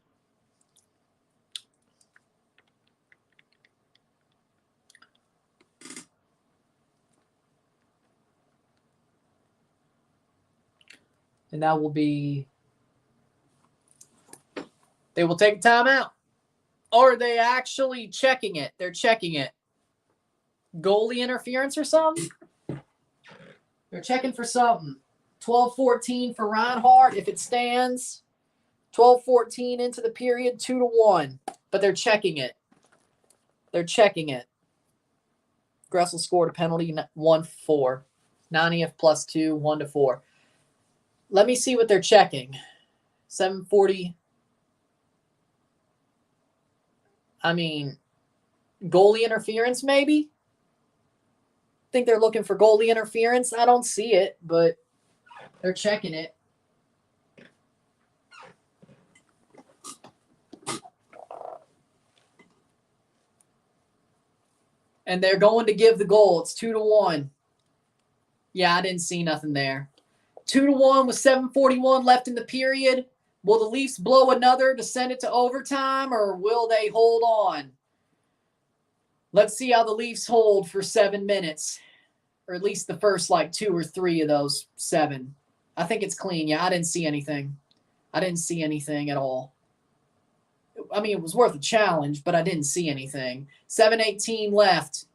And that will be, they will take a timeout. Or are they actually checking it? They're checking it. Goalie interference or something? They're checking for something. 12-14 for Reinhart if it stands. 12-14 into the period, 2-1. But they're checking it. They're checking it. Gressel scored a penalty, 1-4. 90th plus 2, 1-4. Let me see what they're checking. 7:40. I mean, goalie interference maybe? Think they're looking for goalie interference? I don't see it, but they're checking it. And they're going to give the goal. It's 2-1. Yeah, I didn't see nothing there. 2-1 with 7:41 left in the period. Will the Leafs blow another to send it to overtime, or will they hold on? Let's see how the Leafs hold for 7 minutes, or at least the first 2 or 3 of those 7. I think it's clean. Yeah, I didn't see anything. I didn't see anything at all. I mean, it was worth a challenge, but I didn't see anything. 7:18 left.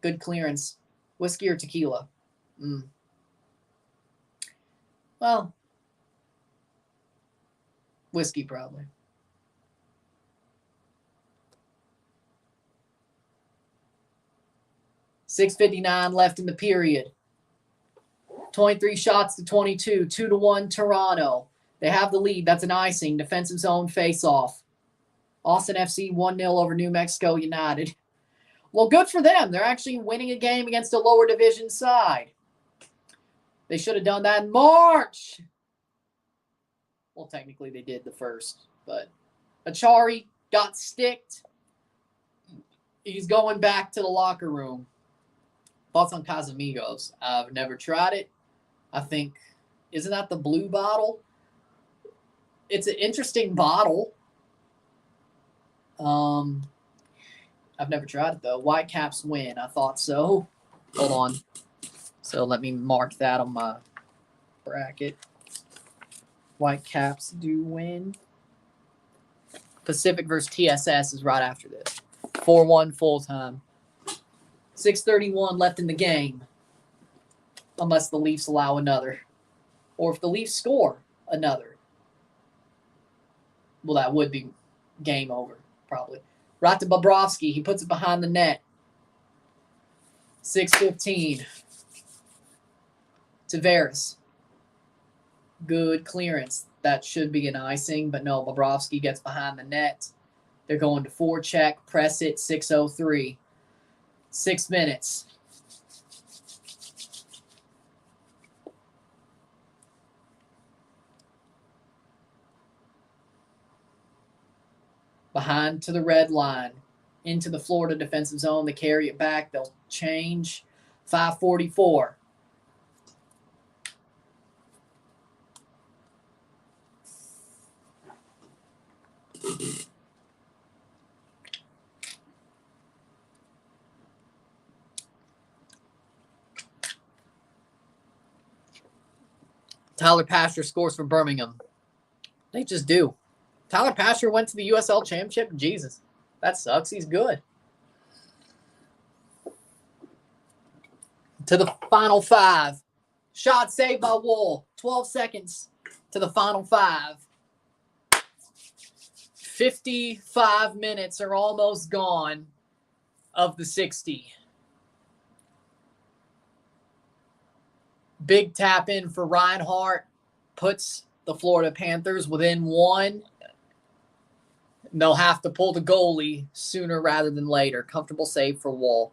Good clearance. Whiskey or tequila? Well, whiskey probably. $6:59 left in the period. 23 shots to 22. 2-1 Toronto. They have the lead. That's an icing. Defensive zone face-off. Austin FC 1-0 over New Mexico United. Well, good for them. They're actually winning a game against a lower division side. They should have done that in March. Well, technically they did the first, but Achari got sticked. He's going back to the locker room. Thoughts on Casamigos? I've never tried it. I think, isn't that the blue bottle? It's an interesting bottle. I've never tried it, though. Whitecaps win. I thought so. Hold on. So let me mark that on my bracket. Whitecaps do win. Pacific versus TSS is right after this. 4-1 full time. 6:31 left in the game. Unless the Leafs allow another. Or if the Leafs score another. Well, that would be game over, probably. Right to Bobrovsky. He puts it behind the net. 6:15. Tavares. Good clearance. That should be an icing, but no, Bobrovsky gets behind the net. They're going to forecheck, press it, 6:03. 6 minutes. Behind to the red line. Into the Florida defensive zone. They carry it back. They'll change. 5:44. Tyler Pasher scores for Birmingham. They just do. Tyler Pasher went to the USL Championship. Jesus, that sucks. He's good. To the final 5. Shot saved by Wolff. 12 seconds to the final 5. 55 minutes are almost gone of the 60. Big tap in for Reinhart. Puts the Florida Panthers within 1. They'll have to pull the goalie sooner rather than later. Comfortable save for Wolff.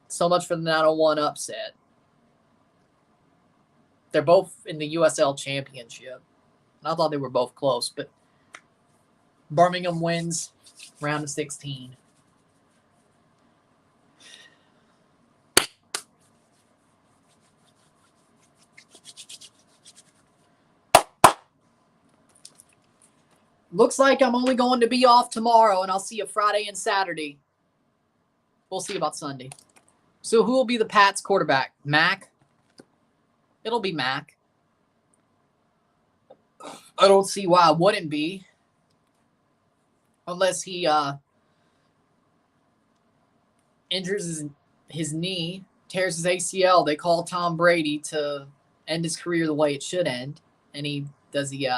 So much for the 901 upset. They're both in the USL Championship. I thought they were both close, but Birmingham wins round of 16. Looks like I'm only going to be off tomorrow, and I'll see you Friday and Saturday. We'll see about Sunday. So who will be the Pats quarterback? Mac? It'll be Mac. I don't see why it wouldn't be. Unless he injures his knee, tears his ACL. They call Tom Brady to end his career the way it should end. And he does the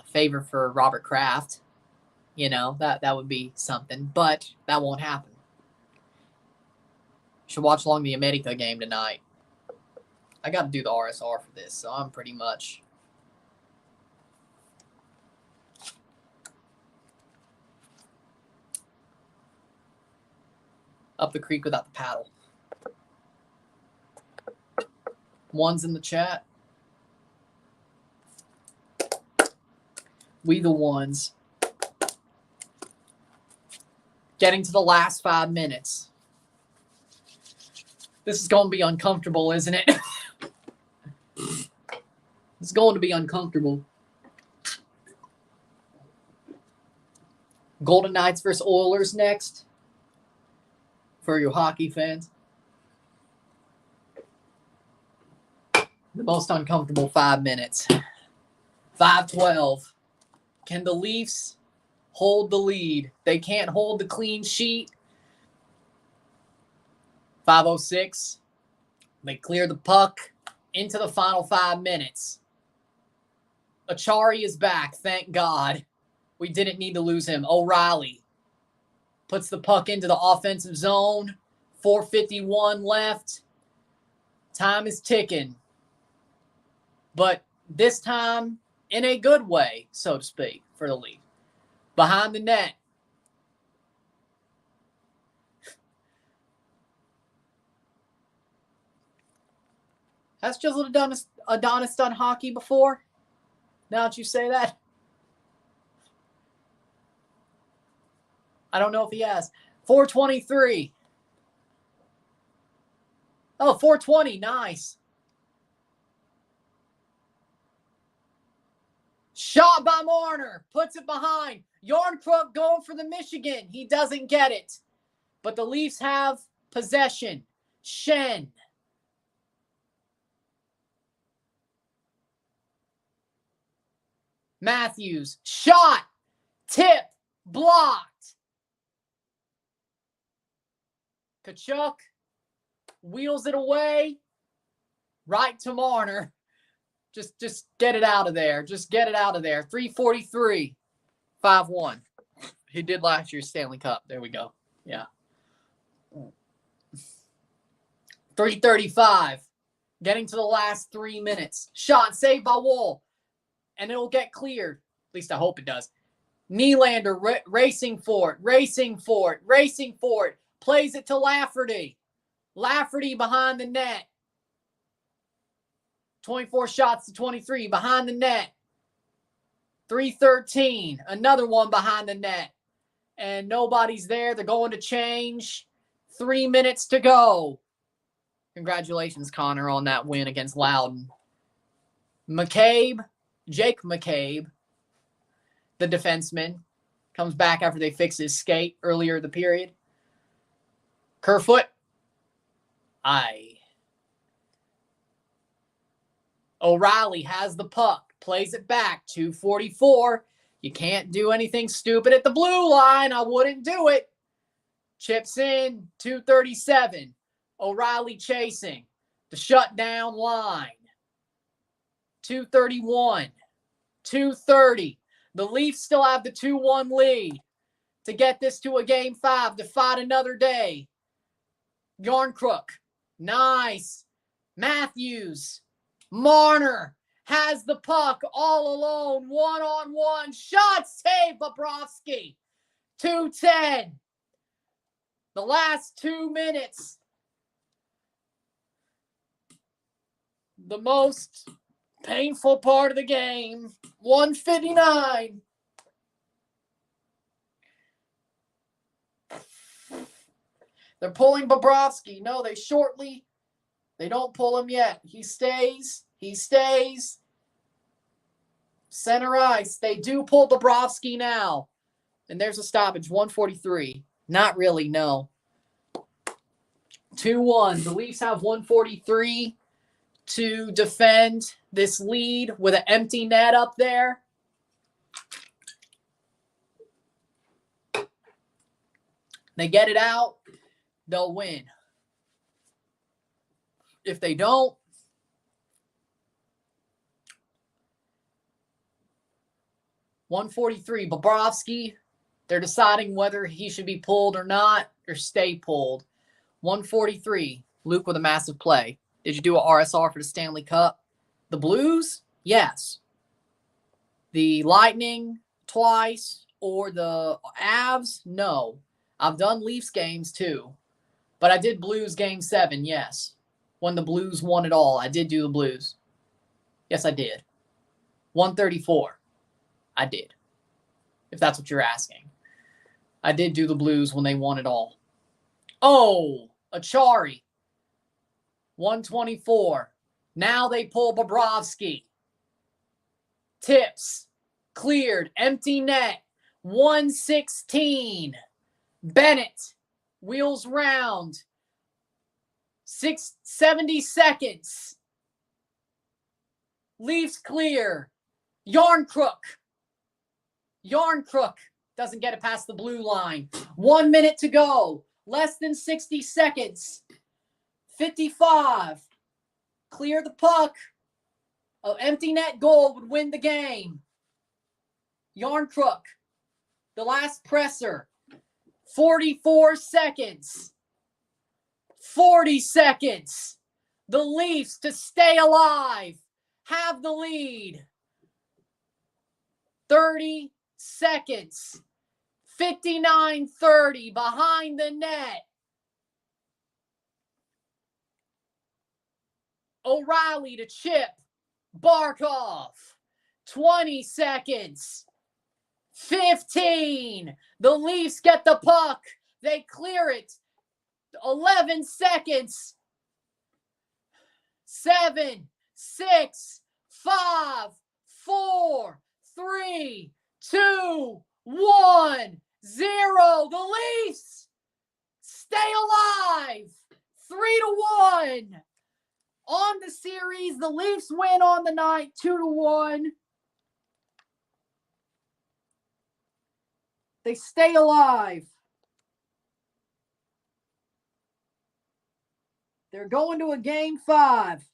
favor for Robert Kraft. You know, that would be something. But that won't happen. Should watch along the America game tonight. I got to do the RSR for this, so I'm pretty much up the creek without the paddle. One's in the chat. We the ones. Getting to the last 5 minutes. This is going to be uncomfortable, isn't it? It's going to be uncomfortable. Golden Knights versus Oilers next. For your hockey fans. The most uncomfortable 5 minutes. 5:12. Can the Leafs hold the lead? They can't hold the clean sheet. 5:06. They clear the puck into the final 5 minutes. Achari is back, thank God. We didn't need to lose him. O'Reilly puts the puck into the offensive zone. 4:51 left. Time is ticking. But this time in a good way, so to speak, for the Leafs. Behind the net, Has Jizzle Adonis done hockey before? Now that you say that? I don't know if he has. 423. Oh, 420. Nice. Shot by Marner. Puts it behind. Yarncrook going for the Michigan. He doesn't get it. But the Leafs have possession. Shen. Matthews. Shot. Tip. Blocked. Tkachuk wheels it away. Right to Marner. Just get it out of there. Just get it out of there. 343. 5-1. He did last year's Stanley Cup. There we go. Yeah. 335. Getting to the last 3 minutes. Shot saved by Wolff. And it'll get cleared. At least I hope it does. Nylander racing for it. Plays it to Lafferty. Lafferty behind the net. 24 shots to 23. Behind the net. 313. Another one behind the net. And nobody's there. They're going to change. 3 minutes to go. Congratulations, Connor, on that win against Loudon. Jake McCabe, the defenseman, comes back after they fix his skate earlier in the period. Kerfoot. O'Reilly has the puck. Plays it back. 2:44. You can't do anything stupid at the blue line. I wouldn't do it. Chips in. 2:37. O'Reilly chasing. The shutdown line. 2:31. 2:30. The Leafs still have the 2-1 lead to get this to a Game 5 to fight another day. Yarncrook. Nice. Matthews. Marner has the puck all alone. 1-on-1. Shot saved. Bobrovsky. 2:10. The last 2 minutes. The most painful part of the game. 1:59. They're pulling Bobrovsky. No, they don't pull him yet. He stays. Center ice. They do pull Bobrovsky now. And there's a stoppage. 1:43. Not really, no. 2-1. The Leafs have 1:43 to defend this lead with an empty net up there. They get it out, they'll win. If they don't, .143, Bobrovsky, they're deciding whether he should be pulled or not, or stay pulled. 1:43, Luke with a massive play. Did you do a RSR for the Stanley Cup? The Blues? Yes. The Lightning twice or the Avs? No. I've done Leafs games too. But I did Blues Game 7, yes. When the Blues won it all, I did do the Blues. Yes, I did. 134. I did. If that's what you're asking. I did do the Blues when they won it all. Oh, Achari. 124. Now they pull Bobrovsky. Tips. Cleared. Empty net. 116. Bennett. Wheels round. 70 seconds. Leafs clear. Yarncrook doesn't get it past the blue line. 1 minute to go. Less than 60 seconds. 55. Clear the puck. An empty net goal would win the game. Yarncrook. The last presser. 44 seconds. 40 seconds. The Leafs to stay alive. Have the lead. 30 seconds. 59-30 behind the net. O'Reilly to chip. Barkov. 20 seconds. 15. The Leafs get the puck. They clear it. 11 seconds. 7, 6, 5, 4, 3, 2, 1, 0. The Leafs stay alive. 3-1. On the series, the Leafs win on the night 2-1. They stay alive. They're going to a game 5.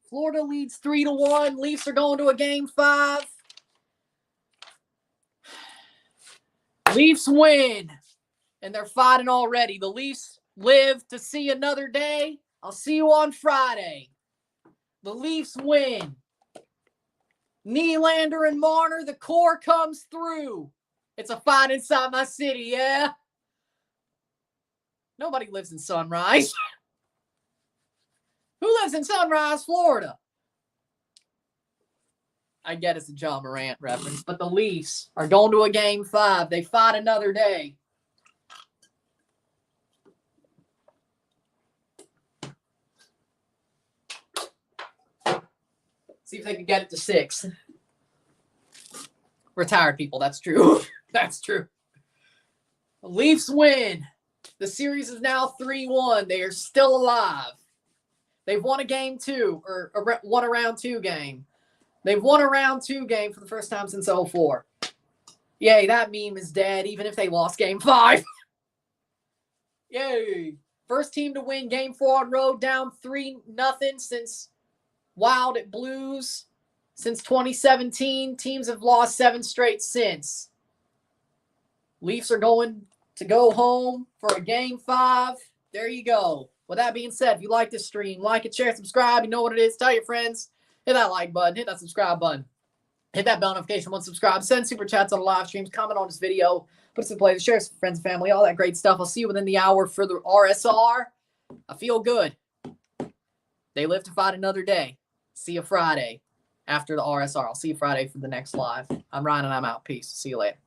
Florida leads 3-1. Leafs are going to a game 5. Leafs win. And they're fighting already. The Leafs live to see another day. I'll see you on Friday. The Leafs win. Nylander and Marner, the core comes through. It's a fight inside my city, yeah? Nobody lives in Sunrise. Who lives in Sunrise, Florida? I get it's a John Morant reference, but the Leafs are going to a game 5. They fight another day. See if they can get it to 6. Retired people, that's true. That's true. The Leafs win. The series is now 3-1. They are still alive. They've won a game 2, or won a round 2 game. They've won a round 2 game for the first time since 2004. Yay, that meme is dead, even if they lost game 5. Yay. First team to win game 4 on road, down 3-0 since Wild at Blues. Since 2017, teams have lost 7 straight since. Leafs are going to go home for a game 5. There you go. With that being said, if you like this stream, like it, share, subscribe. You know what it is. Tell your friends. Hit that like button. Hit that subscribe button. Hit that bell notification once subscribed. Send super chats on the live streams. Comment on this video. Put us in play. Share with friends and family. All that great stuff. I'll see you within the hour for the RSR. I feel good. They live to fight another day. See you Friday after the RSR. I'll see you Friday for the next live. I'm Ryan and I'm out. Peace. See you later.